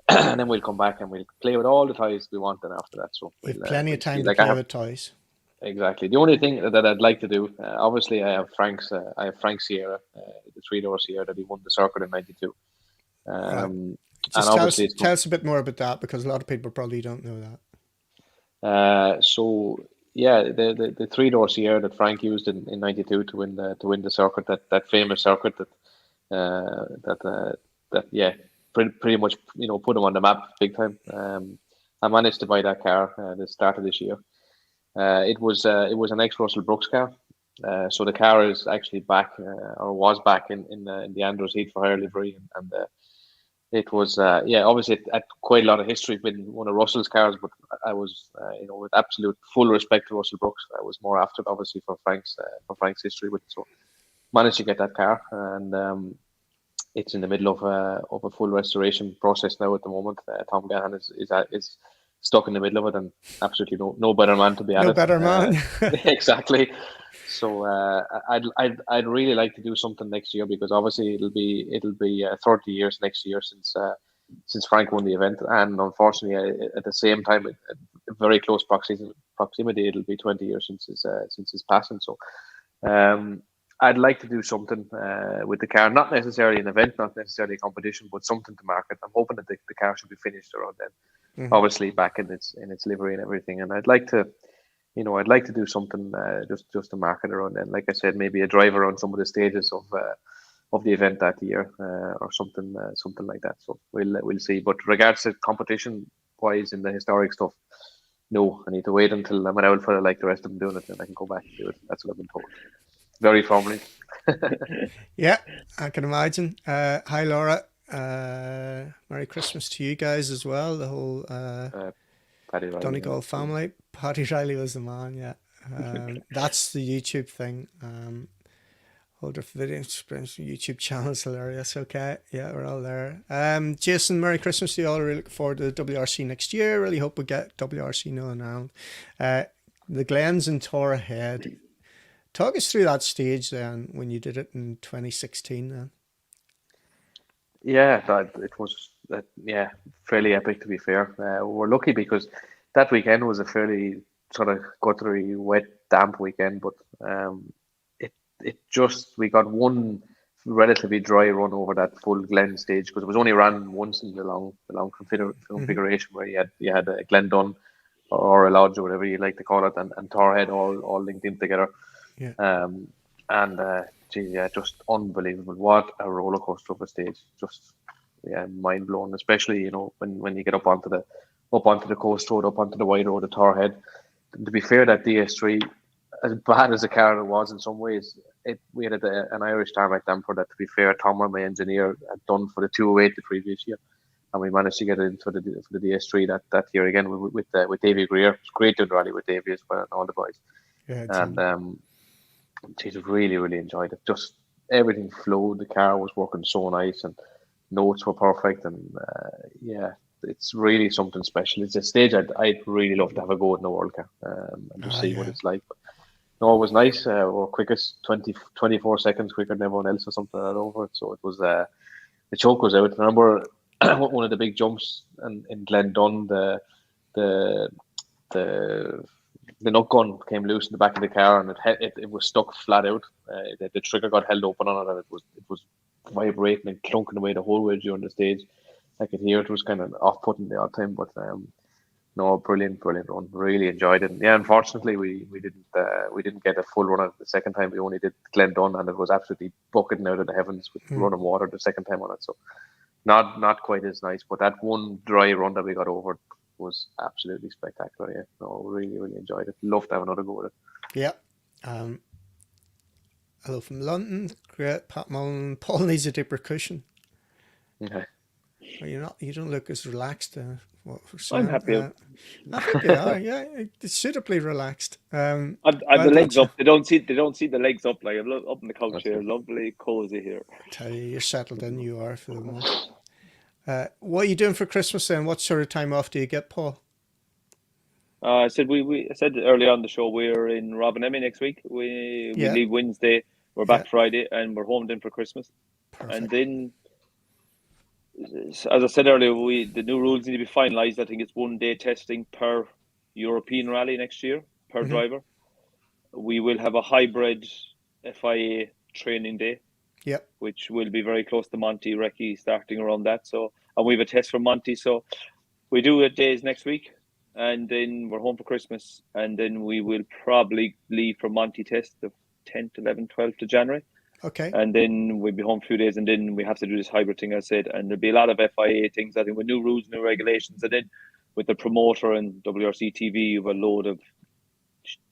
and then we'll come back and we'll play with all the toys we want. And after that, so we've plenty of time to like play with toys. Exactly. The only thing that I'd like to do, obviously, I have Frank Sierra, the 3-door Sierra that he won the circuit in '92. Right. Just tell us a bit more about that, because a lot of people probably don't know that. So yeah, the 3-door Sierra that Frank used in '92 to win the circuit, that famous circuit that yeah, pretty much put him on the map big time. I managed to buy that car at the start of this year. It was an ex-Russell Brooks car. So the car is actually back, or was back in the Andros Heat for Hire livery, and it was obviously it had quite a lot of history. Been one of Russell's cars, but I was with absolute full respect to Russell Brooks, I was more after it, obviously, for Frank's history with it. So managed to get that car, and it's in the middle of a full restoration process now at the moment. Tom Gahan is stuck in the middle of it, and absolutely no better man to be at it. No better man. Exactly. So I'd really like to do something next year, because obviously it'll be 30 years next year since Frank won the event, and unfortunately at the same time, a very close proximity, it'll be 20 years since his passing. So I'd like to do something with the car, not necessarily an event, not necessarily a competition, but something to market. I'm hoping that the car should be finished around then. Mm-hmm. Obviously back in its livery and everything, and I'd like to do something just to market around then. Like I said, maybe a drive around some of the stages of the event that year, or something like that. So we'll see. But regards to competition wise in the historic stuff, no, I need to wait until I'm an old fella like the rest of them doing it, and I can go back and do it. That's what I've been told. Very formally. Yeah, I can imagine. Hi, Laura. Merry Christmas to you guys as well. The whole Donegal family. Paddy Riley was the man. Yeah, that's the YouTube thing. Older video YouTube channel is hilarious. Okay, yeah, we're all there. Jason, Merry Christmas to you all. Really looking forward to the WRC next year. Really hope we get WRC Northern Ireland. The Glens and Tor ahead. Talk us through that stage then when you did it in 2016 then. Yeah, it was fairly epic, to be fair. We're lucky because that weekend was a fairly sort of guttery, wet, damp weekend, but we got one relatively dry run over that full Glen stage because it was only ran once in the long configuration where you had a Glendon or a Lodge or whatever you like to call it, and Torhead all linked in together. Yeah. And geez, yeah, just unbelievable. What a roller coaster of a stage. Just mind blowing, especially when you get up onto the coast road, up onto the wide road at Torhead. To be fair, that DS3, as bad as the car was in some ways, we had an Irish tarmac damper that, to be fair, Tom, my engineer, had done for the 208 the previous year, and we managed to get it in for the DS3 that year again with Davy Greer. It's great doing rally with Davy as well and all the boys. Yeah, and geez, really, really enjoyed it. Just everything flowed. The car was working so nice, and notes were perfect, and it's really something special. It's a stage I'd really love to have a go at in the World Cup and just see what it's like. But, no, it was nice. We're quickest 24 seconds quicker than everyone else or something like that over it. So it was the choke was out. I remember one of the big jumps in Glendon, the nut gun came loose in the back of the car, and it was stuck flat out. The trigger got held open on it, and it was vibrating and clunking away the whole way during the stage. I could hear it was kind of off-putting the odd time, but no, brilliant run. Really enjoyed it. And yeah, unfortunately, we didn't get a full run at it the second time. We only did Glendon, and it was absolutely bucketing out of the heavens with running water the second time on it. So not quite as nice. But that one dry run that we got over was absolutely spectacular. Yeah, no, really enjoyed it. Love to have another go at it. Yeah. Hello from London. Great, Pat Mullen. Paul needs a deeper cushion. Okay. Well, you don't look as relaxed. I'm happy. I think you are. Yeah, it's suitably relaxed. I've the legs up. They don't see the legs up. Like I'm up in the couch here. Lovely, cozy here. I tell you, you're settled in. You are for the moment. What are you doing for Christmas then? What sort of time off do you get, Paul? I said I said earlier on the show we're in Robinemi next week. We leave Wednesday. We're back Friday, and we're home then for Christmas. Perfect. And then, as I said earlier, the new rules need to be finalised. I think it's 1 day testing per European rally next year per driver. We will have a hybrid FIA training day. Yep. Which will be very close to Monte Recce starting around that. So, and we have a test for Monte. So we do it days next week, and then we're home for Christmas, and then we will probably leave for Monte test the 10th, 11th, 12th of January. Okay. And then we'll be home a few days, and then we have to do this hybrid thing, I said, and there'll be a lot of FIA things, I think, with new rules, new regulations, and then with the promoter and WRC TV, you have a load of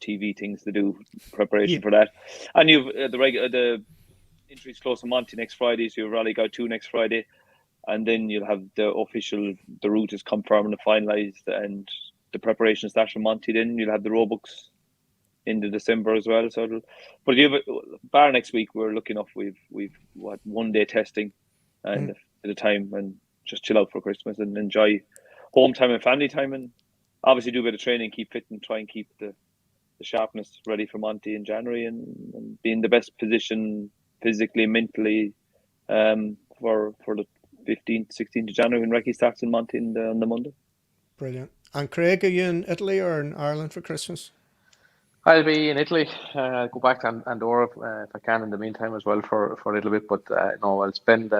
TV things to do, preparation for that. And you've the entries close to Monte next Friday, so you have Rally Guide 2 next Friday, and then you'll have the route is confirmed and finalised, and the preparation starts for Monte. Then you'll have the road books into December as well. So, but you have bar next week, we're looking off. We've 1 day testing and at a time, and just chill out for Christmas and enjoy home time and family time, and obviously do a bit of training, keep fit, and try and keep the sharpness ready for Monte in January, and be in the best position physically, mentally, for the 15th, 16th of January when Recce starts in Monte on the Monday. Brilliant. And Craig, are you in Italy or in Ireland for Christmas? I'll be in Italy. Go back to Andorra if I can in the meantime as well for a little bit. But no, I'll spend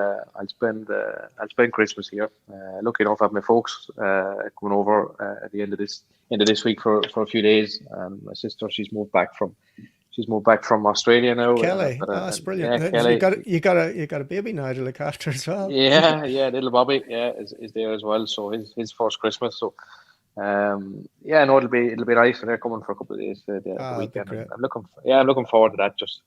Christmas here. Lucky enough, I have my folks coming over at the end of this week for a few days. And my sister, she's moved back from Australia now. Kelly, that's brilliant. Yeah, Kelly. You got a baby now to look after as well. Yeah, little Bobby, is there as well. So his first Christmas. So no, it'll be nice. And they're coming for a couple of days the weekend. I'm looking forward to that. Just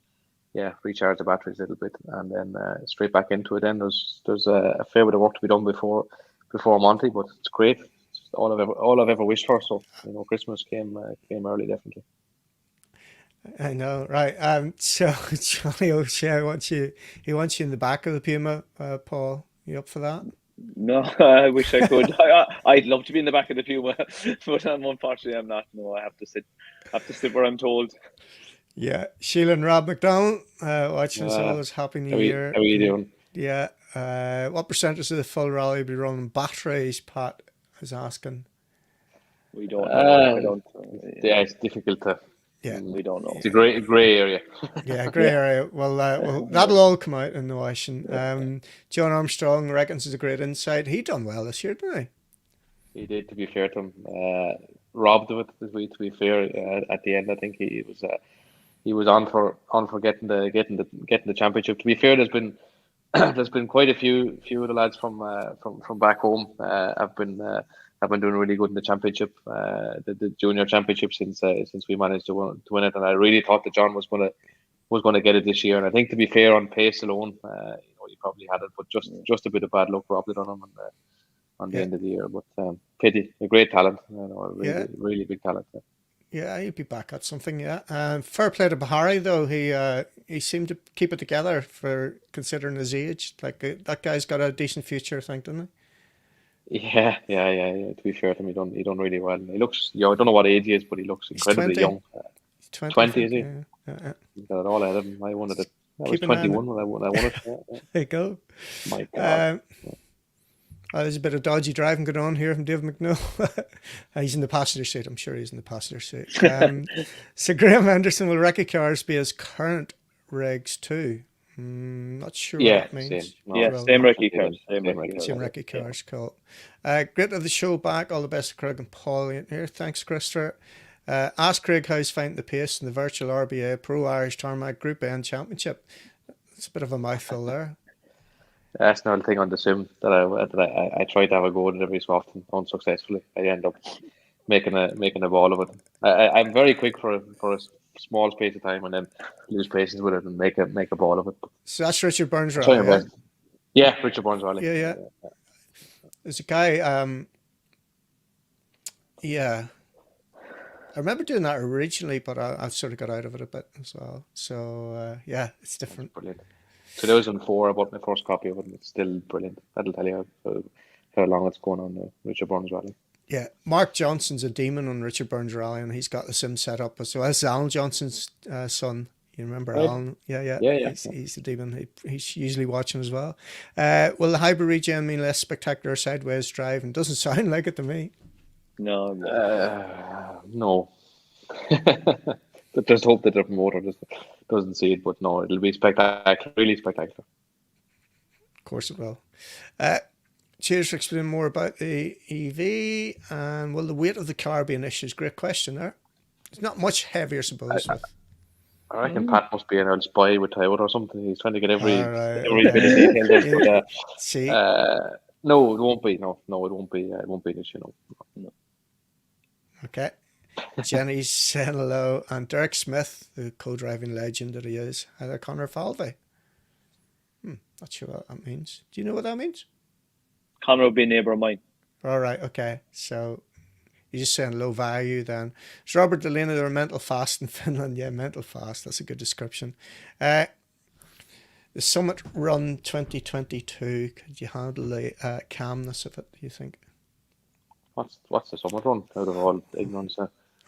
recharge the batteries a little bit, and then straight back into it. Then there's a fair bit of work to be done before Monte, but it's great. It's all I've ever wished for. So Christmas came early, definitely. I know, right? So Johnny O'Shea wants you in the back of the Puma, Paul. You up for that? No, I wish I could. I'd love to be in the back of the Puma, but unfortunately I'm not. No, I have to sit where I'm told. Yeah, Sheila and Rob McDonald watching us always. Happy New Year. How are you doing? Yeah. What percentage of the full rally will be running batteries? Pat is asking. We don't know. I don't. Yeah, it's difficult to Yeah. We don't know. It's a grey area. Yeah, grey area. Well, that'll all come out in the washing. John Armstrong reckons is a great insight. He done well this year, didn't He did, to be fair to him. Robbed of it, to be fair. At the end, I think he was on for getting the championship. To be fair, there's been quite a few of the lads from back home have been doing really good in the championship, the junior championship since we managed to win it. And I really thought that John was gonna get it this year. And I think, to be fair, on pace alone, he probably had it, but just a bit of bad luck robbed it on him on the end of the year. But pity, a great talent, a really big talent. Yeah, he'd be back at something. Yeah, fair play to Bahari though. He seemed to keep it together for considering his age. Like that guy's got a decent future, I think, doesn't he? Yeah. To be fair to him, he done really well. He looks, I don't know what age he is, but he looks incredibly young. He's 20. 20, is he? Yeah. He's got it all ahead of him. I wanted it. I was Keep an eye on 21 when I won it. Yeah. There you go. My God. There's a bit of dodgy driving going on here from Dave McNeil. He's in the passenger seat. I'm sure he's in the passenger seat. So Graham Henderson, will Recce cars be his current regs too? Not sure what that means. Same Recce cars. Same Recce cars, cool. Great to have the show back. All the best to Craig and Paul here. Thanks, Christopher. Ask Craig how he's finding the pace in the virtual RBA Pro Irish Tarmac Group N Championship. It's a bit of a mouthful there. That's another thing on the sim that I try to have a go at it every so often, unsuccessfully. I end up making a ball of it. I'm very quick for a small space of time, and then lose patience with it and make a ball of it. So that's Richard Burns Rally. Yeah, Richard Burns Rally. Yeah. There's a guy. I remember doing that originally, but I sort of got out of it a bit as well. So it's different. That's brilliant. 2004, I bought my first copy of it, and it's still brilliant. That'll tell you how long it's going on the Richard Burns Rally. Yeah, Mark Johnson's a demon on Richard Burns Rally, and he's got the sim set up as well. This is Alan Johnson's son. You remember Alan? Yeah. He's a demon. He's usually watching as well. Will the hybrid regen mean less spectacular sideways drive? And doesn't sound like it to me. No. No. Just hope that the promoter doesn't see it, but no, it'll be spectacular, really spectacular. Of course it will. Cheers for explaining more about the EV, and will the weight of the car be an issue? Great question there. It's not much heavier, I suppose. I reckon Pat must be an old spy with Toyota or something. He's trying to get every bit of detail there. See? No, it won't be. No, it won't be. It won't be this, No. Okay. Jenny's saying hello, and Derek Smith, the co-driving legend that he is, had a Conor Falvey. Not sure what that means. Do you know what that means? Conor will be a neighbour of mine. All right, okay. So you're just saying low value then. It's Robert Delaney, they're mental fast in Finland. Yeah, mental fast. That's a good description. The Summit Run 2022. Could you handle the calmness of it, do you think? What's the Summit Run? Out of all ignorance.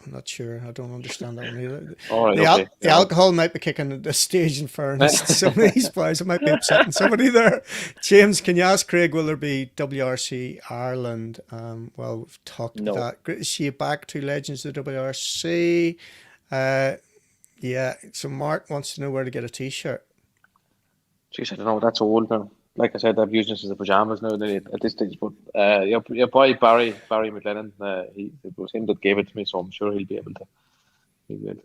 I'm not sure. I don't understand that one either. All right, the alcohol might be kicking at this stage, in fairness. Some of these boys, I might be upsetting somebody there. James, can you ask Craig, will there be WRC Ireland? Well, we've talked about that. Is she back to Legends of the WRC? So Mark wants to know where to get a T-shirt. Jeez, I don't know. That's old now. Like I said, I've used this as a pajamas now at this stage. But your boy Barry McLennan, it was him that gave it to me, so I'm sure he'll be able to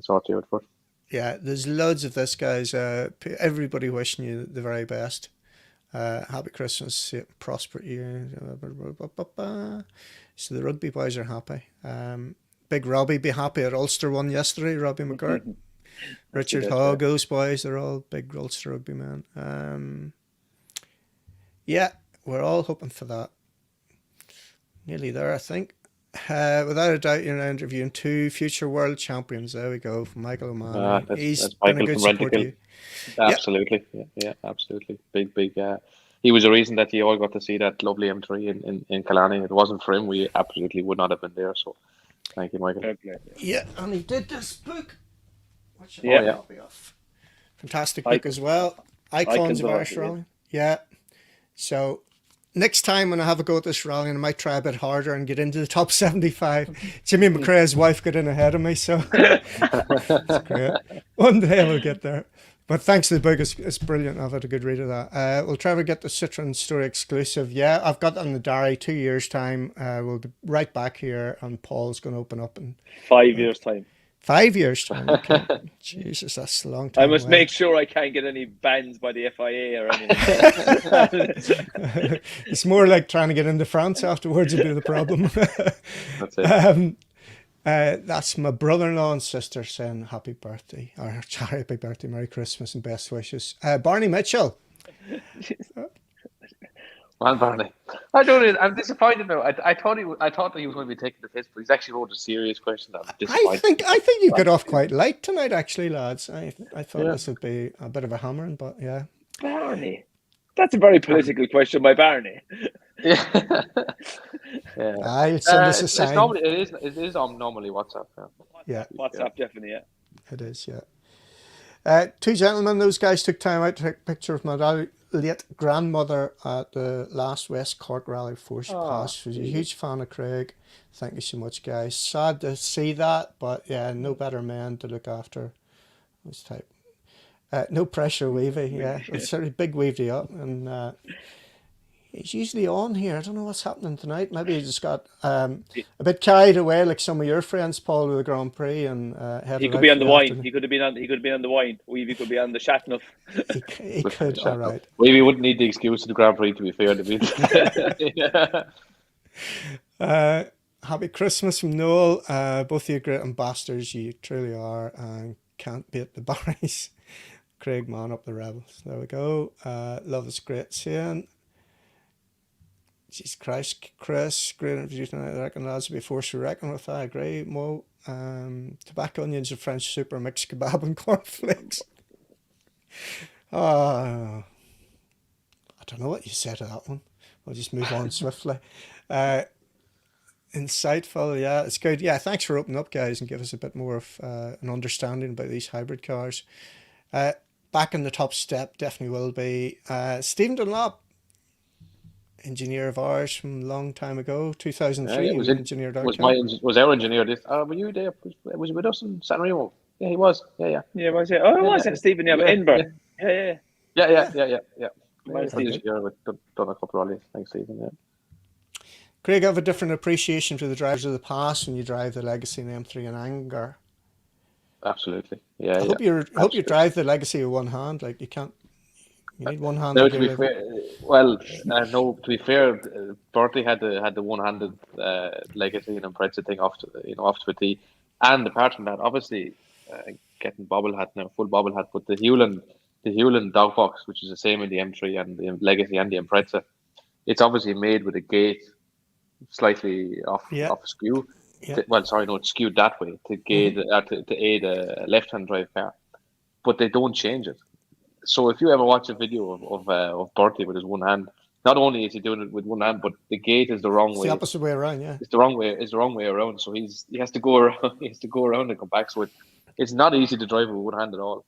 sort you out for it. Yeah, there's loads of this, guys. Everybody wishing you the very best. Happy Christmas, prosper year. So the rugby boys are happy. Big Robbie be happy at Ulster won yesterday. Robbie McGirt, Richard Hogg, those boys, they're all big Ulster rugby men. Yeah, we're all hoping for that. Nearly there, I think. Without a doubt, you're now interviewing two future world champions. There we go, from Michael O'Mahony. He's been a good support to you. Absolutely, yeah, absolutely. Big. He was the reason that you all got to see that lovely M3 in Killarney. If it wasn't for him, we absolutely would not have been there. So, thank you, Michael. Yeah, and he did this book. Which copy of. Fantastic book as well. Icons of Irish Rowing. Yeah. So next time when I have a go at this rally, I might try a bit harder and get into the top 75. Jimmy McRae's wife got in ahead of me, so it's great. One day we'll get there. But thanks to the book, it's brilliant. I've had a good read of that. We'll try to get the Citroen Story exclusive. Yeah, I've got that in the diary, 2 years' time. We'll be right back here, and Paul's going to open up in 5 years' time. 5 years' time. Okay. Jesus, that's a long time. I must away. make sure I can't get any bans by the FIA or anything. It's more like trying to get into France afterwards would be the problem. That's it. That's my brother-in-law and sister saying happy birthday, or happy birthday, Merry Christmas, and best wishes. Barney Mitchell. Well, Barney, I don't know. I'm disappointed now. I thought that he was going to be taking the piss, but he's actually wrote a serious question. I'm disappointed. I think you got off quite light tonight, actually, lads. I thought this would be a bit of a hammering, but yeah. Barney, that's a very political question by Barney. Yeah. I'll send us a sign. It is normally WhatsApp. Yeah. WhatsApp, definitely, yeah. It is, yeah. Two gentlemen, those guys took time out to take a picture of my late grandmother at the last West Cork Rally Force Pass. She was a huge fan of Craig. Thank you so much, guys. Sad to see that, but yeah, no better man to look after this type. No pressure, Weavy. Yeah, it's sort of big Weavy up, and he's usually on here. I don't know what's happening tonight. Maybe he just got a bit carried away, like some of your friends, Paul, with the Grand Prix, and he could be on the wine. He could have been on. He could be on the wine. Weavy could be on the Shatnuff. He could. All right. Weavy wouldn't need the excuse of the Grand Prix, to be fair. Happy Christmas from Noel. Both of you great ambassadors. You truly are, and can't beat the Barrys. Craig, man up the Rebels. There we go. Love is great seeing. Jesus Christ, Chris, great interview tonight. I reckon lads will be forced to reckon with. I agree. Mo, tobacco, onions, and French super mix kebab and cornflakes. I don't know what you said to that one. We'll just move on swiftly. Insightful, yeah, it's good. Yeah, thanks for opening up, guys, and give us a bit more of an understanding about these hybrid cars. Back in the top step, definitely will be Stephen Dunlop, engineer of ours from a long time ago, 2003. He was engineered our was car. was our engineer. This were you there? Was he with us in San Remo? Yeah, he was. Yeah, was it? Oh, it was Stephen. Yeah, Edinburgh. Yeah. Done a couple of rallies. Thanks, Stephen. Yeah. Craig, I have a different appreciation for the drivers of the past when you drive the Legacy and M3 in anger. Absolutely. Yeah. I hope you drive the Legacy with one hand. Like you need one hand. No, to be fair, to be fair, Bertie had the one-handed Legacy and Impreza thing off to the tee, and apart from that, obviously getting full bobble hat, but the Hewland dog box, which is the same in the M3 and the Legacy and the Impreza, it's obviously made with a gate slightly off skew. Yeah. It's skewed that way to aid a left-hand drive car, but they don't change it. So if you ever watch a video of Bertie with his one hand, not only is he doing it with one hand, but the gate is the wrong way. It's the opposite way around, yeah. It's the wrong way around. So he has to go around. He has to go around and come back. So it's not easy to drive with one hand at all.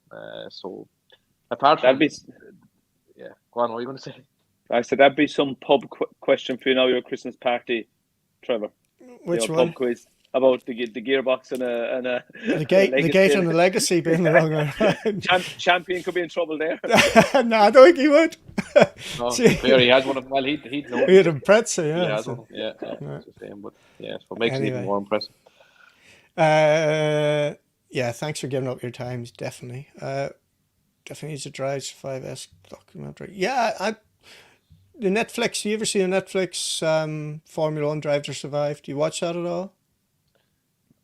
So apart from go on. What are you going to say? I said that'd be some pub question for you now. Your Christmas party, Trevor. Which one? Pub quiz about the gearbox and a the gate and the Legacy being the wrong way around. Champion could be in trouble there. No, I don't think he would. No, fair, he has one of. Well, he knows. He had Impreza, yeah. Yeah, so. It's the same, but so it makes it even more impressive. Thanks for giving up your time. Definitely needs to drive 5S documentary. Yeah, the Netflix. Do you ever see a Netflix Formula One Drive to Survive? Do you watch that at all?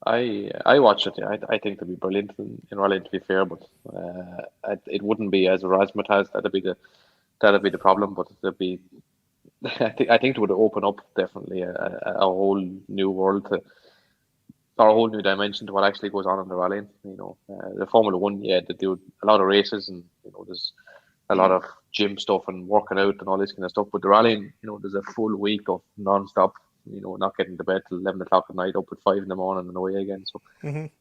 I watch it. Yeah. I think it'd be brilliant in rallying, to be fair, but it wouldn't be as razzmatazz. That'd be the problem. But it'd be. I think it would open up definitely a whole new world or a whole new dimension to what actually goes on in the rallying. The Formula One, they do a lot of races, and there's a lot of gym stuff and working out and all this kind of stuff. But the rallying, there's a full week of non-stop. Not getting to bed till 11 o'clock at night, up at 5 in the morning and away again. So I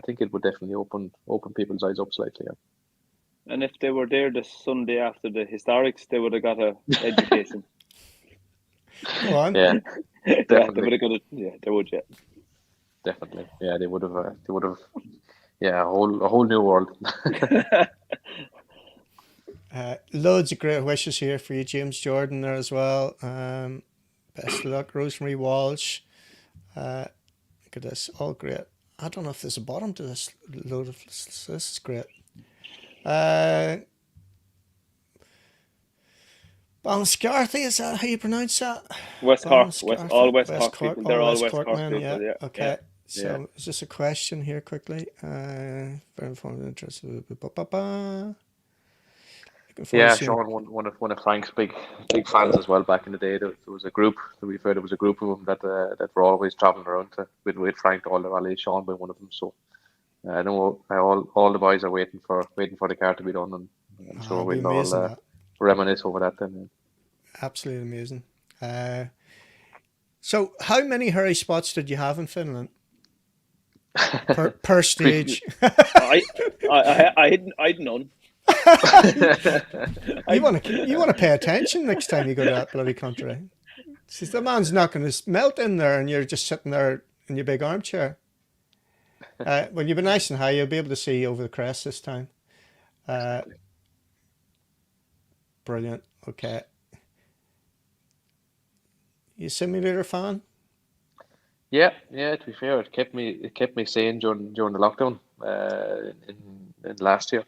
think it would definitely open people's eyes up slightly. Yeah. And if they were there the Sunday after the historics, they would have got a education. Go on. Yeah, Yeah, they definitely. would have got it. Yeah, they would. Yeah. Definitely. Yeah, they would have. They would have. Yeah, a whole new world. Loads of great wishes here for you, James Jordan, there as well. Best of luck, Rosemary Walsh. Look at this, all great. I don't know if there's a bottom to this load of this. This is great. Balmscarthy, is that how you pronounce that? West Cork, all Balmscarthy, West West Cork Cork, people. They're all all West West Cork Cork men, yeah. people. Yeah, Okay, yeah. so is this a question here quickly? Very informative interest. Yeah, Sean, one of Frank's big fans as well back in the day. There was a group. To be fair, there was a group of them that were always traveling around with Frank to all the rallies. Sean being one of them. So I know all the boys are waiting for the car to be done, and I'm sure It'll be we'll amazing. all reminisce over that then. Absolutely amazing. So, how many hurry spots did you have in Finland per stage? I'd none. You want to pay attention next time you go to that bloody country. See, the man's not going to melt in there, and you're just sitting there in your big armchair. Well, you'll be nice and high. You'll be able to see over the crest this time. Brilliant. Okay. You simulator fan? Yeah. To be fair, it kept me sane during the lockdown in last year.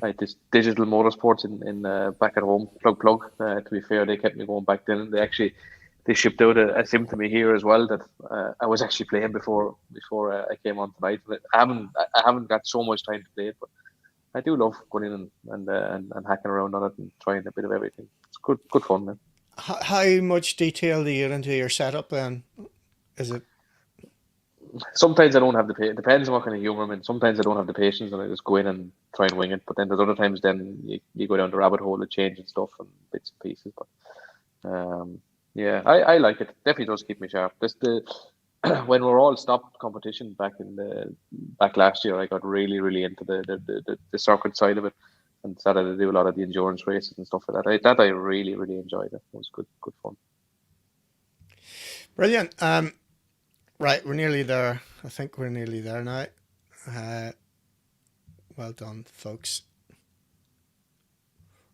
Like this digital motorsports in back at home, plug. To be fair, they kept me going back then. They shipped out a sim to me here as well that I was actually playing before I came on tonight. But I haven't got so much time to play it, but I do love going in and hacking around on it and trying a bit of everything. It's good fun, man. How much detail do you get into your setup then? Is it? Sometimes I don't have it depends on what kind of humor I'm in. Sometimes I don't have the patience and I just go in and try and wing it. But then there's other times then you go down the rabbit hole of changing stuff and bits and pieces. But yeah, I like it. Definitely does keep me sharp. When we're all stopped competition back last year, I got really into the circuit side of it and started to do a lot of the endurance races and stuff like that. I really enjoyed it. It was good fun. Brilliant. Right, we're nearly there. I think we're nearly there now. Well done, folks.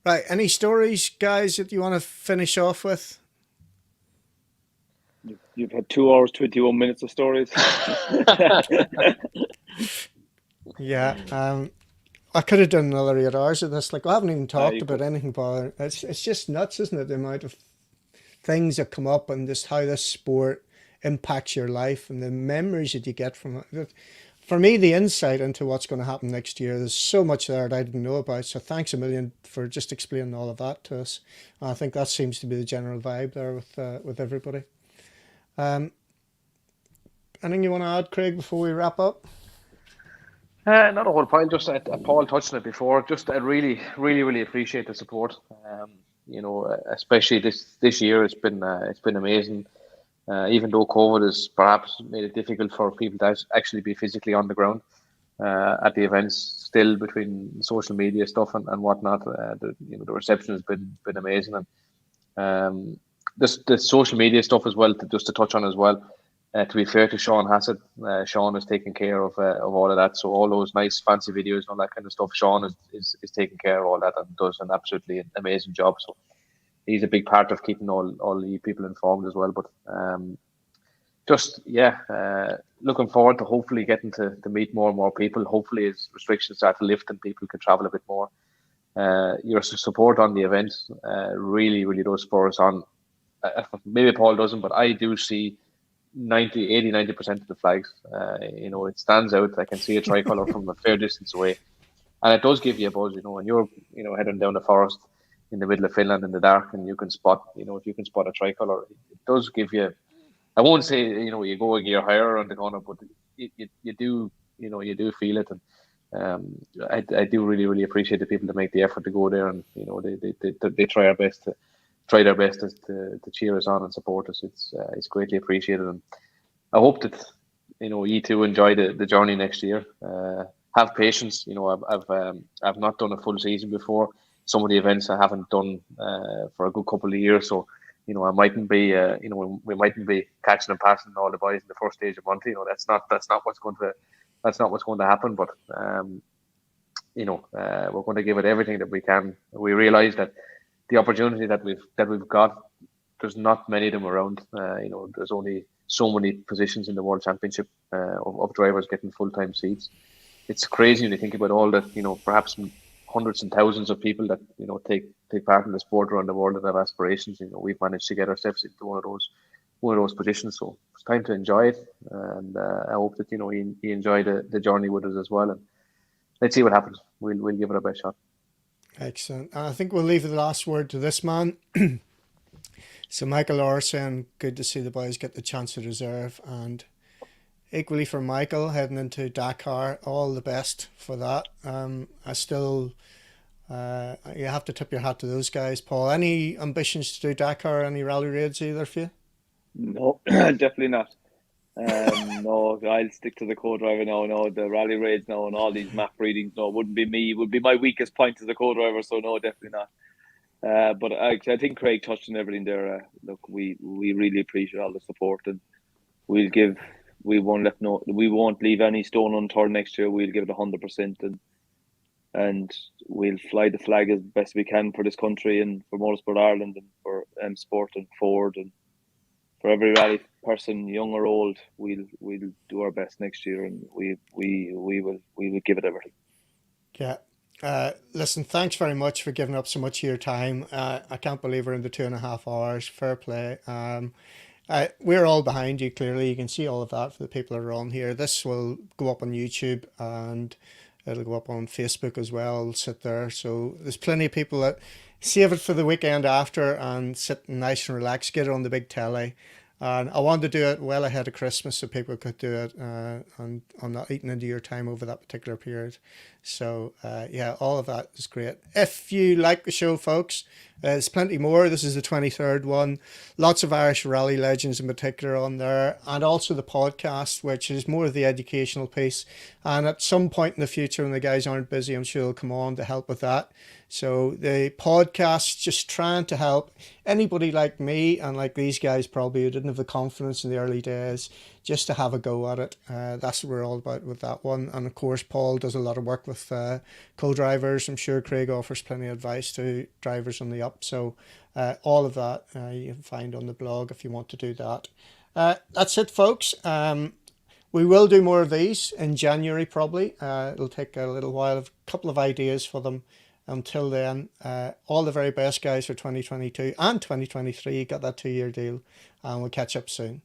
Right, any stories, guys, that you want to finish off with? You've had 2 hours, 21 minutes of stories. Yeah, I could have done another 8 hours of this. Like, I haven't even talked about anything, but it's just nuts, isn't it? The amount of things that come up and just how this sport impacts your life and the memories that you get from it. For me, the insight into what's going to happen next year, there's so much there that I didn't know about. So thanks a million for just explaining all of that to us. I think that seems to be the general vibe there with everybody. Anything you want to add, Craig, before we wrap up? Not a whole pile. Just Paul touched on it before. Just I really appreciate the support. Especially this year, it's been amazing. Even though COVID has perhaps made it difficult for people to actually be physically on the ground at the events, still between social media stuff and whatnot, the reception has been amazing, and the social media stuff as well. To touch on as well. To be fair to Sean Hassett, Sean is taking care of all of that. So all those nice fancy videos and all that kind of stuff, Sean is taking care of all that and does an absolutely amazing job. So he's a big part of keeping all the people informed as well. But looking forward to hopefully getting to meet more and more people. Hopefully, as restrictions start to lift and people can travel a bit more. Your support on the event really does spur us on. Maybe Paul doesn't, but I do see 90% of the flags. It stands out. I can see a tricolour from a fair distance away, and it does give you a buzz. When you're heading down the forest in the middle of Finland in the dark, and you can spot, if you can spot a tricolour, it does give you. I won't say you go a gear higher around the corner, but you do feel it, and I do really appreciate the people that make the effort to go there, and they try their best to cheer us on and support us. It's greatly appreciated, and I hope that you two enjoy the journey next year. Have patience. I've not done a full season before. Some of the events I haven't done for a good couple of years, so I mightn't be, we mightn't be catching and passing all the boys in the first stage of Monte. That's not what's going to happen. But we're going to give it everything that we can. We realise that the opportunity that we've got, there's not many of them around. There's only so many positions in the World Championship of drivers getting full-time seats. It's crazy when you think about all that, perhaps hundreds and thousands of people that, take part in the sport around the world that have aspirations. We've managed to get ourselves into one of those positions. So it's time to enjoy it. And I hope that, you enjoy the journey with us as well. And let's see what happens. We'll give it our best shot. Excellent. And I think we'll leave the last word to this man. So Michael Orr saying, good to see the boys get the chance to reserve, and equally for Michael heading into Dakar, all the best for that. I still, you have to tip your hat to those guys. Paul, any ambitions to do Dakar, any rally raids either for you? No, definitely not. No, I'll stick to the co-driver now. No, the rally raids now and all these map readings. No, wouldn't be me. Would be my weakest point as a co-driver. So no, definitely not. But I think Craig touched on everything there. Look, we really appreciate all the support, and we won't leave any stone unturned next year. We'll give it 100%, and we'll fly the flag as best we can for this country and for Motorsport Ireland and for M Sport and Ford and for every rally person, young or old. We'll do our best next year, and we will give it everything. Yeah. Listen, thanks very much for giving up so much of your time. I can't believe we're in the 2.5 hours. Fair play. We're all behind you, clearly. You can see all of that for the people that are on here. This will go up on YouTube and it'll go up on Facebook as well. It'll sit there. So there's plenty of people that save it for the weekend after and sit nice and relaxed, get it on the big telly. And I wanted to do it well ahead of Christmas so people could do it and I'm not eating into your time over that particular period. So, yeah, all of that is great. If you like the show, folks, there's plenty more. This is the 23rd one. Lots of Irish rally legends in particular on there. And also the podcast, which is more of the educational piece. And at some point in the future, when the guys aren't busy, I'm sure they'll come on to help with that. So the podcast, just trying to help anybody like me and like these guys probably who didn't have the confidence in the early days, just to have a go at it. That's what we're all about with that one. And of course, Paul does a lot of work with co-drivers. I'm sure Craig offers plenty of advice to drivers on the up. So all of that you can find on the blog if you want to do that. That's it, folks. We will do more of these in January probably. It'll take a little while. A couple of ideas for them. Until then, all the very best, guys, for 2022 and 2023. You got that 2-year deal, and we'll catch up soon.